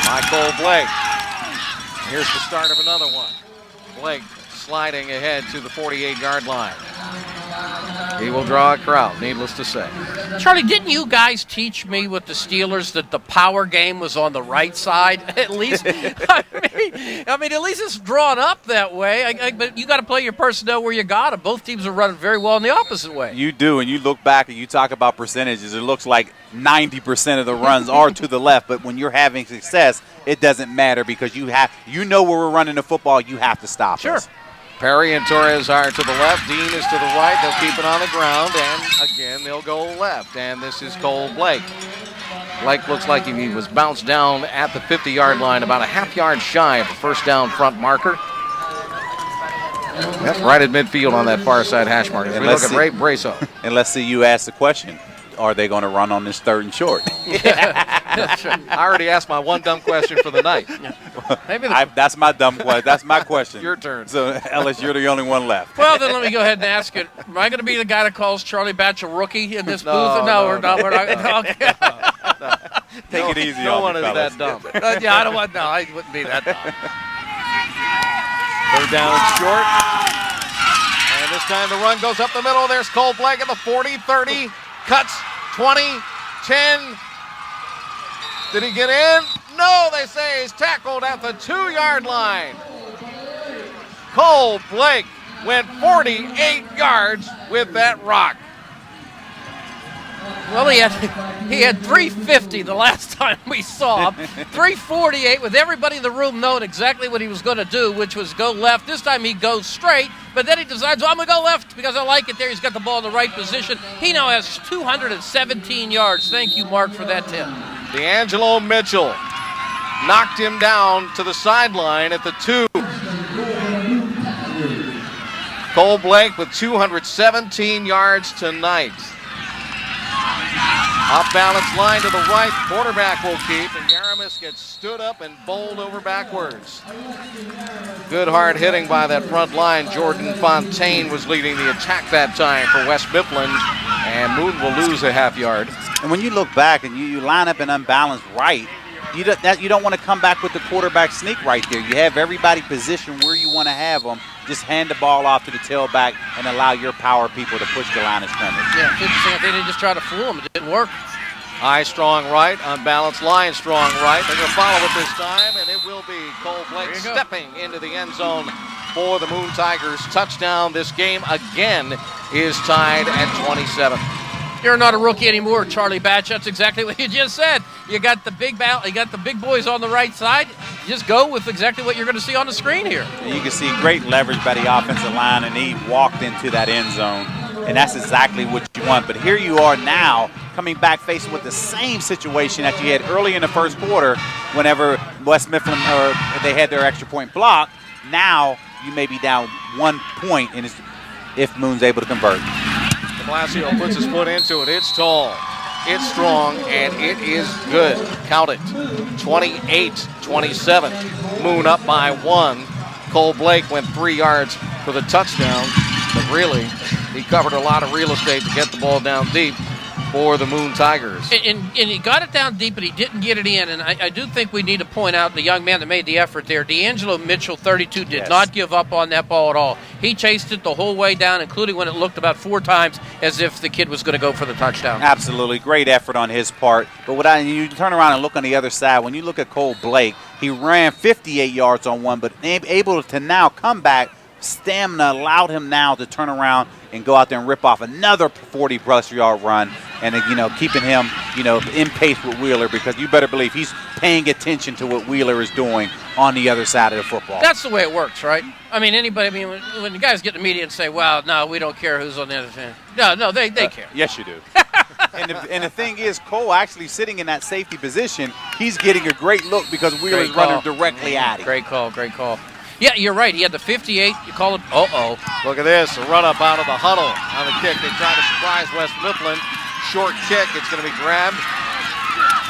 by Cole Blake. Here's the start of another one. Blake sliding ahead to the 48-yard line. He will draw a crowd, needless to say. Charlie, didn't you guys teach me with the Steelers that the power game was on the right side? At least, I mean, at least it's drawn up that way. But you got to play your personnel where you got them. Both teams are running very well in the opposite way. You do, and you look back and you talk about percentages. It looks like 90% of the runs are to the left, but when you're having success, it doesn't matter because you know where we're running the football. You have to stop us. Perry and Torres are to the left. Dean is to the right. They'll keep it on the ground, and again, they'll go left. And this is Cole Blake. Blake looks like he was bounced down at the 50-yard line, about a half yard shy of the first down front marker. That's right at midfield on that far side hash marker. We look at Ray Brazo. And let's see you ask the question. Are they going to run on this 3rd and short? I already asked my one dumb question for the night. That's my dumb question. That's my question. Your turn. So, Ellis, you're the only one left. Well, then let me go ahead and ask it. Am I going to be the guy that calls Charlie Batch a rookie in this booth? No, We're not. Okay. Take it easy No on one me, is fellas. that dumb. Yeah, I wouldn't be that dumb. Third down and short. And this time the run goes up the middle. There's Cole Blake at the 40, 30, cuts, 20, 10. Did he get in? No, they say he's tackled at the 2-yard line. Cole Blake went 48 yards with that rock. Well, he had 350 the last time we saw him. 348 with everybody in the room knowing exactly what he was going to do, which was go left. This time he goes straight, but then he decides, I'm going to go left because I like it there. He's got the ball in the right position. He now has 217 yards. Thank you, Mark, for that tip. D'Angelo Mitchell knocked him down to the sideline at the 2. Cole Blake with 217 yards tonight. Off balance line to the right, quarterback will keep, and Yaramis gets stood up and bowled over backwards. Good hard hitting by that front line. Jordan Fontaine was leading the attack that time for West Mifflin, and Moon will lose a half yard. And when you look back and you line up an unbalanced right, you don't want to come back with the quarterback sneak right there. You have everybody positioned where you want to have them. Just hand the ball off to the tailback and allow your power people to push the line of scrimmage. Yeah, interesting. They didn't just try to fool him. It didn't work. High, strong right, unbalanced line, strong right. They're going to follow it this time, and it will be Cole Blake stepping into the end zone for the Moon Tigers. Touchdown. This game again is tied at 27. You're not a rookie anymore, Charlie Batch. That's exactly what you just said. You got the big boys on the right side. You just go with exactly what you're going to see on the screen here. You can see great leverage by the offensive line, and he walked into that end zone, and that's exactly what you want. But here you are now coming back facing with the same situation that you had early in the first quarter whenever West Mifflin they had their extra point block. Now you may be down 1 point and if Moon's able to convert. Blasio puts his foot into it. It's tall, it's strong, and it is good. Count it. 28-27. Moon up by 1. Cole Blake went 3 yards for the touchdown, but really, he covered a lot of real estate to get the ball down deep for the Moon Tigers. And he got it down deep, but he didn't get it in. And I do think we need to point out the young man that made the effort there. D'Angelo Mitchell, 32, did not give up on that ball at all. He chased it the whole way down, including when it looked about 4 times as if the kid was going to go for the touchdown. Absolutely. Great effort on his part. But you turn around and look on the other side, when you look at Cole Blake, he ran 58 yards on one, but able to now come back. Stamina allowed him now to turn around and go out there and rip off another 40-plus yard run, and keeping him in pace with Wheeler, because you better believe he's paying attention to what Wheeler is doing on the other side of the football. That's the way it works, right? I mean, when the guys get in the media and say, "Well, no, we don't care who's on the other side." No, they care. Yes, you do. And the thing is, Cole actually sitting in that safety position, he's getting a great look because Wheeler's running directly at him. Great call. Yeah, you're right. He had the 58. You call it, Look at this, a run up out of the huddle on the kick. They try to surprise West Mifflin. Short kick, it's going to be grabbed.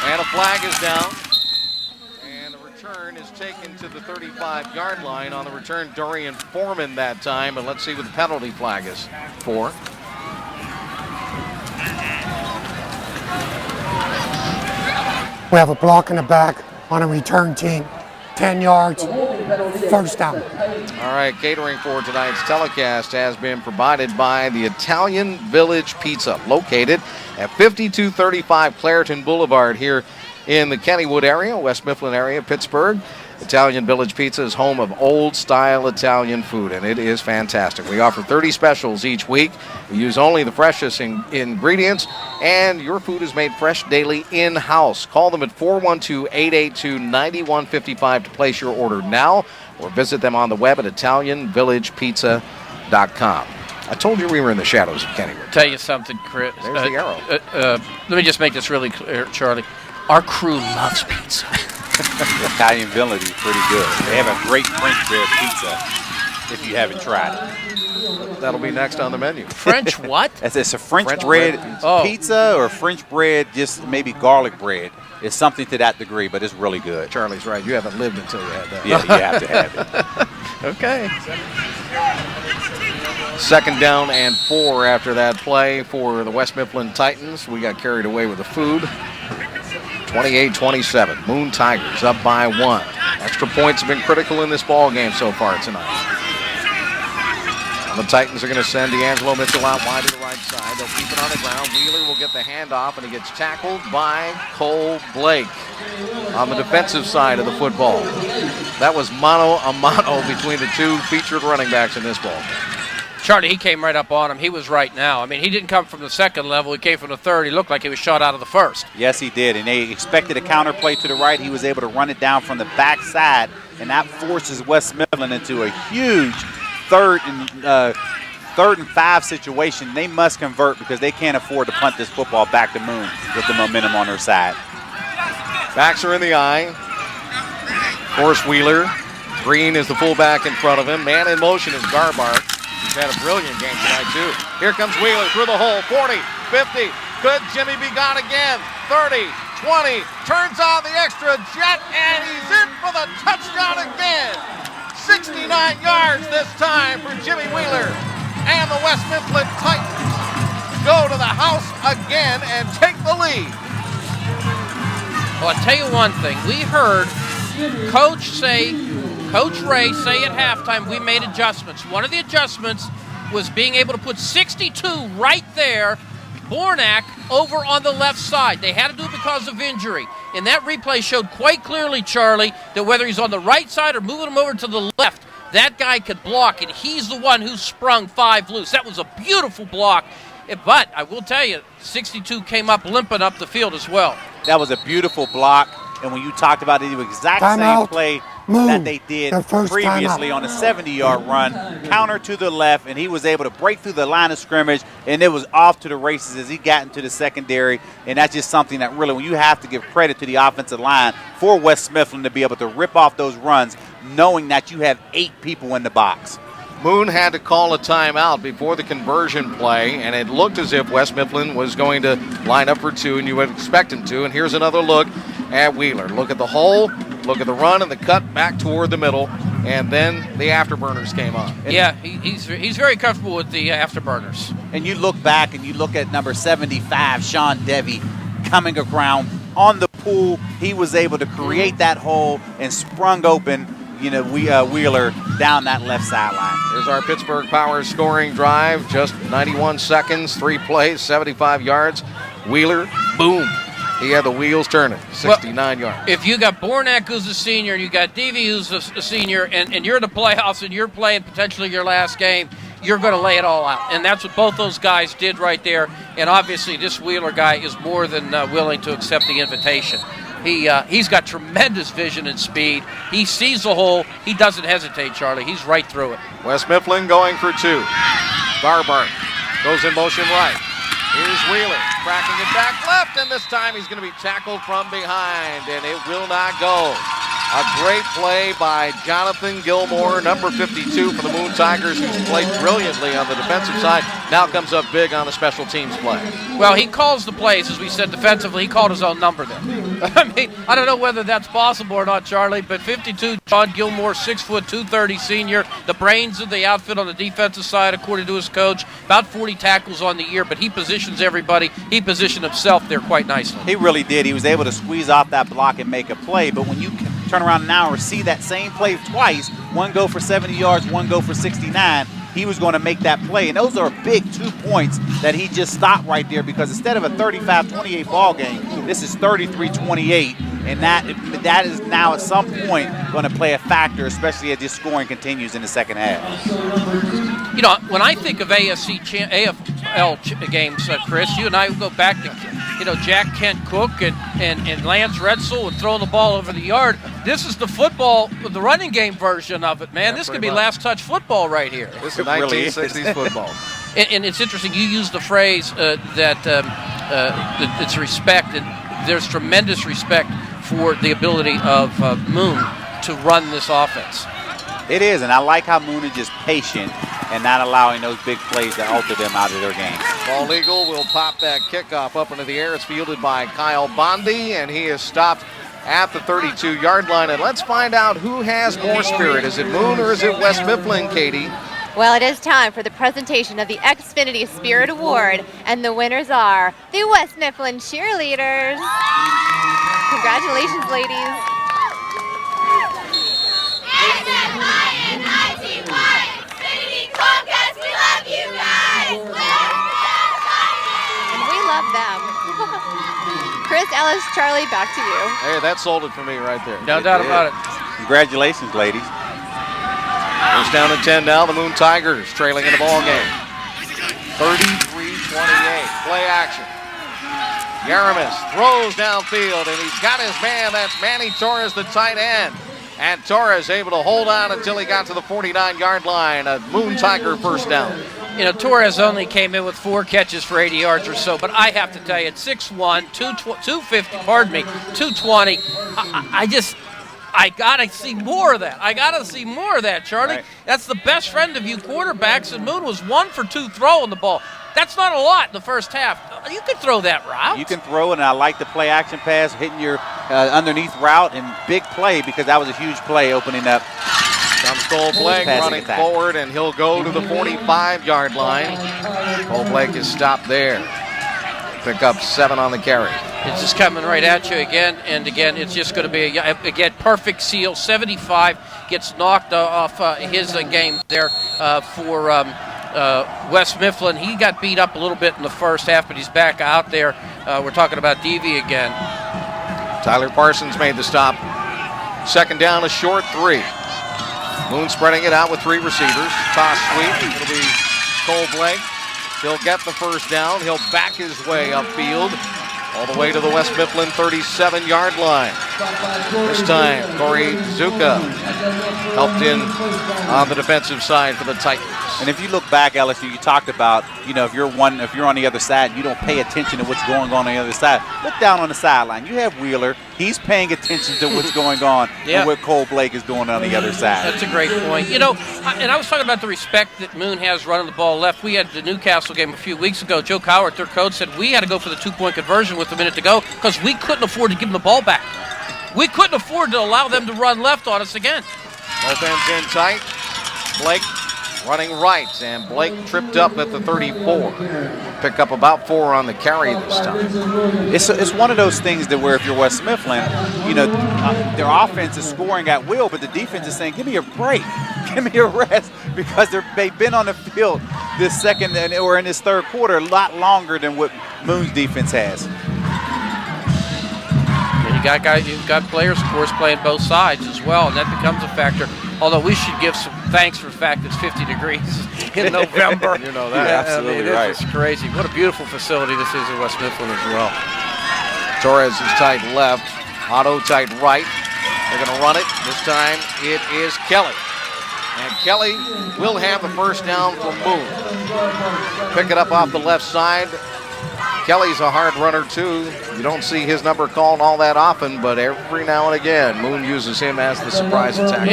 And a flag is down. And the return is taken to the 35-yard line. On the return, Dorian Foreman that time. But let's see what the penalty flag is for. We have a block in the back on a return team. 10 yards, first down. All right, catering for tonight's telecast has been provided by the Italian Village Pizza, located at 5235 Clareton Boulevard here in the Kennywood area, West Mifflin area, Pittsburgh. Italian Village Pizza is home of old-style Italian food, and it is fantastic. We offer 30 specials each week. We use only the freshest ingredients, and your food is made fresh daily in-house. Call them at 412-882-9155 to place your order now, or visit them on the web at ItalianVillagePizza.com. I told you we were in the shadows of Kennywood. Tell you something, Chris. There's the arrow. Let me just make this really clear, Charlie. Our crew loves pizza. Italian Village is pretty good. They have a great French bread pizza if you haven't tried it. That'll be next on the menu. French what? It's a French bread pizza or French bread, just maybe garlic bread. It's something to that degree, but it's really good. Charlie's right. You haven't lived until you had that. Yeah, you have to have it. Okay. 2nd down and 4 after that play for the West Mifflin Titans. We got carried away with the food. 28-27. Moon Tigers up by 1. Extra points have been critical in this ball game so far tonight. The Titans are going to send D'Angelo Mitchell out wide to the right side. They'll keep it on the ground. Wheeler will get the handoff, and he gets tackled by Cole Blake on the defensive side of the football. That was mano a mano between the two featured running backs in this ball game. Charlie, he came right up on him. He was right now. I mean, he didn't come from the second level. He came from the third. He looked like he was shot out of the first. Yes, he did, and they expected a counter play to the right. He was able to run it down from the backside, and that forces West Mifflin into a huge third and 5 situation. They must convert because they can't afford to punt this football back to Moon with the momentum on their side. Backs are in the eye. Forrest Wheeler. Green is the fullback in front of him. Man in motion is Garbar. He's had a brilliant game tonight, too. Here comes Wheeler through the hole. 40, 50. Could Jimmy be gone again? 30, 20. Turns on the extra jet, and he's in for the touchdown again. 69 yards this time for Jimmy Wheeler. And the West Mifflin Titans go to the house again and take the lead. Well, I'll tell you one thing. We heard Coach Ray say at halftime we made adjustments. One of the adjustments was being able to put 62 right there, Bornak over on the left side. They had to do it because of injury. And that replay showed quite clearly, Charlie, that whether he's on the right side or moving him over to the left, that guy could block, and he's the one who sprung 5 loose. That was a beautiful block. But I will tell you, 62 came up limping up the field as well. That was a beautiful block. And when you talked about the exact same play that they did previously on a 70-yard run, counter to the left, and he was able to break through the line of scrimmage, and it was off to the races as he got into the secondary. And that's just something that really, when you have to give credit to the offensive line for West Mifflin to be able to rip off those runs, knowing that you have 8 people in the box. Moon had to call a timeout before the conversion play, and it looked as if West Mifflin was going to line up for 2, and you would expect him to. And here's another look at Wheeler. Look at the hole, look at the run and the cut back toward the middle, and then the afterburners came on. Yeah, he's very comfortable with the afterburners. And you look back and you look at number 75, Sean Devey, coming around on the pool. He was able to create that hole and sprung open, Wheeler down that left sideline. Here's our Pittsburgh Power scoring drive. Just 91 seconds, 3 plays, 75 yards. Wheeler, boom. He had the wheels turning, 69 yards. If you got Bornak, who's a senior, and you got Devey, who's a senior, and you're in the playoffs and you're playing potentially your last game, you're going to lay it all out. And that's what both those guys did right there. And obviously this Wheeler guy is more than willing to accept the invitation. He's got tremendous vision and speed. He sees the hole. He doesn't hesitate, Charlie. He's right through it. West Mifflin going for 2. Garbar goes in motion right. Here's Wheeler cracking it back left, and this time he's going to be tackled from behind, and it will not go. A great play by Jonathan Gilmore, number 52 for the Moon Tigers, who's played brilliantly on the defensive side. Now comes up big on the special teams play. Well, he calls the plays, as we said, defensively. He called his own number then. I mean, I don't know whether that's possible or not, Charlie, but 52, John Gilmore, 6 foot, 230 senior, the brains of the outfit on the defensive side, according to his coach. About 40 tackles on the year, but he positions everybody. He positioned himself there quite nicely. He really did. He was able to squeeze off that block and make a play, but when you turn around now or see that same play twice, one go for 70 yards, one go for 69, he was going to make that play. And those are big 2 points that he just stopped right there, because instead of a 35-28 ball game, this is 33-28, and that is now at some point going to play a factor, especially as this scoring continues in the second half. You know, when I think of AFL games, Chris, you and I go back to Jack Kent Cook and Lance Redzel and throwing the ball over the yard. This is the football, the running game version of it, man. Yeah, this could be last touch football right here. This is 1960s football. And it's interesting, you used the phrase that it's respect, and there's tremendous respect for the ability of Moon to run this offense. It is, and I like how Moon is just patient and not allowing those big plays to alter them out of their game. Ball Eagle will pop that kickoff up into the air. It's fielded by Kyle Bondi, and he is stopped at the 32-yard line. And let's find out who has more spirit. Is it Moon or is it West Mifflin, Katie? Well, it is time for the presentation of the Xfinity Spirit Award, and the winners are the West Mifflin Cheerleaders. Congratulations, ladies. And we love them. Chris, Ellis, Charlie, back to you. Hey, that sold it for me right there. No doubt about it. Congratulations, ladies. It's down to 10 now. The Moon Tigers trailing in the ball game. 33-28. Play action. Yaramis throws downfield, and he's got his man. That's Manny Torres, the tight end. And Torres able to hold on until he got to the 49-yard line. A Moon Tiger first down. You know, Torres only came in with 4 catches for 80 yards or so, but I have to tell you, at 6'1", 250, 220, I got to see more of that. I got to see more of that, Charlie. Right. That's the best friend of you quarterbacks, and Moon was 1 for 2 throwing the ball. That's not a lot in the first half. You can throw that route. You can throw it, and I like the play action pass, hitting your underneath route, and big play because that was a huge play opening up. Comes Cole Blake running forward, and he'll go to the 45-yard line. Cole Blake is stopped there. Pick up 7 on the carry. It's just coming right at you again and again. It's just going to be, again, perfect seal. 75 gets knocked off his game there for West Mifflin. He got beat up a little bit in the first half, but he's back out there. We're talking about Deavy again. Tyler Parsons made the stop. Second down, a short 3. Moon spreading it out with 3 receivers. Toss sweep. It'll be Cole Blake. He'll get the first down. He'll back his way upfield all the way to the West Mifflin 37-yard line. This time, Corey Zuka helped in on the defensive side for the Titans. And if you look back, LSU, you talked about, if you're on the other side and you don't pay attention to what's going on the other side, look down on the sideline. You have Wheeler. He's paying attention to what's going on and what Cole Blake is doing on the other side. That's a great point. And I was talking about the respect that Moon has running the ball left. We had the Newcastle game a few weeks ago. Joe Cowart, their coach, said we had to go for the 2-point conversion with a minute to go because we couldn't afford to give them the ball back. We couldn't afford to allow them to run left on us again. Both ends in tight. Blake running right, and Blake tripped up at the 34. Pick up about 4 on the carry this time. It's one of those things that where if you're West Mifflin, their offense is scoring at will, but the defense is saying, give me a break, give me a rest, because they've been on the field this second or in this third quarter a lot longer than what Moon's defense has. And you've got players, of course, playing both sides as well, and that becomes a factor. Although we should give some thanks for the fact it's 50 degrees in November. You know that. Absolutely right. This is crazy. What a beautiful facility this is in West Mifflin as well. Torres is tight left, Otto tight right. They're going to run it. This time it is Kelly. And Kelly will have the first down for Moon. Pick it up off the left side. Kelly's a hard runner, too. You don't see his number called all that often, but every now and again, Moon uses him as the surprise attacker.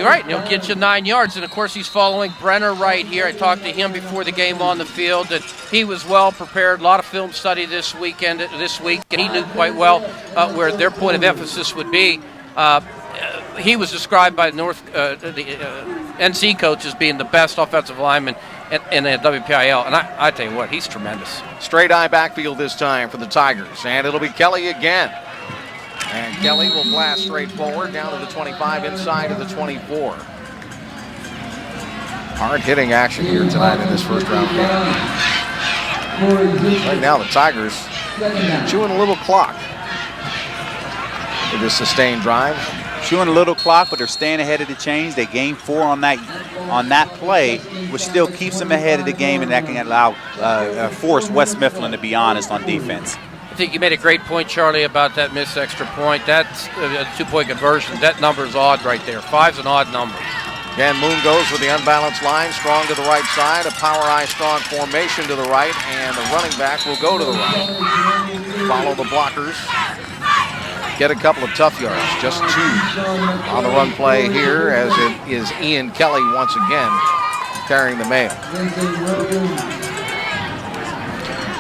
Right, and he'll get you 9 yards. And, of course, he's following Brenner right here. I talked to him before the game on the field, and he was well prepared. A lot of film study this week, and he knew quite well where their point of emphasis would be. He was described by the NC coach as being the best offensive lineman in the WPIAL, and I tell you what, he's tremendous. Straight eye backfield this time for the Tigers, and it'll be Kelly again. And Kelly will blast straight forward down to the 25, inside of the 24. Hard-hitting action here tonight in this first-round game. Right now, the Tigers chewing a little clock for this sustained drive. Chewing a little clock, but they're staying ahead of the chains. They gained 4 on that play, which still keeps them ahead of the game, and that can allow force West Mifflin to be honest on defense. I think you made a great point, Charlie, about that missed extra point. That's a 2-point conversion. That number is odd right there. 5's an odd number. Again, Moon goes with the unbalanced line, strong to the right side, a power eye strong formation to the right, and the running back will go to the right. Follow the blockers. Get a couple of tough yards, just 2 on the run play here, as it is Ian Kelly once again carrying the mail.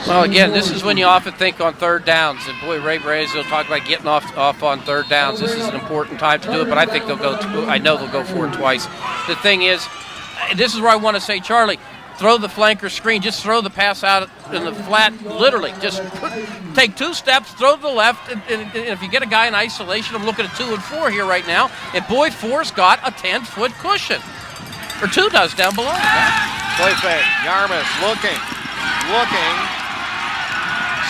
Well, again, this is when you often think on third downs, and boy, Ray Braze will talk about getting off on third downs. This is an important time to do it, but I think I know they'll go for it twice. The thing is, this is where I want to say, Charlie, throw the flanker screen, just throw the pass out in the flat, literally, just take 2 steps, throw to the left, and if you get a guy in isolation, I'm looking at 2 and 4 here right now, and boy, 4's got a 10-foot cushion. Or 2 does down below. Play fake. Yarmus looking,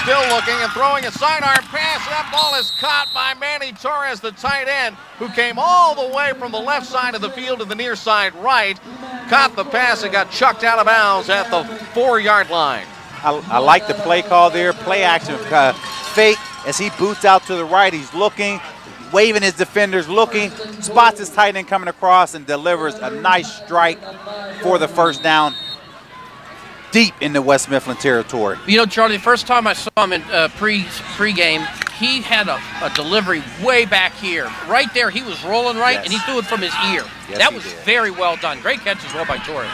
still looking and throwing a sidearm pass. That ball is caught by Manny Torres, the tight end, who came all the way from the left side of the field to the near side right. Caught the pass and got chucked out of bounds at the 4-yard line. I like the play call there. Play action fake as he boots out to the right. He's looking, waving his defenders, looking, spots his tight end coming across and delivers a nice strike for the first down deep in the West Mifflin territory. You know, Charlie, the first time I saw him in pre-game, he had a delivery way back here. Right there, he was rolling right, and he threw it from his ear. Yes, that was very well done. Great catch as well by Torres.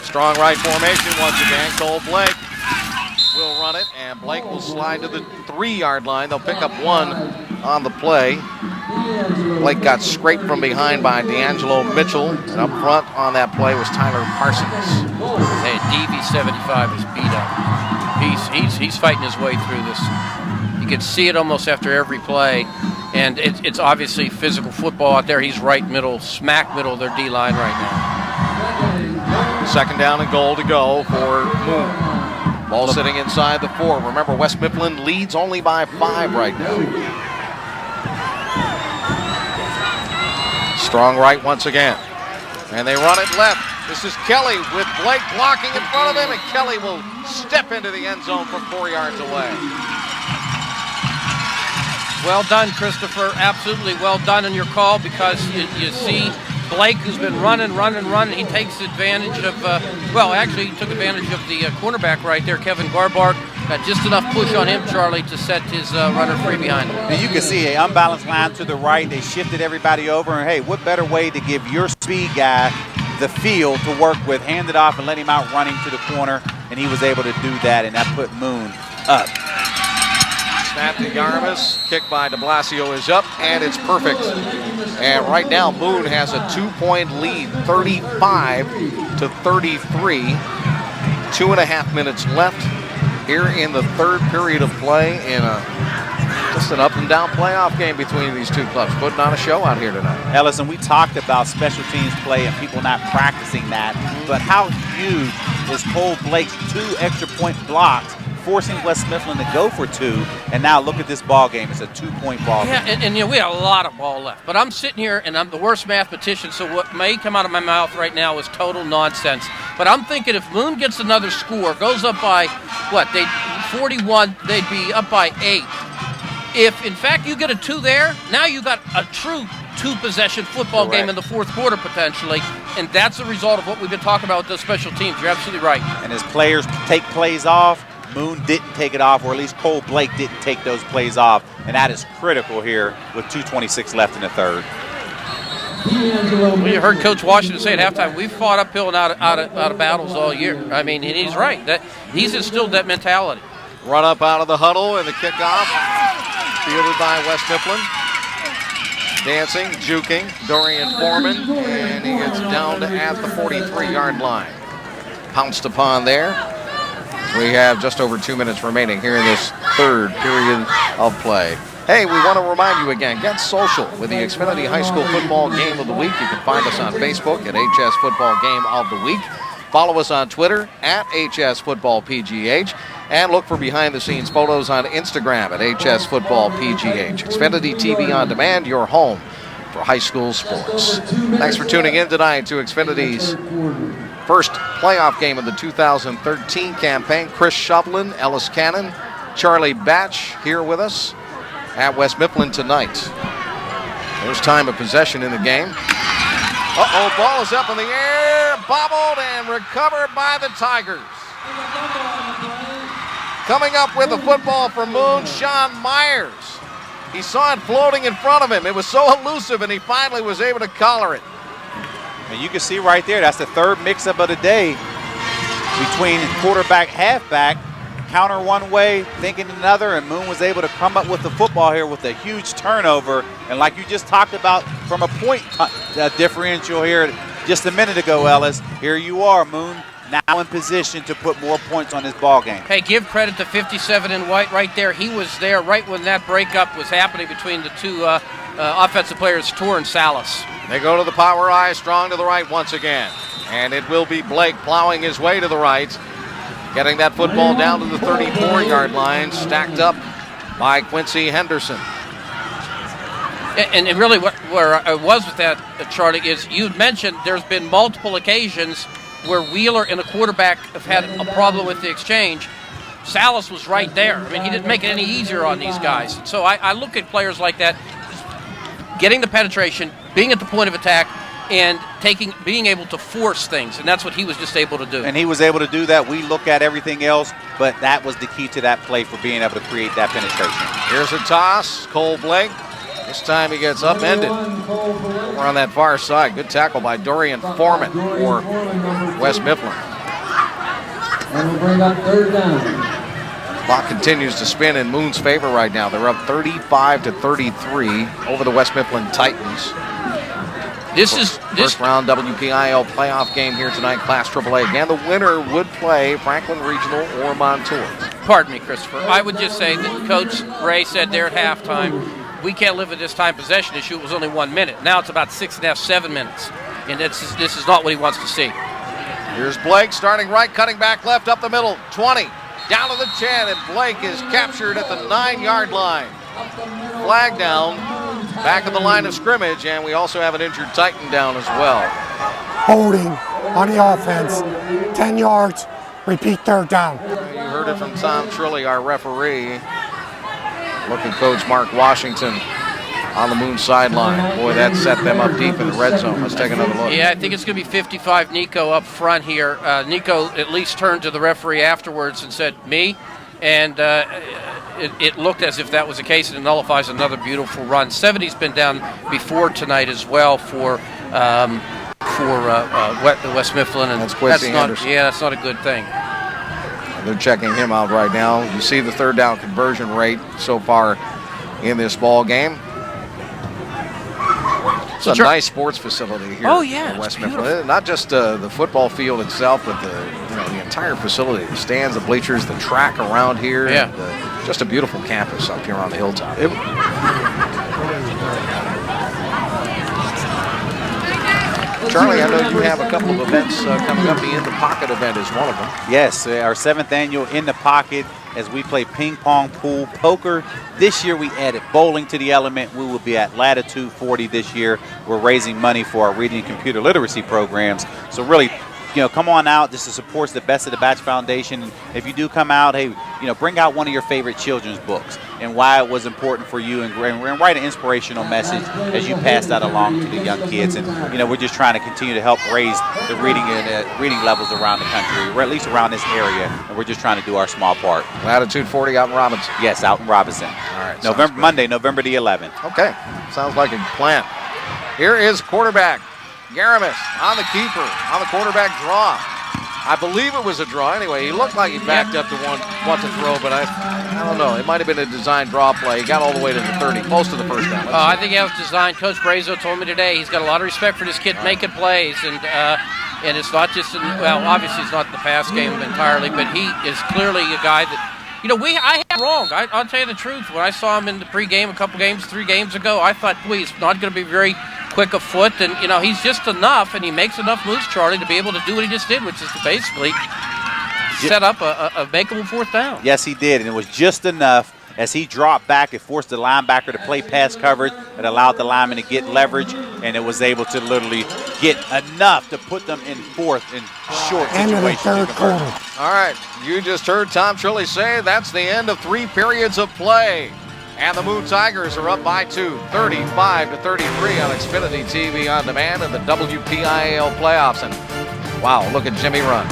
Strong right formation once again. Cole Blake will run it, and Blake will slide to the 3-yard line. They'll pick up 1 on the play. Blake got scraped from behind by D'Angelo Mitchell, and up front on that play was Tyler Parsons. Hey, DV75 is beat up. He's fighting his way through this. You can see it almost after every play, and it's obviously physical football out there. He's right middle, smack middle of their D-line right now. 2nd down and goal to go for Moon. Ball sitting inside the 4. Remember, West Mifflin leads only by 5 right now. Strong right once again. And they run it left. This is Kelly with Blake blocking in front of him, and Kelly will step into the end zone from 4 yards away. Well done, Christopher. Absolutely well done in your call, because you see Blake, who's been running. He takes advantage of, he took advantage of the cornerback right there, Kevin Garbark. Got just enough push on him, Charlie, to set his runner free behind him. And you can see an unbalanced line to the right. They shifted everybody over, and hey, what better way to give your speed guy the field to work with, hand it off and let him out running to the corner, and he was able to do that, and that put Moon up. Snap to Yarmus, kick by de Blasio is up, and it's perfect. And right now, Moon has a 2-point lead, 35-33. 2.5 minutes left here in the 3rd period of play in just an up-and-down playoff game between these two clubs. Putting on a show out here tonight. Ellison, we talked about special teams play and people not practicing that, but how huge is Cole Blake's 2 extra point blocks, forcing West Mifflin to go for 2, and now look at this ball game. It's a 2-point ball game. Yeah, and we had a lot of ball left, but I'm sitting here, and I'm the worst mathematician, so what may come out of my mouth right now is total nonsense. But I'm thinking if Moon gets another score, goes up by, 41, they'd be up by 8. If, in fact, you get a 2 there, now you got a true 2-possession football game in the 4th quarter potentially, and that's the result of what we've been talking about with those special teams. You're absolutely right. And as players take plays off, Moon didn't take it off, or at least Cole Blake didn't take those plays off, and that is critical here with 2:26 left in the 3rd. We heard Coach Washington say at halftime, we've fought uphill and out of battles all year. I mean, and he's right. He's instilled that mentality. Run up out of the huddle, and the kickoff fielded by West Mifflin. Dancing, juking, Dorian Foreman, and he gets down to at the 43-yard line. Pounced upon there. We have just over 2 minutes remaining here in this 3rd period of play. Hey, we want to remind you again, get social with the Xfinity High School Football Game of the Week. You can find us on Facebook at HS Football Game of the Week. Follow us on Twitter at HS Football PGH. And look for behind-the-scenes photos on Instagram at HS Football PGH. Xfinity TV On Demand, your home for high school sports. Thanks for tuning in tonight to Xfinity's first playoff game of the 2013 campaign. Chris Shovlin, Ellis Cannon, Charlie Batch here with us at West Mifflin tonight. There's time of possession in the game. Uh-oh, ball is up in the air, bobbled and recovered by the Tigers. Coming up with the football for Moon, Sean Myers. He saw it floating in front of him. It was so elusive, and he finally was able to collar it. And you can see right there, that's the 3rd mix-up of the day between quarterback, halfback. Counter one way, thinking another, and Moon was able to come up with the football here with a huge turnover. And like you just talked about from a point differential here just a minute ago, Ellis, here you are, Moon now in position to put more points on this ball game. Hey, give credit to 57 in white right there. He was there right when that breakup was happening between the two offensive players, Tor and Salas. They go to the power I, Strong to the right once again. And it will be Blake plowing his way to the right, getting that football down to the 34-yard line, stacked up by Quincy Henderson. And really where I was with that, Charlie, is you mentioned there's been multiple occasions where Wheeler and a quarterback have had a problem with the exchange. Salas was right there. I mean, he didn't make it any easier on these guys. So I look at players like that, getting the penetration, being at the point of attack, and being able to force things, and that's what he was just able to do. And he was able to do that. We look at everything else, but that was the key to that play for being able to create that penetration. Here's a toss, Cole Blake. This time he gets upended. We're on that far side. Good tackle by Dorian Foreman for West Mifflin. And we'll bring up third down. Clock continues to spin in Moon's favor right now. They're up 35-33 over the West Mifflin Titans. This first round WPIAL playoff game here tonight, Class AAA. Again, the winner would play Franklin Regional or Montour. Pardon me, Christopher. I would just say that Coach Ray said there at halftime, we can't live with this time possession issue. It was only 1 minute. Now it's about 6.5, 7 minutes. And this is not what he wants to see. Here's Blake starting right, cutting back left, up the middle, 20, down to the 10, and Blake is captured at the 9-yard line. Flag down, back of the line of scrimmage, and we also have an injured Titan down as well. Holding on the offense, 10 yards, repeat third down. You heard it from Tom Trilly, our referee. Looking coach Mark Washington on the Moon sideline. Boy, that set them up deep in the red zone. Let's take another look. Yeah, I think it's going to be 55 Nico up front here. Nico at least turned to the referee afterwards and said, me? And it looked as if that was the case, and it nullifies another beautiful run. 70's been down before tonight as well for West Mifflin, and that's Quincy Anderson. Yeah, that's not a good thing. They're checking him out right now. You see the third down conversion rate so far in this ball game. It's a nice sports facility here. Oh yeah, in West Mifflin. Not just the football field itself, but the entire facility, the stands, the bleachers, the track around here. Yeah, just a beautiful campus up here on the hilltop. Charlie, I know you have a couple of events coming up. The In the Pocket event is one of them. Yes, our 7th annual In the Pocket as we play ping pong, pool, poker. This year we added bowling to the element. We will be at Latitude 40 this year. We're raising money for our reading and computer literacy programs. So really, come on out. This supports the Best of the Batch Foundation. If you do come out, hey, bring out one of your favorite children's books and why it was important for you, and write an inspirational message as you pass that along to the young kids. And we're just trying to continue to help raise the reading levels around the country, or at least around this area. And we're just trying to do our small part. Latitude 40 out in Robinson. Yes, out in Robinson. All right. Monday, November the 11th. Okay, sounds like a plan. Here is quarterback Garamus on the keeper, on the quarterback draw. I believe it was a draw. Anyway, he looked like he backed up to want to throw, but I don't know. It might have been a design draw play. He got all the way to the 30, close to the first down. I think that was designed. Coach Brazo told me today he's got a lot of respect for this kid making plays, and it's not just obviously it's not the pass game entirely, but he is clearly a guy that. I had wrong. I'll tell you the truth. When I saw him in the pregame 3 games ago, I thought, boy, he's not going to be very quick of foot. And, he's just enough, and he makes enough moves, Charlie, to be able to do what he just did, which is to basically set up a makeable fourth down. Yes, he did, and it was just enough. As he dropped back, it forced the linebacker to play pass coverage. It allowed the lineman to get leverage, and it was able to literally get enough to put them in fourth in short situations. End of the third quarter. All right, you just heard Tom Trilly say that's the end of 3 periods of play. And the Moon Tigers are up by 2, 35-33 on Xfinity TV On Demand in the WPIAL playoffs. And wow, look at Jimmy run.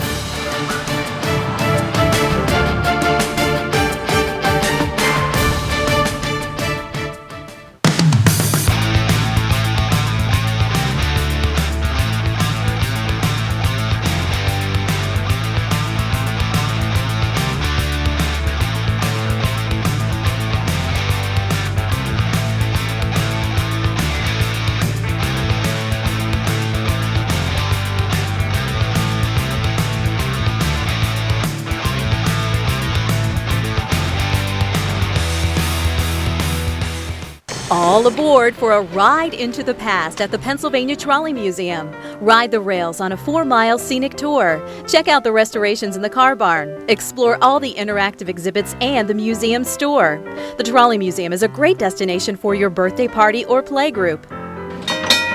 All aboard for a ride into the past at the Pennsylvania Trolley Museum. Ride the rails on a 4-mile scenic tour. Check out the restorations in the car barn. Explore all the interactive exhibits and the museum store. The Trolley Museum is a great destination for your birthday party or play group.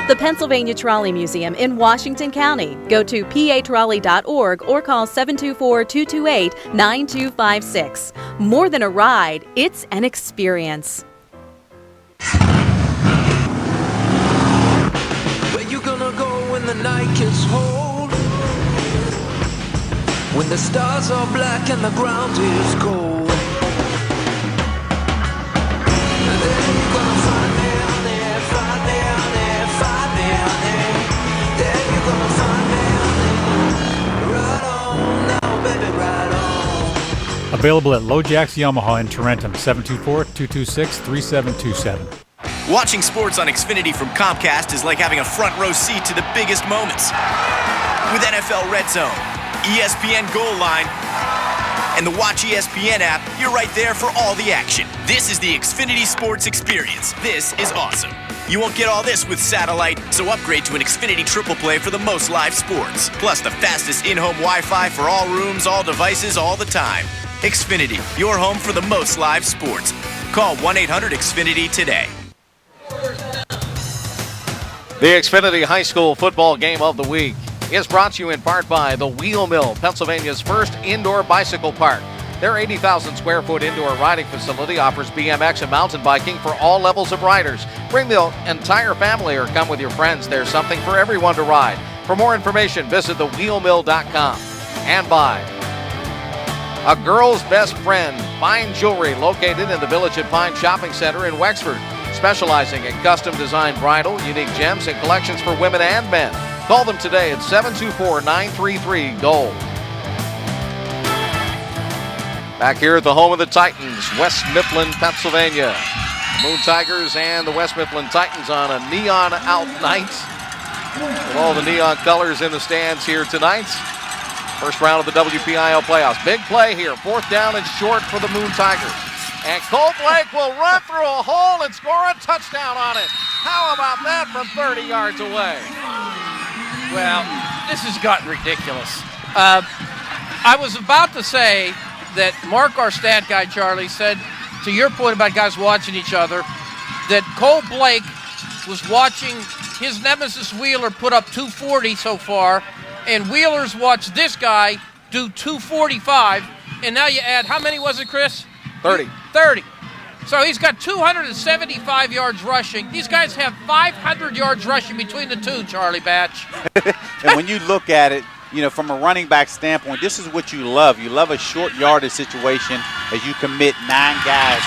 The Pennsylvania Trolley Museum in Washington County. Go to patrolley.org or call 724-228-9256. More than a ride, it's an experience. Where you gonna go when the night gets cold? When the stars are black and the ground is cold. And then you're gonna find me, honey, find me, honey, find me, honey. Then you're gonna find me, honey. Right on now, baby, right on. Available at LoJack's Yamaha in Tarentum, 724-226-3727. Watching sports on Xfinity from Comcast is like having a front row seat to the biggest moments. With NFL Red Zone, ESPN Goal Line, and the Watch ESPN app, you're right there for all the action. This is the Xfinity Sports Experience. This is awesome. You won't get all this with satellite, so upgrade to an Xfinity Triple Play for the most live sports. Plus the fastest in-home Wi-Fi for all rooms, all devices, all the time. Xfinity, your home for the most live sports. Call 1-800-XFINITY today. The Xfinity High School football game of the week is brought to you in part by the Wheel Mill, Pennsylvania's first indoor bicycle park. Their 80,000 square foot indoor riding facility offers BMX and mountain biking for all levels of riders. Bring the entire family or come with your friends. There's something for everyone to ride. For more information, visit thewheelmill.com. And by A Girl's Best Friend, fine jewelry located in the Village at Pine Shopping Center in Wexford. Specializing in custom-designed bridal, unique gems, and collections for women and men. Call them today at 724-933-GOLD. Back here at the home of the Titans, West Mifflin, Pennsylvania. The Moon Tigers and the West Mifflin Titans on a neon-out night. With all the neon colors in the stands here tonight. First round of the WPIAL playoffs. Big play here. 4th down and short for the Moon Tigers. And Cole Blake will run through a hole and score a touchdown on it. How about that from 30 yards away? Well, this has gotten ridiculous. I was about to say that Mark, our stat guy, Charlie, said, to your point about guys watching each other, that Cole Blake was watching his nemesis Wheeler put up 240 so far, and Wheeler's watched this guy do 245, and now you add, how many was it, Chris? 30. 30. So he's got 275 yards rushing. These guys have 500 yards rushing between the two, Charlie Batch. And when you look at it, you know, from a running back standpoint, this is what you love. You love a short yardage situation as you commit 9 guys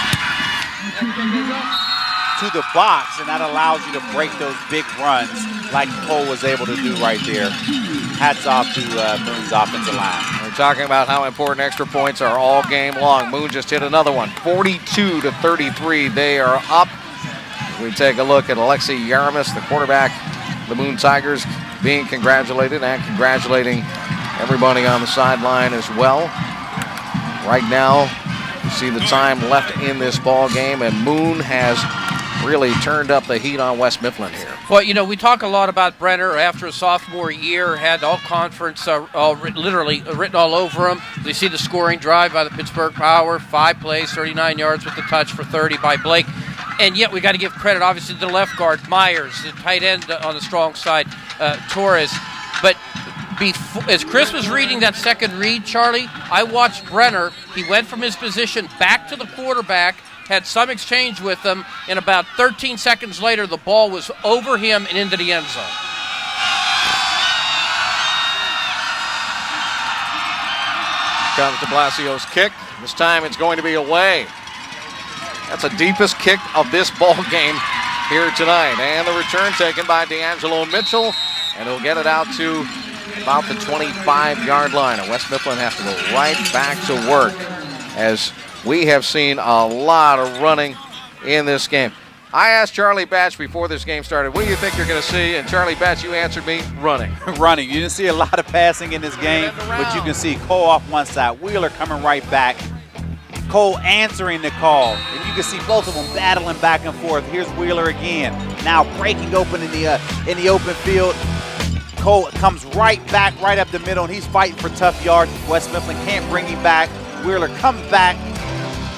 to the box, and that allows you to break those big runs like Cole was able to do right there. Hats off to Moon's offensive line. We're talking about how important extra points are all game long. Moon just hit another one, 42-33. They are up. We take a look at Alexei Yaramis, the quarterback, the Moon Tigers, being congratulated and congratulating everybody on the sideline as well. Right now, you see the time left in this ball game, and Moon has really turned up the heat on West Mifflin here. Well, you know, we talk a lot about Brenner after a sophomore year, had all conference literally written all over him. You see the scoring drive by the Pittsburgh Power, 5 plays, 39 yards with the touch for 30 by Blake. And yet we got to give credit, obviously, to the left guard, Myers, the tight end on the strong side, Torres. But as Chris was reading that second read, Charlie, I watched Brenner. He went from his position back to the quarterback, had some exchange with him, and about 13 seconds later, the ball was over him and into the end zone. Comes de Blasio's kick. This time it's going to be away. That's the deepest kick of this ball game here tonight. And the return taken by D'Angelo Mitchell, and he'll get it out to about the 25-yard line. And West Mifflin has to go right back to work, as we have seen a lot of running in this game. I asked Charlie Batch before this game started, what do you think you're going to see? And Charlie Batch, you answered me, running. Running. You didn't see a lot of passing in this game, but you can see Cole off one side, Wheeler coming right back. Cole answering the call. And you can see both of them battling back and forth. Here's Wheeler again. Now breaking open in the open field. Cole comes right back, right up the middle, and he's fighting for tough yards. West Mifflin can't bring him back. Wheeler comes back.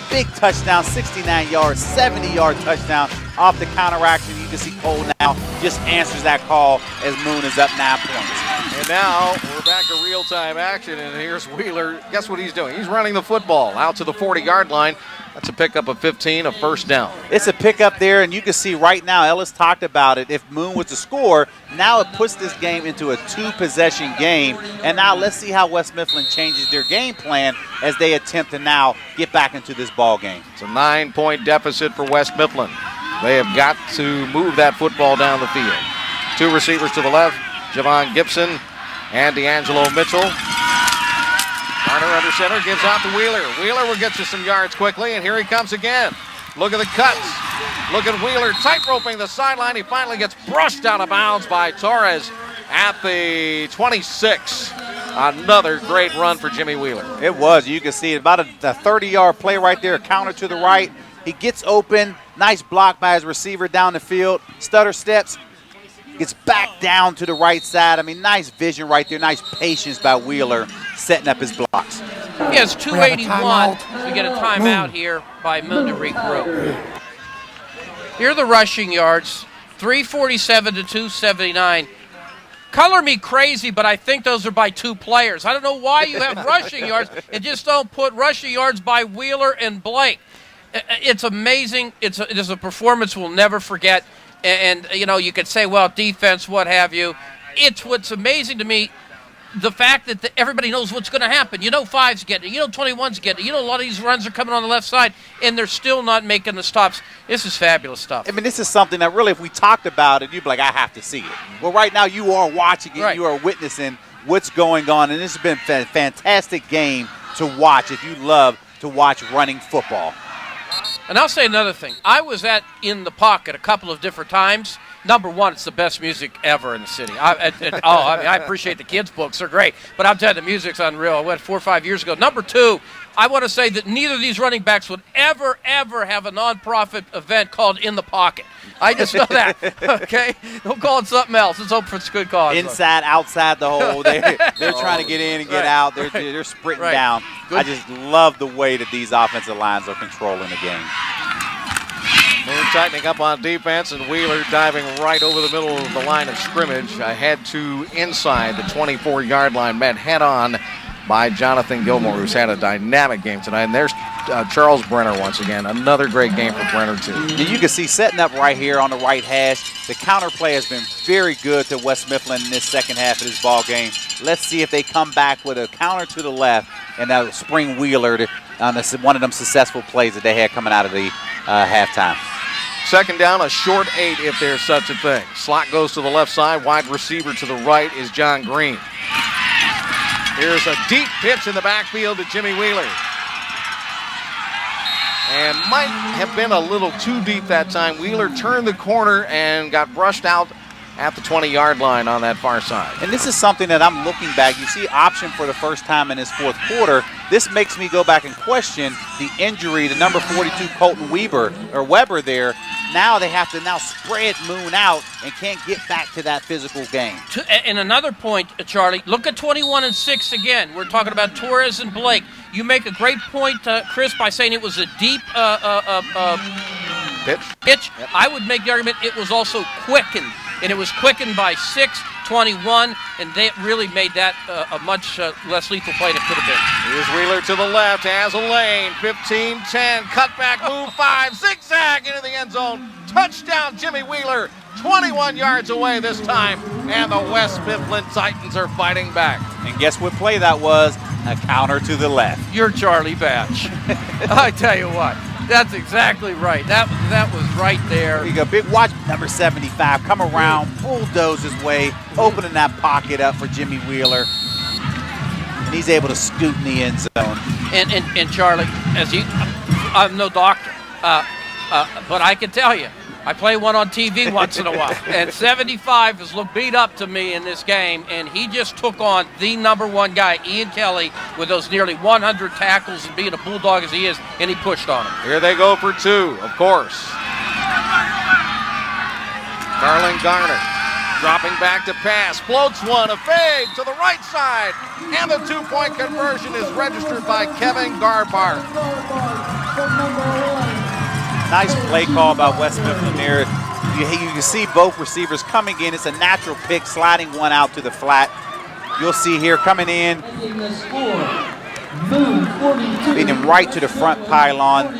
Big touchdown, 69 yards, 70-yard touchdown off the counteraction. You can see Cole now just answers that call as Moon is up 9 points. And now we're back to real-time action, and here's Wheeler. Guess what he's doing? He's running the football out to the 40-yard line. That's a pickup of 15, a first down. It's a pickup there, and you can see right now, Ellis talked about it, if Moon was to score, now it puts this game into a 2-possession game. And now let's see how West Mifflin changes their game plan as they attempt to now get back into this ball game. It's a 9-point deficit for West Mifflin. They have got to move that football down the field. 2 receivers to the left, Javon Gibson and D'Angelo Mitchell. Garner under center, gives out to Wheeler. Wheeler will get you some yards quickly, and here he comes again. Look at the cuts. Look at Wheeler tight-roping the sideline. He finally gets brushed out of bounds by Torres at the 26. Another great run for Jimmy Wheeler. It was. You can see it. About a 30-yard play right there, a counter to the right. He gets open. Nice block by his receiver down the field. Stutter steps. Gets back down to the right side. I mean, nice vision right there. Nice patience by Wheeler setting up his blocks. He has 281. We get a timeout here by Moon to regroup. Here are the rushing yards, 347 to 279. Color me crazy, but I think those are by 2 players. I don't know why you have rushing yards and just don't put rushing yards by Wheeler and Blake. It's amazing. It is a performance we'll never forget. And, you know, you could say, well, defense, what have you. It's what's amazing to me, the fact that everybody knows what's going to happen. You know 5's getting it. You know 21's getting it. You know a lot of these runs are coming on the left side, and they're still not making the stops. This is fabulous stuff. I mean, this is something that really, if we talked about it, you'd be like, I have to see it. Well, right now you are watching it. Right. You are witnessing what's going on, and this has been a fantastic game to watch if you love to watch running football. And I'll say another thing. I was in the pocket a couple of different times. Number one, it's the best music ever in the city. I appreciate the kids' books. They're great. But I'm telling you, the music's unreal. I went 4 or 5 years ago. Number two, I want to say that neither of these running backs would ever have a nonprofit event called In the Pocket. I just know that, okay? Don't call it something else. Let's hope it's a good cause. Inside, outside the hole. They're trying to get in and get out. They're sprinting down. Good. I just love the way that these offensive lines are controlling the game. Moon tightening up on defense, and Wheeler diving right over the middle of the line of scrimmage. Ahead to inside the 24-yard line, met head-on by Jonathan Gilmore, who's had a dynamic game tonight. And there's Charles Brenner once again. Another great game for Brenner, too. And you can see setting up right here on the right hash. The counter play has been very good to West Mifflin in this second half of this ball game. Let's see if they come back with a counter to the left and that'll spring Wheeler on one of them successful plays that they had coming out of the halftime. Second down, a short 8 if there's such a thing. Slot goes to the left side. Wide receiver to the right is John Green. Here's a deep pitch in the backfield to Jimmy Wheeler. And might have been a little too deep that time. Wheeler turned the corner and got brushed out at the 20-yard line on that far side. And this is something that I'm looking back. You see option for the first time in this fourth quarter. This makes me go back and question the injury to number 42, Colton Weber there. Now they have to spread Moon out and can't get back to that physical game. And another point, Charlie, look at 21 and 6 again. We're talking about Torres and Blake. You make a great point, Chris, by saying it was a deep pitch. Yep. I would make the argument it was also quickened. And it was quickened by 6:21, and they really made that a much less lethal play than it could have been. Here's Wheeler to the left, has a lane, 15-10, cutback move 5, zigzag into the end zone. Touchdown, Jimmy Wheeler, 21 yards away this time, and the West Mifflin Titans are fighting back. And guess what play that was? A counter to the left. You're Charlie Batch. I tell you what. That's exactly right. That was right there. There you go. Big watch number 75. Come around, bulldoze his way, opening that pocket up for Jimmy Wheeler. And he's able to scoot in the end zone. And Charlie, I'm no doctor, but I can tell you, I play one on TV once in a while. And 75 has looked beat up to me in this game, and he just took on the number one guy, Ian Kelly, with those nearly 100 tackles and being a bulldog as he is, and he pushed on him. Here they go for two, of course. Carlin Garner dropping back to pass, floats one, a fade to the right side, and the two-point conversion is registered by Kevin Garbar. Nice play call by West Mifflin there. You can see both receivers coming in. It's a natural pick, sliding one out to the flat. You'll see here coming in, beating him right to the front pylon.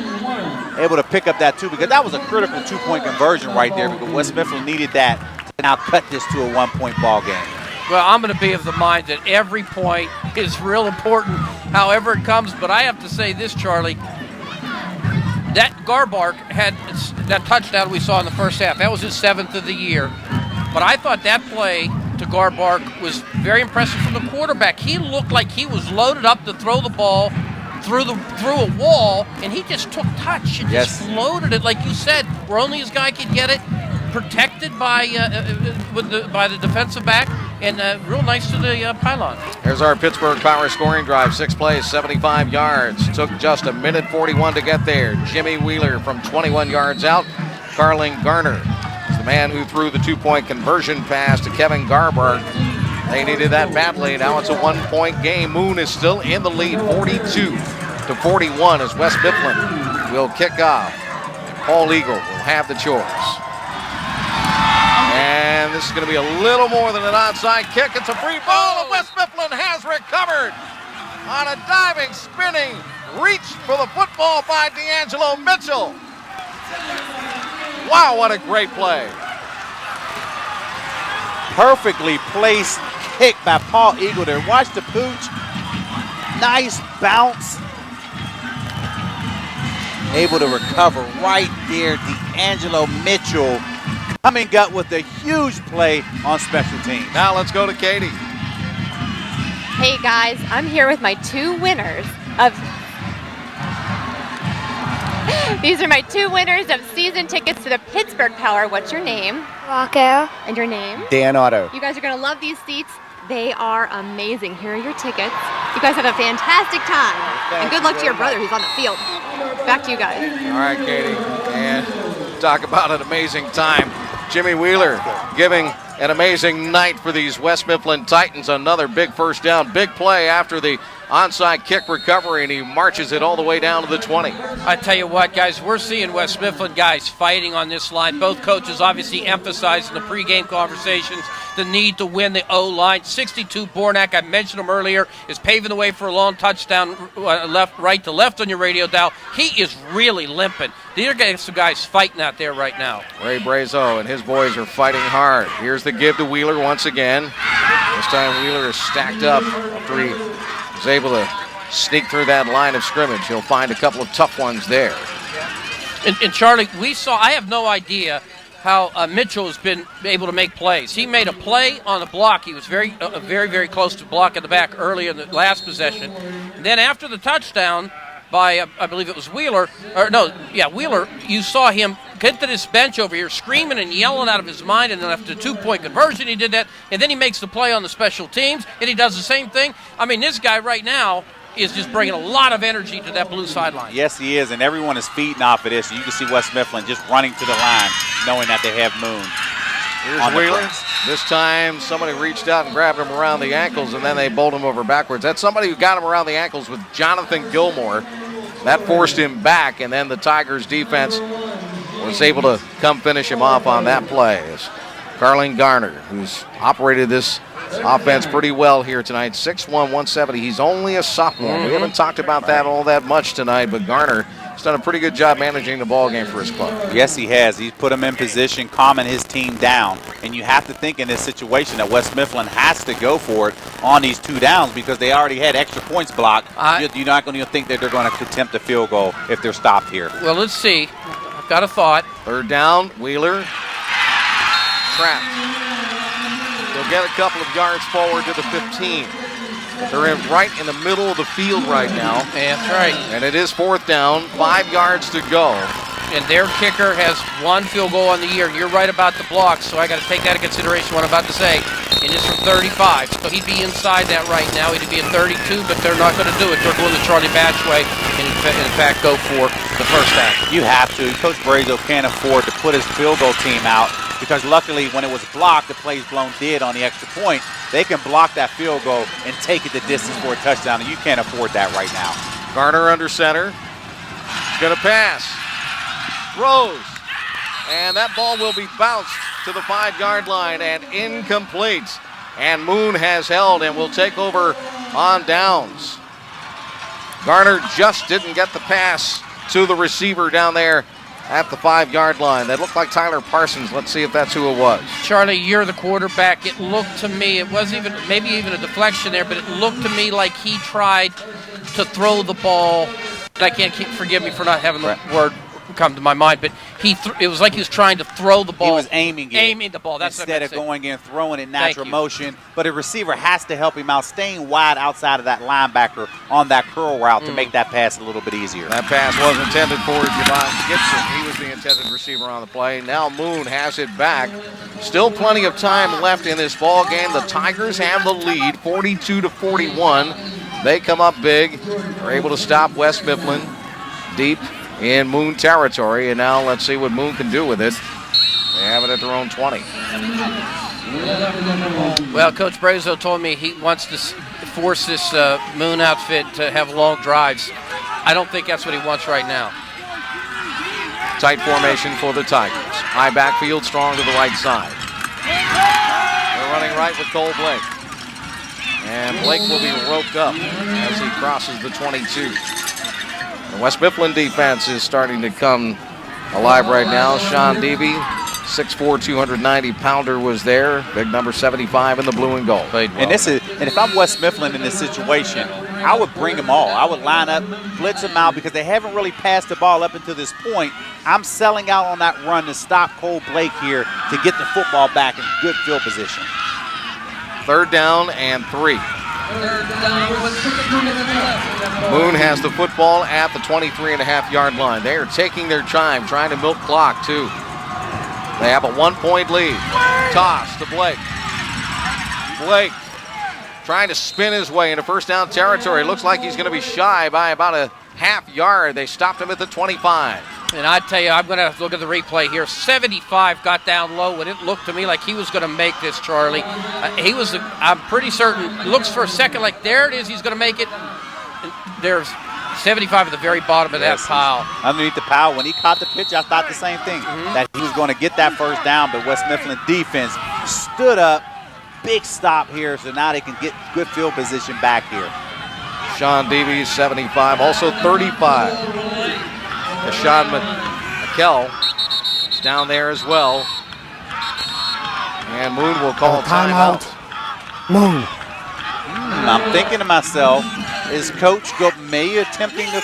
Able to pick up that two, because that was a critical two-point conversion right there, because West Mifflin needed that to now cut this to a one-point ball game. Well, I'm going to be of the mind that every point is real important, however it comes. But I have to say this, Charlie. That Garbark had that touchdown we saw in the first half. That was his 7th of the year. But I thought that play to Garbark was very impressive from the quarterback. He looked like he was loaded up to throw the ball through a wall, and he just took touch and just floated it, like you said, where only his guy could get it, protected by the defensive back, and real nice to the pylon. Here's our Pittsburgh power scoring drive. 6 plays, 75 yards. Took just a minute 41 to get there. Jimmy Wheeler from 21 yards out. Carlin Garner is the man who threw the two-point conversion pass to Kevin Garber. They needed that badly. Now it's a one-point game. Moon is still in the lead, 42-41, as West Mifflin will kick off. Paul Eagle will have the choice. And this is going to be a little more than an onside kick. It's a free ball, and West Mifflin has recovered on a diving, spinning reach for the football by D'Angelo Mitchell. Wow, what a great play. Perfectly placed kick by Paul Eagle there. Watch the pooch. Nice bounce. Able to recover right there. D'Angelo Mitchell coming up with a huge play on special teams. Now let's go to Katie. Hey guys, I'm here with my two winners of these are my two winners of season tickets to the Pittsburgh Power. What's your name? Rocco. And your name? Dan Otto. You guys are going to love these seats. They are amazing. Here are your tickets. You guys have a fantastic time. And good luck to your brother who's on the field. Back to you guys. All right, Katie. And talk about an amazing time. Jimmy Wheeler giving an amazing night for these West Mifflin Titans. Another big first down, big play after the onside kick recovery, and he marches it all the way down to the 20. I tell you what, guys, we're seeing West Mifflin guys fighting on this line. Both coaches obviously emphasized in the pregame conversations the need to win the O-line. 62 Bornak, I mentioned him earlier, is paving the way for a long touchdown, right to left on your radio dial. He is really limping. These are some guys fighting out there right now. Ray Brazo and his boys are fighting hard. Here's the give to Wheeler once again. This time Wheeler is stacked up after he was able to sneak through that line of scrimmage. He'll find a couple of tough ones there. And Charlie, I have no idea how Mitchell has been able to make plays. He made a play on the block. He was very, very close to block in the back early in the last possession. And then after the touchdown by, I believe it was Wheeler, Wheeler, you saw him get to this bench over here screaming and yelling out of his mind, and then after the two-point conversion, he did that, and then he makes the play on the special teams, and he does the same thing. I mean, this guy right now is just bringing a lot of energy to that blue sideline. Yes, he is, and everyone is feeding off of this. You can see West Mifflin just running to the line, knowing that they have Moon. Here's Wheeler. This time, somebody reached out and grabbed him around the ankles, and then they bowled him over backwards. That's somebody who got him around the ankles with Jonathan Gilmore. That forced him back, and then the Tigers' defense was able to come finish him off on that play. It's Carlin Garner, who's operated this offense pretty well here tonight. 6'1", 170. He's only a sophomore. We haven't talked about that all that much tonight, but Garner has done a pretty good job managing the ball game for his club. Yes, he has. He's put him in position, calming his team down. And you have to think in this situation that West Mifflin has to go for it on these two downs because they already had extra points blocked. You're not going to think that they're going to attempt a field goal if they're stopped here. Well, let's see. I've got a thought. Third down, Wheeler. Trapped. They'll get a couple of yards forward to the 15. They're right in the middle of the field right now. That's right. And it is fourth down, 5 yards to go. and their kicker has 1 field goal on the year. And you're right about the blocks, so I got to take that into consideration, what I'm about to say. And it's from 35, so he'd be inside that right now. He'd be in 32, but they're not going to do it. They're going the Charlie Batch way, and in fact go for the first half. You have to. Coach Brazo can't afford to put his field goal team out because luckily when it was blocked, the plays blown dead on the extra point. They can block that field goal and take it the distance for a touchdown, and you can't afford that right now. Garner under center. He's going to pass. Throws. And that ball will be bounced to the 5-yard line and incomplete. And Moon has held and will take over on downs. Garner just didn't get the pass to the receiver down there at the 5-yard line. That looked like Tyler Parsons. Let's see if that's who it was. Charlie, you're the quarterback. It looked to me, it wasn't even, maybe even a deflection there, but it looked to me like he tried to throw the ball. I can't forgive me for not having the word come to my mind, but it was like he was trying to throw the ball. He was aiming the ball. That's instead of going in and throwing it natural motion. But a receiver has to help him out, staying wide outside of that linebacker on that curl route to make that pass a little bit easier. That pass was intended for Javon Gibson. He was the intended receiver on the play. Now Moon has it back. Still plenty of time left in this ball game. The Tigers have the lead, 42-41. They come up big. They're able to stop West Mifflin deep in Moon territory, and now let's see what Moon can do with it. They have it at their own 20. Well, Coach Brazo told me he wants to force this Moon outfit to have long drives. I don't think that's what he wants right now. Tight formation for the Tigers. High backfield, strong to the right side. They're running right with Cole Blake. And Blake will be roped up as he crosses the 22. The West Mifflin defense is starting to come alive right now. Sean Deavy, 6'4", 290-pounder was there. Big number 75 in the blue and gold. Played well. And if I'm West Mifflin in this situation, I would bring them all. I would line up, blitz them out because they haven't really passed the ball up until this point. I'm selling out on that run to stop Cole Blake here to get the football back in good field position. 3rd down and 3. Moon has the football at the 23.5-yard line. They are taking their time, trying to milk clock, too. They have a 1-point lead. Toss to Blake. Blake trying to spin his way into first down territory. Looks like he's going to be shy by about a half yard. They stopped him at the 25. And I tell you, I'm going to look at the replay here. 75 got down low, and it looked to me like he was going to make this, Charlie. I'm pretty certain, looks for a second like there it is, he's going to make it. There's 75 at the very bottom of that pile. Underneath the pile. When he caught the pitch, I thought the same thing, that he was going to get that first down, but West Mifflin defense stood up. Big stop here, so now they can get good field position back here. Sean Deavy, 75, also 35. Sean McKell is down there as well. And Moon will call timeout. Moon. I'm thinking to myself, is Coach Gomay attempting to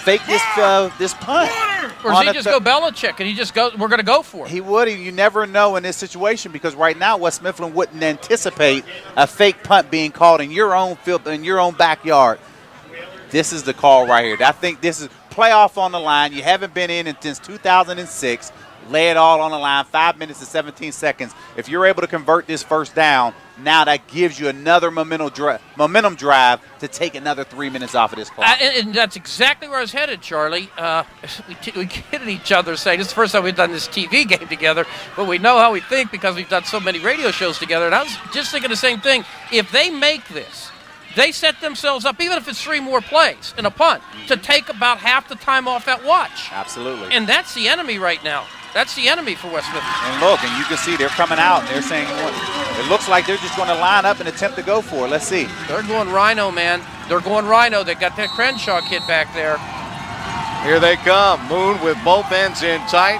fake this punt? Or does he just go Belichick and he just go, we're going to go for it? He would. You never know in this situation because right now West Mifflin wouldn't anticipate a fake punt being called in your own field, in your own backyard. This is the call right here. I think this is playoff on the line. You haven't been in since 2006. Lay it all on the line, 5 minutes and 17 seconds. If you're able to convert this first down, now that gives you another momentum drive to take another 3 minutes off of this clock. And that's exactly where I was headed, Charlie. We get at each other saying, this is the first time we've done this TV game together, but we know how we think because we've done so many radio shows together. And I was just thinking the same thing. If they make this, they set themselves up, even if it's 3 more plays in a punt, to take about half the time off that watch. Absolutely. And that's the enemy right now. That's the enemy for West Mifflin. And look, and you can see they're coming out, and they're saying, it looks like they're just going to line up and attempt to go for it. Let's see. They're going Rhino, man. They're going Rhino. They got that Crenshaw kid back there. Here they come. Moon with both ends in tight.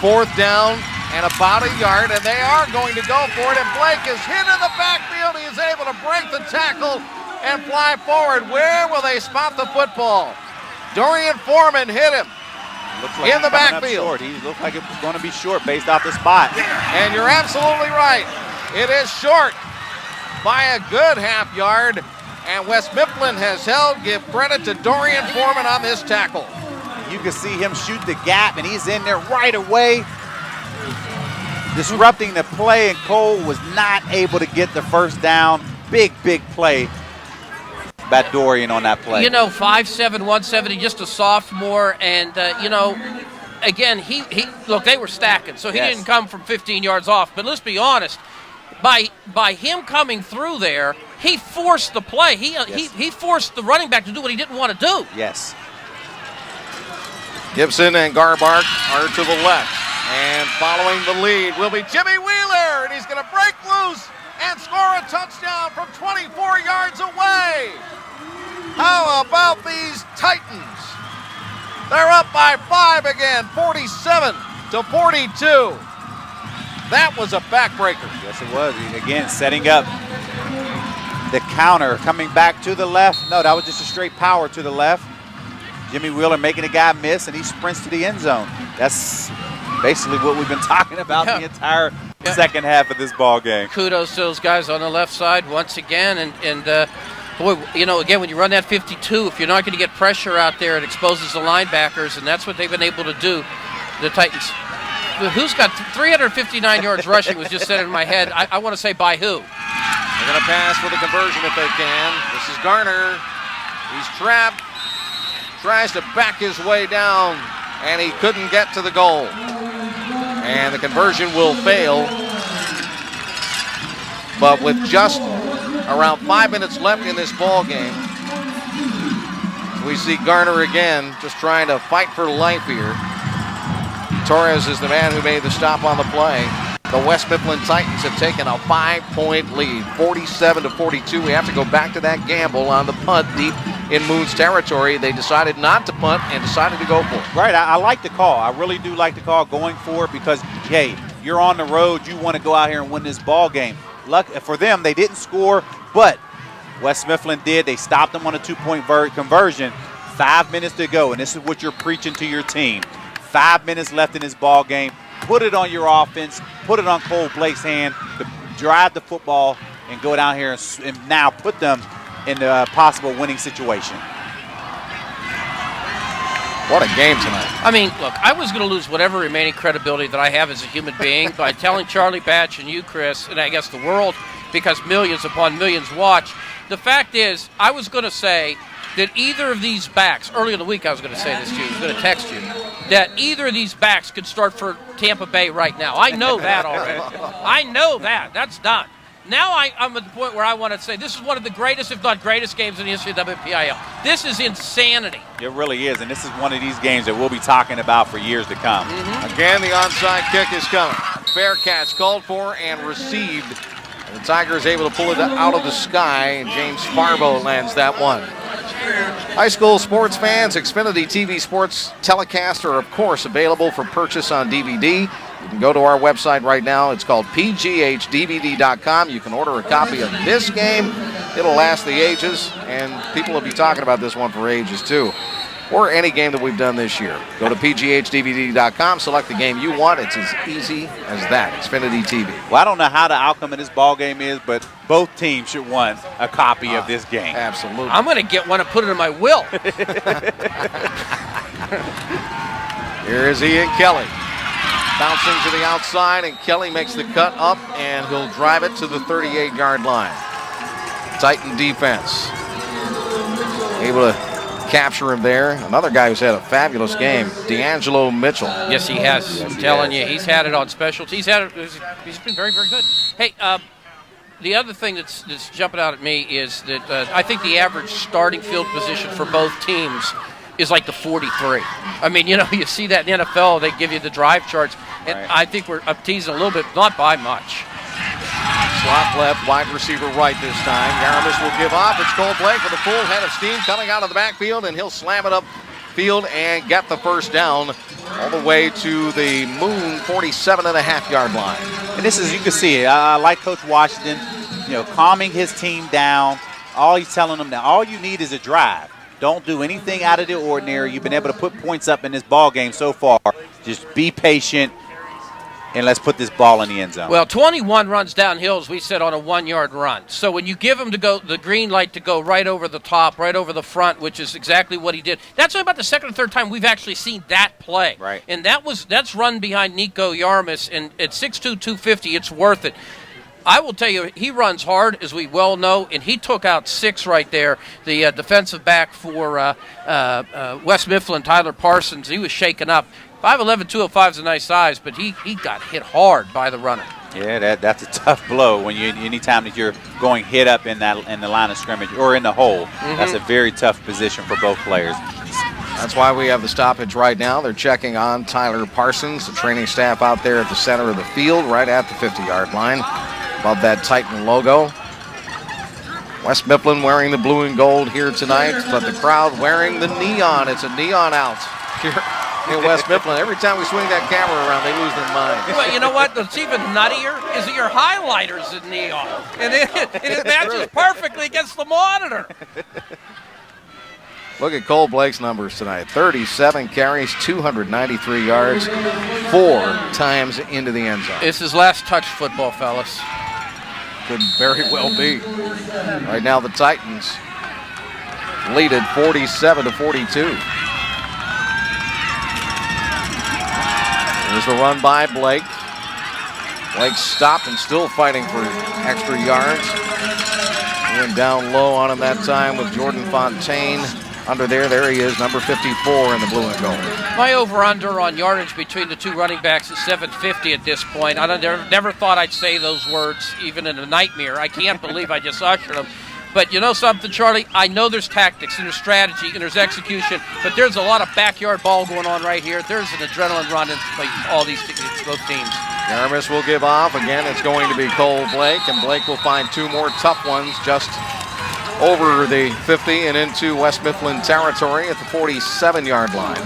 4th down and about a yard, and they are going to go for it. And Blake is hit in the backfield. He is able to break the tackle and fly forward. Where will they spot the football? Dorian Foreman hit him. Like in the backfield. He looked like it was going to be short based off the spot. And you're absolutely right. It is short by a good half yard. And West Mifflin has held. Give credit to Dorian Foreman on this tackle. You can see him shoot the gap, and he's in there right away, disrupting the play, and Cole was not able to get the first down. Big play by Dorian on that play. 5'7", 170, just a sophomore, and again, he look, they were stacking, so he didn't come from 15 yards off. But let's be honest, by him coming through there, he forced the play. He forced the running back to do what he didn't want to do. Yes. Gibson and Garbark are to the left. And following the lead will be Jimmy Wheeler, and he's going to break loose and score a touchdown from 24 yards away. How about these Titans? They're up by 5 again, 47-42. That was a backbreaker. Yes, it was. Again, setting up the counter, coming back to the left. No, that was just a straight power to the left. Jimmy Wheeler making a guy miss, and he sprints to the end zone. That's basically what we've been talking about the entire second half of this ball game. Kudos to those guys on the left side once again, and boy, again, when you run that 52, if you're not going to get pressure out there, it exposes the linebackers, and that's what they've been able to do, the Titans. Who's got 359 yards rushing was just said in my head. I want to say by who? They're going to pass for the conversion if they can. This is Garner. He's trapped. Tries to back his way down, and he couldn't get to the goal. And the conversion will fail. But with just around 5 minutes left in this ball game, we see Garner again just trying to fight for life here. Torres is the man who made the stop on the play. The West Mifflin Titans have taken a 5-point lead, 47-42. We have to go back to that gamble on the punt deep in Moon's territory. They decided not to punt and decided to go for it. Right, I like the call. I really do like the call going for it because, hey, you're on the road. You want to go out here and win this ball game. Luck for them, they didn't score, but West Mifflin did. They stopped them on a 2-point conversion. 5 minutes to go, and this is what you're preaching to your team. 5 minutes left in this ball game. Put it on your offense. Put it on Cole Blake's hand to drive the football and go down here and now put them in a possible winning situation. What a game tonight. I mean, look, I was going to lose whatever remaining credibility that I have as a human being by telling Charlie Batch and you, Chris, and I guess the world, because millions upon millions watch. The fact is, I was going to say that either of these backs, early in the week I was going to say this to you, I was going to text you, that either of these backs could start for Tampa Bay right now. I know that already. I know that. That's done. Now I'm at the point where I want to say this is one of the greatest, if not greatest, games in the history of WPIAL. This is insanity. It really is, and this is one of these games that we'll be talking about for years to come. Again, the onside kick is coming. Fair catch called for and received. And the Tigers able to pull it out of the sky, and James Farbo lands that one. High school sports fans, Xfinity TV Sports telecast are, of course, available for purchase on DVD. You can go to our website right now. It's called pghdvd.com. You can order a copy of this game. It'll last the ages, and people will be talking about this one for ages, too. Or any game that we've done this year. Go to pghdvd.com, select the game you want. It's as easy as that. Xfinity TV. Well, I don't know how the outcome of this ball game is, but both teams should want a copy of this game. Absolutely. I'm going to get one and put it in my will. Here is Ian Kelly. Bouncing to the outside, and Kelly makes the cut up, and he'll drive it to the 38-yard line. Titan defense. Able to capture him there. Another guy who's had a fabulous game, D'Angelo Mitchell. Yes, he has. I'm telling you, he's had it on specials. He's been very, very good. Hey, the other thing that's jumping out at me is that I think the average starting field position for both teams is like the 43. I mean, you see that in the NFL, they give you the drive charts, and right. I think we're teasing a little bit, not by much. Slot left, wide receiver right this time. Yaramis will give off. It's Cole Blake with a full head of steam coming out of the backfield, and he'll slam it upfield and get the first down all the way to the Moon 47.5-yard line. And this is, you can see it. I like Coach Washington, calming his team down. All he's telling them now, all you need is a drive. Don't do anything out of the ordinary. You've been able to put points up in this ball game so far. Just be patient. and let's put this ball in the end zone. Well, 21 runs downhill, as we said, on a 1-yard run. So when you give him the green light to go right over the top, right over the front, which is exactly what he did. That's only about the second or third time we've actually seen that play. Right. And that's run behind Nico Yarmus, and at 6'2", 250, it's worth it. I will tell you, he runs hard, as we well know, and he took out 6 right there. The defensive back for West Mifflin, Tyler Parsons, he was shaken up. 5'11", 205 is a nice size, but he got hit hard by the runner. Yeah, that's a tough blow when anytime that you're going hit up in the line of scrimmage or in the hole. That's a very tough position for both players. That's why we have the stoppage right now. They're checking on Tyler Parsons, the training staff out there at the center of the field, right at the 50-yard line, above that Titan logo. West Mifflin wearing the blue and gold here tonight, but the crowd wearing the neon. It's a neon out here in West Mifflin. Every time we swing that camera around, they lose their mind. Well, you know what? What's even nuttier is that your highlighters in neon. And it matches perfectly against the monitor. Look at Cole Blake's numbers tonight. 37 carries, 293 yards, 4 times into the end zone. It's his last touch football, fellas. Could very well be. Right now the Titans lead it 47-42. Here's the run by Blake. Blake stopped and still fighting for extra yards. He went down low on him that time with Jordan Fontaine under there. There he is, number 54 in the blue and gold. My over-under on yardage between the two running backs is 750 at this point. I never thought I'd say those words, even in a nightmare. I can't believe I just ushered them. But you know something, Charlie? I know there's tactics and there's strategy and there's execution, but there's a lot of backyard ball going on right here. There's an adrenaline run in all these both teams. Yarmus will give off. Again, it's going to be Cole Blake, and Blake will find 2 more tough ones just over the 50 and into West Mifflin territory at the 47-yard line.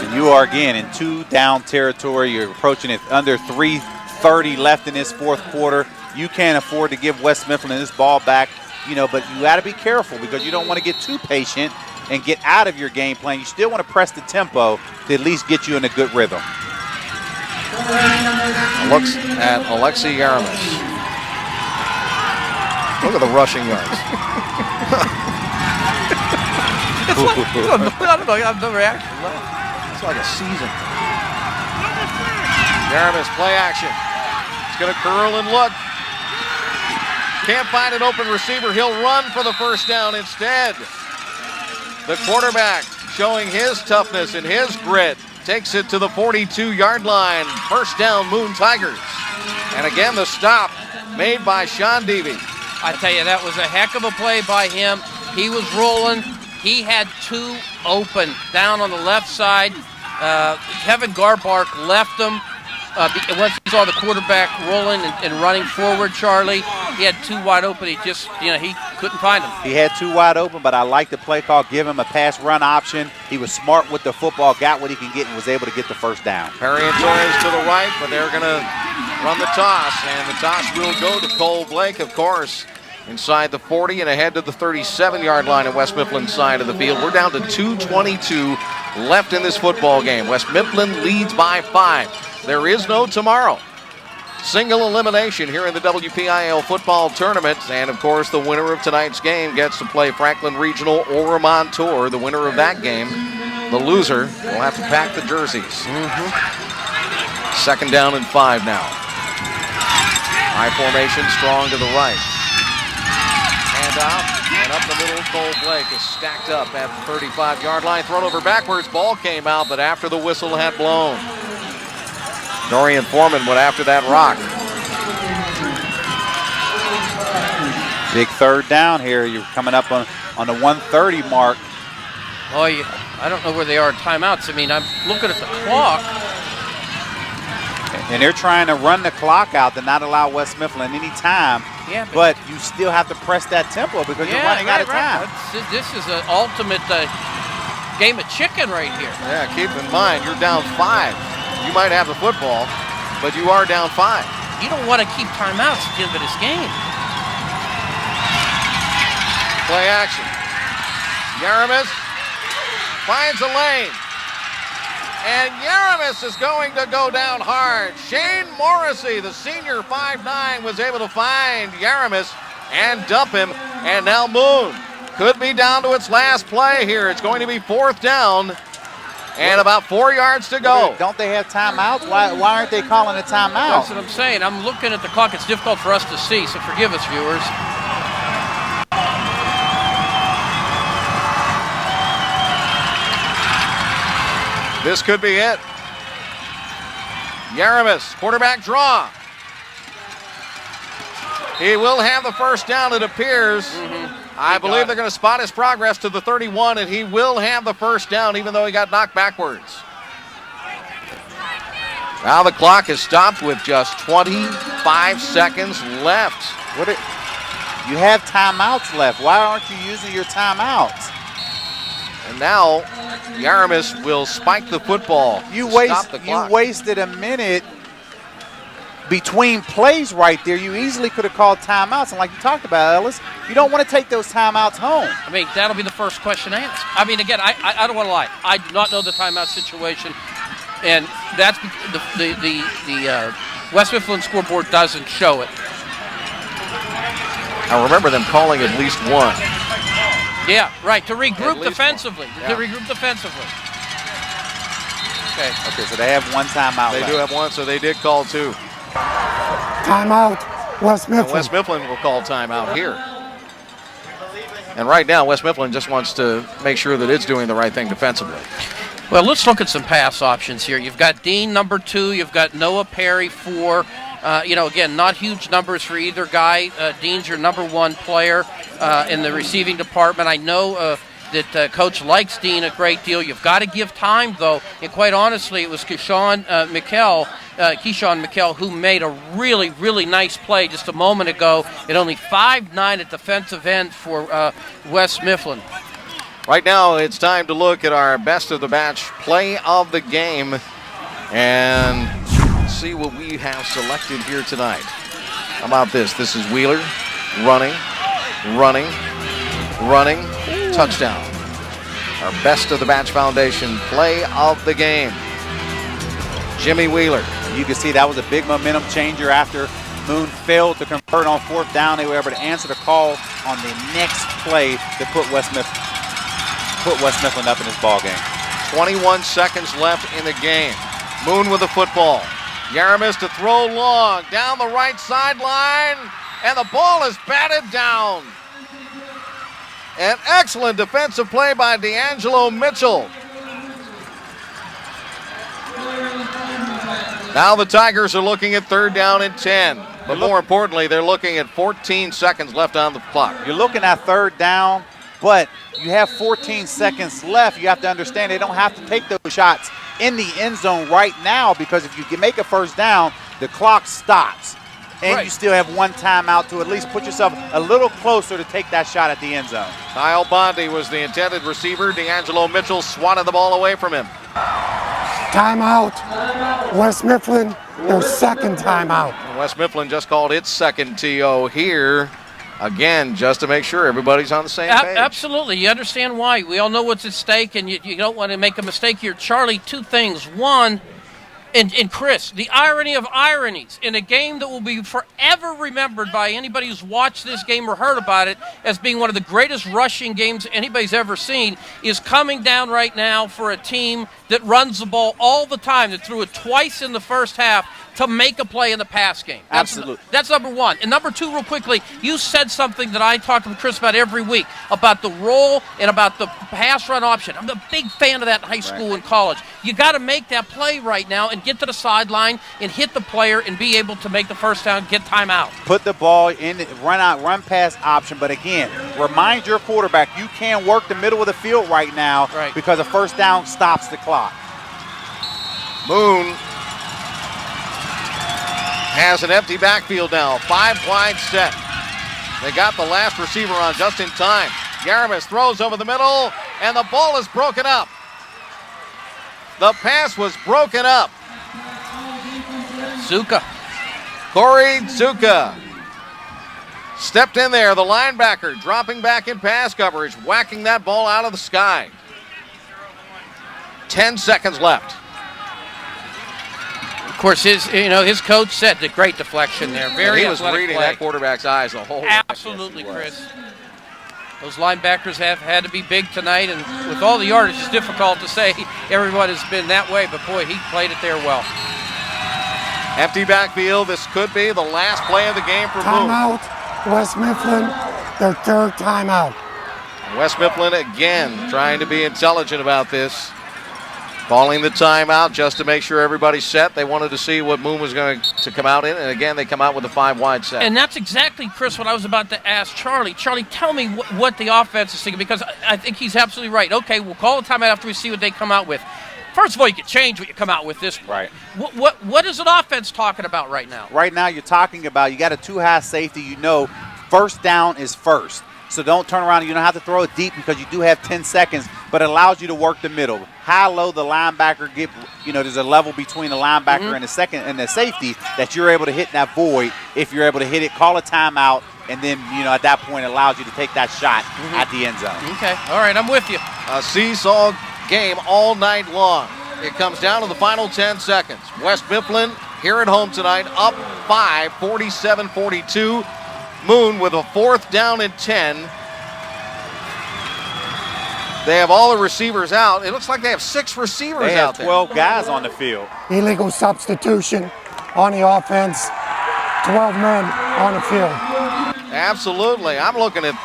And you are, again, in 2 down territory. You're approaching it under 3:30 left in this fourth quarter. You can't afford to give West Mifflin this ball back, but you got to be careful because you don't want to get too patient and get out of your game plan. You still want to press the tempo to at least get you in a good rhythm. Looks at Alexi Yarmus. Look at the rushing yards. I don't know. I have no reaction left. It's like a season. Yarmus, play action. He's going to curl and look. Can't find an open receiver. He'll run for the first down instead. The quarterback showing his toughness and his grit. Takes it to the 42-yard line. First down, Moon Tigers. And again, the stop made by Sean Devey. I tell you, that was a heck of a play by him. He was rolling. He had 2 open down on the left side. Kevin Garbark left him. Once he saw the quarterback rolling and running forward, Charlie, he had 2 wide open. He just, he couldn't find them. He had 2 wide open, but I like the play call. Give him a pass run option. He was smart with the football, got what he can get, and was able to get the first down. Perry and Torres to the right, but they're going to run the toss, and the toss will go to Cole Blake, of course, inside the 40 and ahead to the 37-yard line at West Mifflin side of the field. We're down to 2:22 left in this football game. West Mifflin leads by 5. There is no tomorrow. Single elimination here in the WPIAL football tournament. And, of course, the winner of tonight's game gets to play Franklin Regional or Montour. The winner of that game, the loser, will have to pack the jerseys. Second down and 5 now. High formation, strong to the right. Hand off, and up the middle, Cole Blake is stacked up at the 35-yard line. Thrown over backwards, ball came out, but after the whistle had blown. Dorian Foreman went after that rock. Big third down here. You're coming up on the 130 mark. Oh, I don't know where they are at timeouts. I mean, I'm looking at the clock. And they're trying to run the clock out to not allow West Mifflin any time. Yeah, but you still have to press that tempo because you're running out of time. This is an ultimate game of chicken right here. Yeah, keep in mind, you're down 5. You might have the football, but you are down 5. You don't want to keep timeouts at the end of this game. Play action. Yarmus finds a lane. And Yaramis is going to go down hard. Shane Morrissey, the senior 5'9", was able to find Yaramis and dump him. And now Moon could be down to its last play here. It's going to be 4th down and about 4 yards to go. Don't they have timeouts? Why aren't they calling a timeout? That's what I'm saying. I'm looking at the clock. It's difficult for us to see, so forgive us, viewers. This could be it. Yaramis, quarterback draw. He will have the first down, it appears. I believe they're going to spot his progress to the 31, and he will have the first down, even though he got knocked backwards. Now the clock is stopped with just 25 seconds left. You have timeouts left. Why aren't you using your timeouts? And now Yaramis will spike the football. You wasted a minute between plays right there. You easily could have called timeouts. And like you talked about, Ellis, you don't want to take those timeouts home. I mean, that'll be the first question asked. I mean, again, I don't want to lie. I do not know the timeout situation. And that's the West Mifflin scoreboard doesn't show it. I remember them calling at least one. Yeah, right, to regroup defensively. Yeah. To regroup defensively. Okay, so they have one timeout They left. do have one, so they did call two. Timeout, West Mifflin. And West Mifflin will call timeout here. And right now, West Mifflin just wants to make sure that it's doing the right thing defensively. Well, let's look at some pass options here. You've got Dean, number 2. You've got Noah Perry, 4. Again, not huge numbers for either guy. Dean's your number 1 player in the receiving department. I know that Coach likes Dean a great deal. You've got to give time, though. And quite honestly, it was Keyshawn McKell, who made a really, really nice play just a moment ago at only 5'9" at defensive end for West Mifflin. Right now, it's time to look at our best of the batch play of the game and see what we have selected here tonight. How about this? This is Wheeler running, touchdown. Our best of the batch foundation play of the game. Jimmy Wheeler. You can see that was a big momentum changer after Moon failed to convert on 4th down. They were able to answer the call on the next play to put West Mifflin up in this ball game. 21 seconds left in the game. Moon with the football. Yaramis to throw long down the right sideline, and the ball is batted down. An excellent defensive play by D'Angelo Mitchell. Now the Tigers are looking at 3rd down and 10. But more importantly, they're looking at 14 seconds left on the clock. You're looking at 3rd down, but you have 14 seconds left. You have to understand they don't have to take those shots in the end zone right now, because if you can make a 1st down, the clock stops. And you still have one timeout to at least put yourself a little closer to take that shot at the end zone. Kyle Bondi was the intended receiver. D'Angelo Mitchell swatted the ball away from him. Timeout. West Mifflin, their 2nd timeout. West Mifflin just called its 2nd TO here. Again, just to make sure everybody's on the same page. Absolutely. You understand why. We all know what's at stake, and you don't want to make a mistake here. Charlie, 2 things. One, and Chris, the irony of ironies in a game that will be forever remembered by anybody who's watched this game or heard about it as being one of the greatest rushing games anybody's ever seen, is coming down right now for a team that runs the ball all the time, that threw it twice in the first half to make a play in the pass game. Absolutely. That's number 1. And number 2, real quickly, you said something that I talk to Chris about every week, about the roll and about the pass run option. I'm a big fan of that in high school and college. You got to make that play right now and get to the sideline and hit the player and be able to make the 1st down, get time out. Put the ball in, run pass option. But again, remind your quarterback you can't work the middle of the field right now because a 1st down stops the clock. Moon has an empty backfield now. 5 wide set. They got the last receiver on just in time. Yaramis throws over the middle, and the ball is broken up. The pass was broken up. Zuka. Corey Zuka stepped in there. The linebacker dropping back in pass coverage, whacking that ball out of the sky. 10 seconds left. Of course, his coach said the great deflection there. Very he was athletic reading play. that quarterback's eyes the whole Absolutely, Chris. Those linebackers have had to be big tonight, and with all the yardage, it's difficult to say everyone has been that way, but boy, he played it there well. Empty backfield. This could be the last play of the game for Boone. Timeout, West Mifflin, their third timeout. West Mifflin again trying to be intelligent about this. Calling the timeout just to make sure everybody's set. They wanted to see what Moon was going to come out in, and again, they come out with a 5-wide set. And that's exactly, Chris, what I was about to ask Charlie. Charlie, tell me what the offense is thinking, because I think he's absolutely right. Okay, we'll call the timeout after we see what they come out with. First of all, you can change what you come out with this point. Right. What is an offense talking about right now? Right now, you're talking about you got a too-high safety. You know, first down is first. So don't turn around. You don't have to throw it deep because you do have 10 seconds, but it allows you to work the middle. How low the linebacker get, there's a level between the linebacker and the second and the safety that you're able to hit that void. If you're able to hit it, call a timeout, and then, at that point it allows you to take that shot at the end zone. Okay. All right, I'm with you. A seesaw game all night long. It comes down to the final 10 seconds. West Mifflin here at home tonight, up 5, 47-42. Moon with a 4th down and 10. They have all the receivers out. It looks like they have 6 receivers They have out there. 12 guys on the field. Illegal substitution on the offense. 12 men on the field. Absolutely. I'm looking at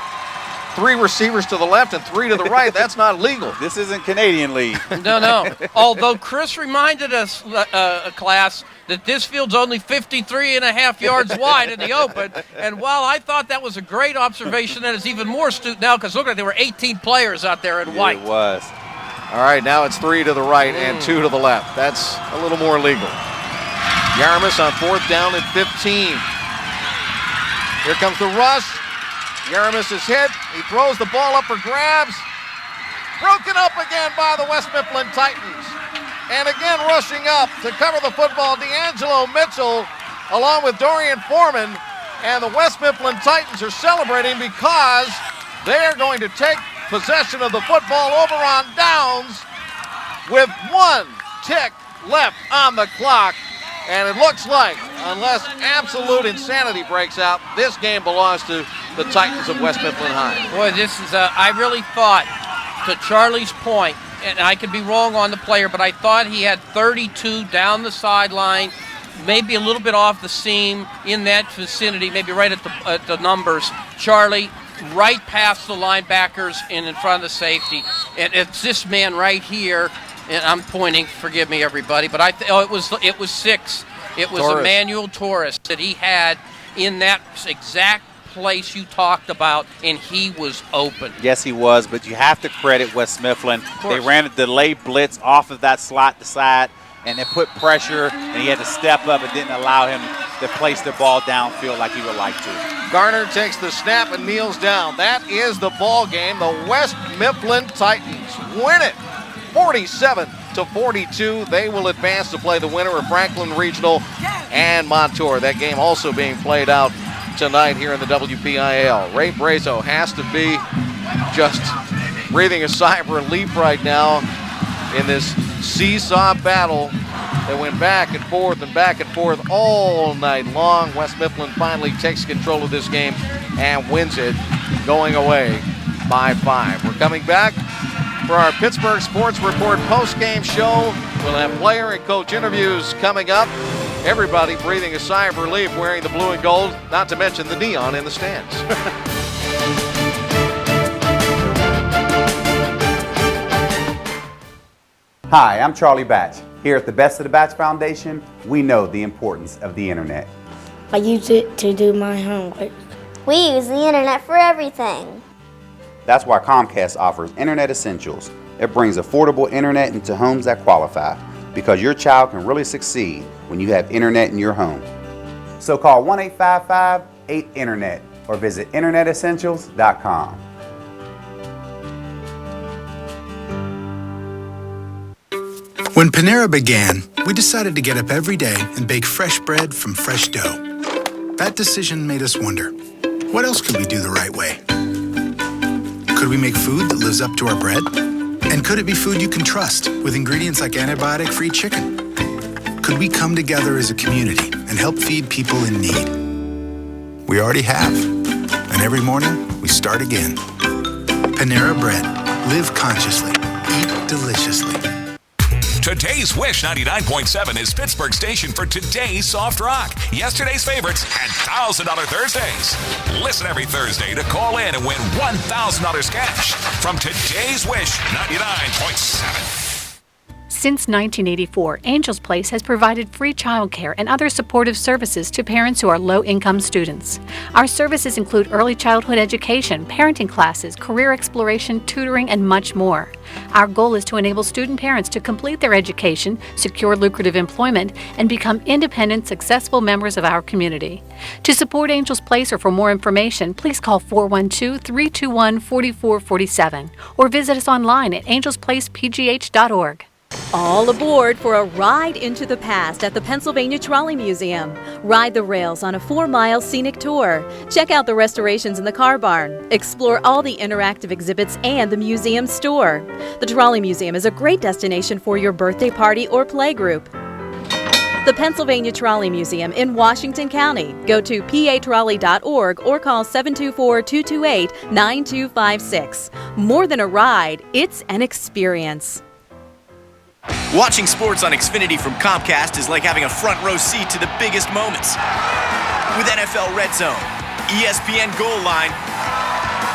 3 receivers to the left and 3 to the right. That's not legal. This isn't Canadian League. No. Although Chris reminded us, class, that this field's only 53.5 yards wide in the open. And while I thought that was a great observation, that is even more astute now, because look at it, there were 18 players out there in white. It was. All right, now it's 3 to the right and 2 to the left. That's a little more legal. Yarmus on 4th down and 15. Here comes the rush. Yarmus is hit. He throws the ball up for grabs. Broken up again by the West Mifflin Titans. And again rushing up to cover the football, D'Angelo Mitchell along with Dorian Foreman. And the West Mifflin Titans are celebrating because they are going to take possession of the football over on downs with 1 tick left on the clock. And it looks like, unless absolute insanity breaks out, this game belongs to the Titans of West Mifflin High. Boy, this is I really thought, to Charlie's point, and I could be wrong on the player, but I thought he had 32 down the sideline, maybe a little bit off the seam in that vicinity, maybe right at the numbers. Charlie, right past the linebackers and in front of the safety. And it's this man right here. And I'm pointing, forgive me, everybody, but it was 6. It was Torres. Emmanuel Torres that he had in that exact place you talked about, and he was open. Yes, he was, but you have to credit West Mifflin. They course. ran a delay blitz off of that slot to side, and they put pressure, and he had to step up and didn't allow him to place the ball downfield like he would like to. Garner takes the snap and kneels down. That is the ball game. The West Mifflin Titans win it. 47-42. They will advance to play the winner of Franklin Regional and Montour. That game also being played out tonight here in the WPIAL. Ray Brazo has to be just breathing a sigh of relief right now in this seesaw battle that went back and forth all night long. West Mifflin finally takes control of this game and wins it, going away by 5. We're coming back for our Pittsburgh Sports Report post-game show. We'll have player and coach interviews coming up. Everybody breathing a sigh of relief wearing the blue and gold, not to mention the neon in the stands. Hi, I'm Charlie Batch. Here at the Best of the Batch Foundation, we know the importance of the internet. I use it to do my homework. We use the internet for everything. That's why Comcast offers Internet Essentials. It brings affordable internet into homes that qualify, because your child can really succeed when you have internet in your home. So call 1-855-8-INTERNET or visit internetessentials.com. When Panera began, we decided to get up every day and bake fresh bread from fresh dough. That decision made us wonder, what else could we do the right way? Could we make food that lives up to our bread? And could it be food you can trust with ingredients like antibiotic-free chicken? Could we come together as a community and help feed people in need? We already have. And every morning, we start again. Panera Bread. Live consciously. Eat deliciously. Today's Wish 99.7 is Pittsburgh's station for today's soft rock, yesterday's favorites, and $1,000 Thursdays. Listen every Thursday to call in and win $1,000 cash from today's Wish 99.7. Since 1984, Angels Place has provided free childcare and other supportive services to parents who are low-income students. Our services include early childhood education, parenting classes, career exploration, tutoring, and much more. Our goal is to enable student parents to complete their education, secure lucrative employment, and become independent, successful members of our community. To support Angels Place or for more information, please call 412-321-4447 or visit us online at angelsplacepgh.org. All aboard for a ride into the past at the Pennsylvania Trolley Museum. Ride the rails on a 4-mile scenic tour. Check out the restorations in the car barn. Explore all the interactive exhibits and the museum store. The Trolley Museum is a great destination for your birthday party or play group. The Pennsylvania Trolley Museum in Washington County. Go to patrolley.org or call 724-228-9256. More than a ride, it's an experience. Watching sports on Xfinity from Comcast is like having a front row seat to the biggest moments. With NFL Red Zone, ESPN Goal Line,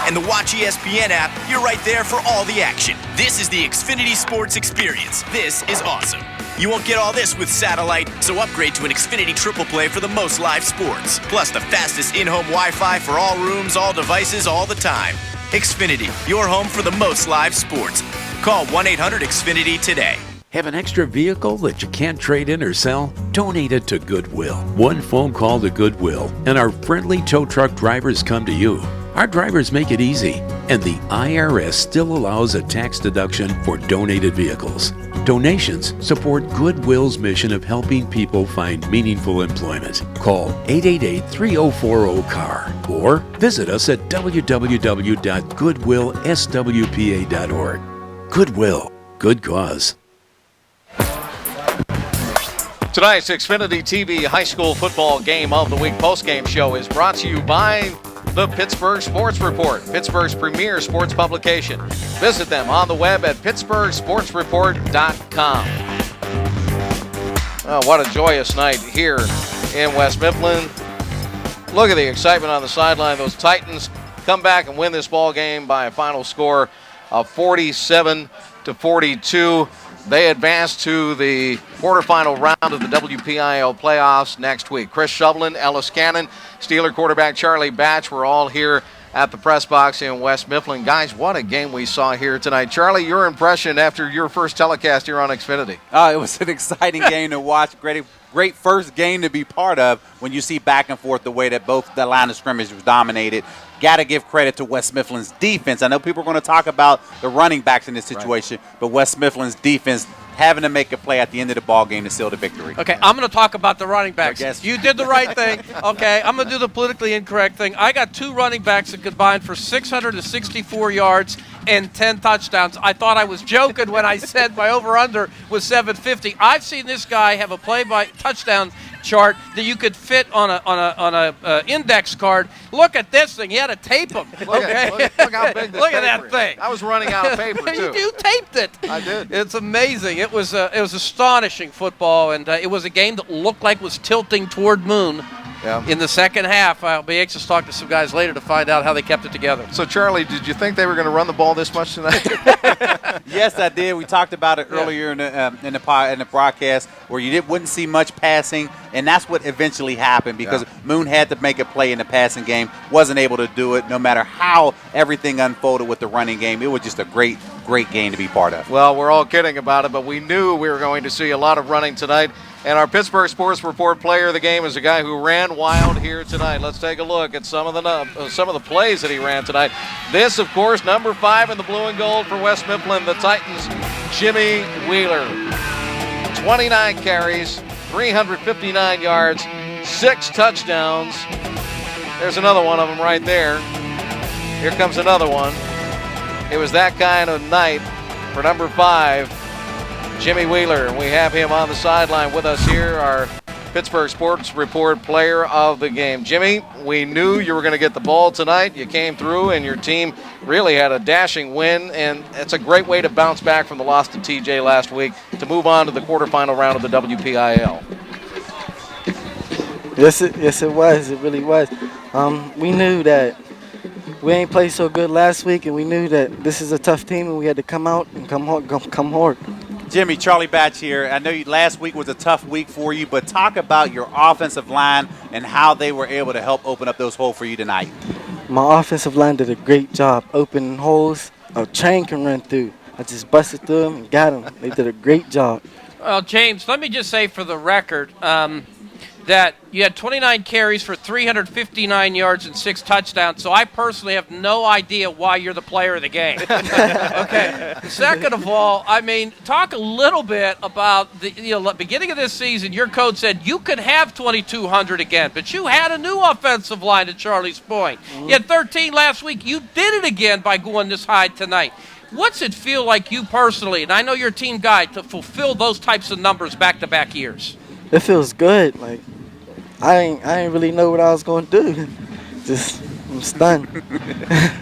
and the Watch ESPN app, you're right there for all the action. This is the Xfinity Sports Experience. This is awesome. You won't get all this with satellite, so upgrade to an Xfinity Triple Play for the most live sports. Plus the fastest in-home Wi-Fi for all rooms, all devices, all the time. Xfinity, your home for the most live sports. Call 1-800-XFINITY today. Have an extra vehicle that you can't trade in or sell? Donate it to Goodwill. One phone call to Goodwill, and our friendly tow truck drivers come to you. Our drivers make it easy, and the IRS still allows a tax deduction for donated vehicles. Donations support Goodwill's mission of helping people find meaningful employment. Call 888-3040-CAR or visit us at www.goodwillswpa.org. Goodwill. Good cause. Tonight's Xfinity TV High School Football Game of the Week postgame show is brought to you by the Pittsburgh Sports Report, Pittsburgh's premier sports publication. Visit them on the web at pittsburghsportsreport.com. Oh, what a joyous night here in West Mifflin. Look at the excitement on the sideline. Those Titans come back and win this ball game by a final score of 47-42. They advance to the quarterfinal round of the WPIAL playoffs next week. Chris Shovelin, Ellis Cannon, Steeler quarterback Charlie Batch were all here at the press box in West Mifflin. Guys, what a game we saw here tonight. Charlie, your impression after your first telecast here on Xfinity? It was an exciting game to watch. Great first game to be part of when you see back and forth the way that both the line of scrimmage was dominated. Got to give credit to West Mifflin's defense. I know people are going to talk about the running backs in this situation, but West Mifflin's defense having to make a play at the end of the ball game to seal the victory. Okay, I'm going to talk about the running backs. You did the right thing. Okay, I'm going to do the politically incorrect thing. I got two running backs that combined for 664 yards and 10 touchdowns. I thought I was joking when I said my over-under was 750. I've seen this guy have a play-by-touchdown chart that you could fit on a index card. Look at this thing. You had to tape them. Look how big this Look at paper that is. thing. I was running out of paper, too. You taped it. I did. It's amazing. It was astonishing football, and it was a game that looked like was tilting toward Moon. Yeah. In the second half. I'll be anxious to talk to some guys later to find out how they kept it together. So, Charlie, did you think they were going to run the ball this much tonight? Yes, I did. We talked about it earlier in the broadcast where you wouldn't see much passing, and that's what eventually happened because Moon had to make a play in the passing game, wasn't able to do it no matter how everything unfolded with the running game. It was just a great game to be part of. Well, we're all kidding about it, but we knew we were going to see a lot of running tonight. And our Pittsburgh Sports Report player of the game is a guy who ran wild here tonight. Let's take a look at some of the plays that he ran tonight. This, of course, number 5 in the blue and gold for West Mifflin, the Titans, Jimmy Wheeler. 29 carries, 359 yards, 6 touchdowns. There's another one of them right there. Here comes another one. It was that kind of night for number 5. Jimmy Wheeler, and we have him on the sideline with us here, our Pittsburgh Sports Report player of the game. Jimmy, we knew you were going to get the ball tonight. You came through, and your team really had a dashing win, and it's a great way to bounce back from the loss to TJ last week to move on to the quarterfinal round of the WPIAL. Yes, it was. It really was. We knew that we ain't played so good last week, and we knew that this is a tough team, and we had to come out and come hard. Jimmy, Charlie Batch here. I know last week was a tough week for you, but talk about your offensive line and how they were able to help open up those holes for you tonight. My offensive line did a great job opening holes a train can run through. I just busted through them and got them. They did a great job. Well, James, let me just say for the record that you had 29 carries for 359 yards and 6 touchdowns, so I personally have no idea why you're the player of the game. Okay. Second of all, I mean, talk a little bit about the beginning of this season. Your coach said you could have 2,200 again, but you had a new offensive line, to Charlie's point. You had 13 last week. You did it again by going this high tonight. What's it feel like you personally, and I know you're a team guy, to fulfill those types of numbers back-to-back years? It feels good. Like, I ain't really know what I was going to do. I'm stunned.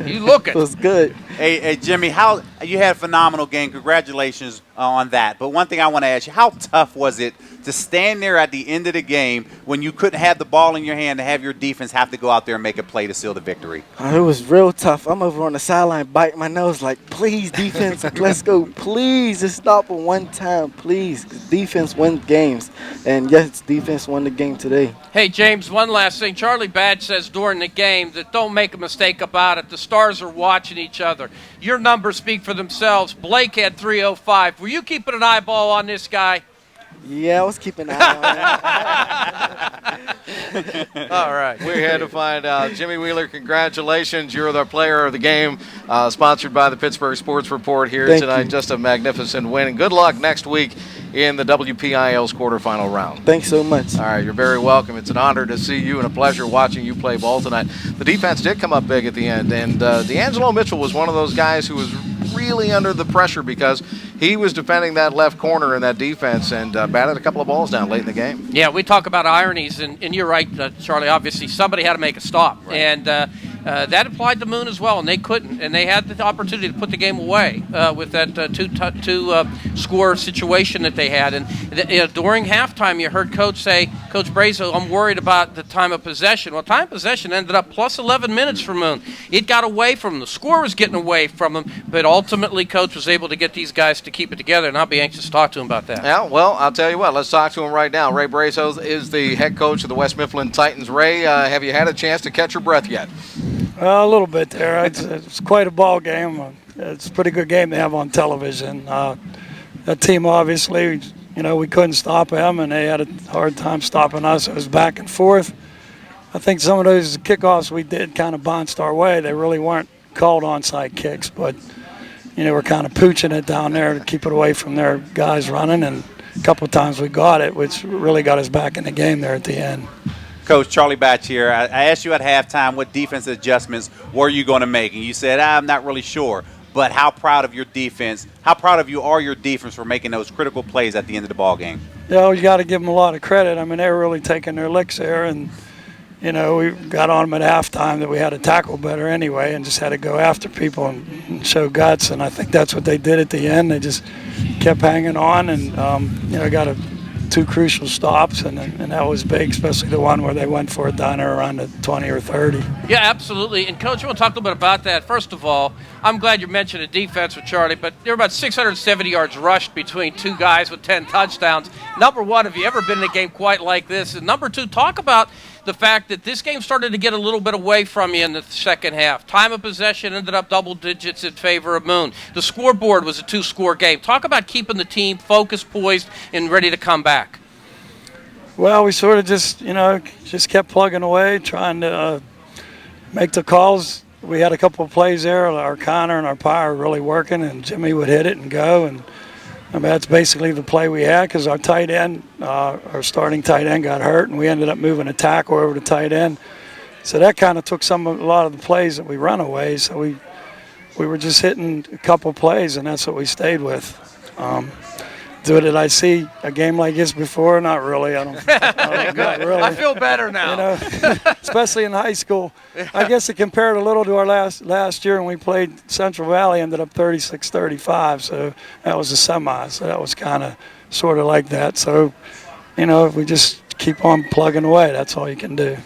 You look it. It was good. Hey, Jimmy, you had a phenomenal game. Congratulations on that. But one thing I want to ask you, how tough was it to stand there at the end of the game when you couldn't have the ball in your hand to have your defense have to go out there and make a play to seal the victory? It was real tough. I'm over on the sideline biting my nose like, please, defense, let's go. Please, just stop it one time, please. Defense wins games. And, yes, defense won the game today. Hey, James, one last thing. Charlie Badge says during the game that don't make a mistake about it. The stars are watching each other. Your numbers speak for themselves. Blake had 305. Were you keeping an eyeball on this guy? Yeah, I was keeping an eye on it. All right. We had to find out. Jimmy Wheeler, congratulations. You're the player of the game, sponsored by the Pittsburgh Sports Report here tonight. Just a magnificent win. And good luck next week in the WPIAL's quarterfinal round. Thanks so much. All right, you're very welcome. It's an honor to see you and a pleasure watching you play ball tonight. The defense did come up big at the end, and D'Angelo Mitchell was one of those guys who was really under the pressure because he was defending that left corner in that defense and batted a couple of balls down late in the game. Yeah, we talk about ironies, and you're right, Charlie. Obviously, somebody had to make a stop, right. And that applied to Moon as well, and they couldn't. And they had the opportunity to put the game away with that two-score situation that they had. And during halftime, you heard Coach say, Coach Brazo, I'm worried about the time of possession. Well, time of possession ended up plus 11 minutes for Moon. It got away from them. The score was getting away from them, but ultimately, Coach was able to get these guys to keep it together, and I'll be anxious to talk to him about that. Yeah, well, I'll tell you what. Let's talk to him right now. Ray Brazo is the head coach of the West Mifflin Titans. Ray, have you had a chance to catch your breath yet? A little bit there. It's quite a ball game. It's a pretty good game to have on television. That team, obviously, we couldn't stop them, and they had a hard time stopping us. It was back and forth. I think some of those kickoffs we did kind of bounced our way. They really weren't called onside kicks, but we're kind of pooching it down there to keep it away from their guys running, and a couple of times we got it, which really got us back in the game there at the end. Coach, Charlie Batch here. I asked you at halftime what defense adjustments were you going to make, and you said, I'm not really sure. But how proud of your defense, how proud of you are your defense for making those critical plays at the end of the ball game? Yeah, you got to give them a lot of credit. I mean, they were really taking their licks there, and we got on them at halftime that we had to tackle better anyway and just had to go after people and show guts, and I think that's what they did at the end. They just kept hanging on and, got two crucial stops, and that was big, especially the one where they went for it down there around the 20 or 30. Yeah, absolutely. And, Coach, I want to talk a little bit about that. First of all, I'm glad you mentioned the defense with Charlie, but there were about 670 yards rushed between two guys with 10 touchdowns. Number one, have you ever been in a game quite like this? And number two, talk about the fact that this game started to get a little bit away from you in the second half. Time of possession ended up double digits in favor of Moon. The scoreboard was a two-score game. Talk about keeping the team focused, poised, and ready to come back. Well, we sort of just kept plugging away, trying to make the calls. We had a couple of plays there. Our Connor and our Pyre were really working, and Jimmy would hit it and go. And that's basically the play we had because our tight end, our starting tight end got hurt, and we ended up moving a tackle over to tight end. So that kind of took a lot of the plays that we run away. So we were just hitting a couple plays, and that's what we stayed with. did I see a game like this before? Not really. I don't not really. I feel better now. You know, especially in high school. I guess it compared a little to our last year when we played Central Valley, ended up 36-35, so that was a semi, so that was kind of sort of like that. So, you know, we just keep on plugging away. That's all you can do.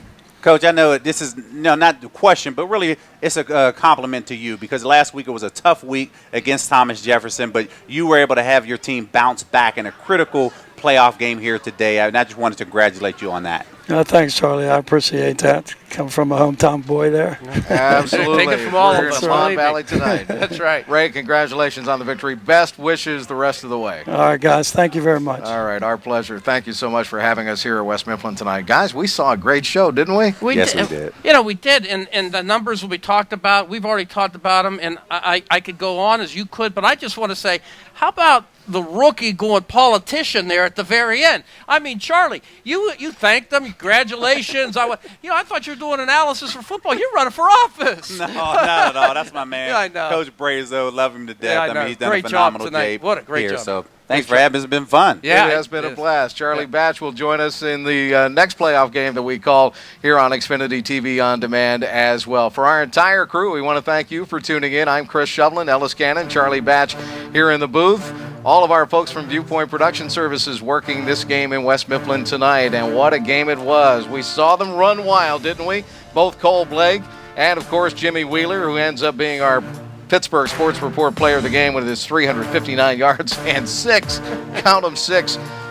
Coach, I know this is not the question, but really it's a compliment to you because last week it was a tough week against Thomas Jefferson, but you were able to have your team bounce back in a critical playoff game here today, and I just wanted to congratulate you on that. Thanks, Charlie. I appreciate that. Come from a hometown boy there. Absolutely. Take it from all of us. We're in Mon Valley tonight. That's right. Ray, congratulations on the victory. Best wishes the rest of the way. All right, guys. Thank you very much. All right, our pleasure. Thank you so much for having us here at West Mifflin tonight. Guys, we saw a great show, didn't we? Yes, we did. You know, we did, and the numbers will be talked about. We've already talked about them, and I could go on as you could, but I just want to say, how about the rookie going politician there at the very end? I mean, Charlie, you thanked them. Congratulations. I thought you were doing analysis for football. You're running for office. No, not at all. That's my man. Yeah, I know. Coach Brazo, love him to death. Yeah, I mean, he's done great a phenomenal job tonight. job. What a great here, job. So thanks for having us. It's been fun. Yeah, it has been a blast. Charlie Batch will join us in the next playoff game that we call here on Xfinity TV On Demand as well. For our entire crew, we want to thank you for tuning in. I'm Chris Shovlin, Ellis Cannon, Charlie Batch here in the booth. All of our folks from Viewpoint Production Services working this game in West Mifflin tonight, and what a game it was. We saw them run wild, didn't we? Both Cole Blake and, of course, Jimmy Wheeler, who ends up being our Pittsburgh Sports Report player of the game with his 359 yards and 6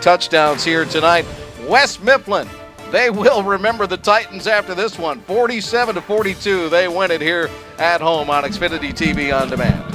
touchdowns here tonight. West Mifflin, they will remember the Titans after this one. 47-42, they win it here at home on Xfinity TV On Demand.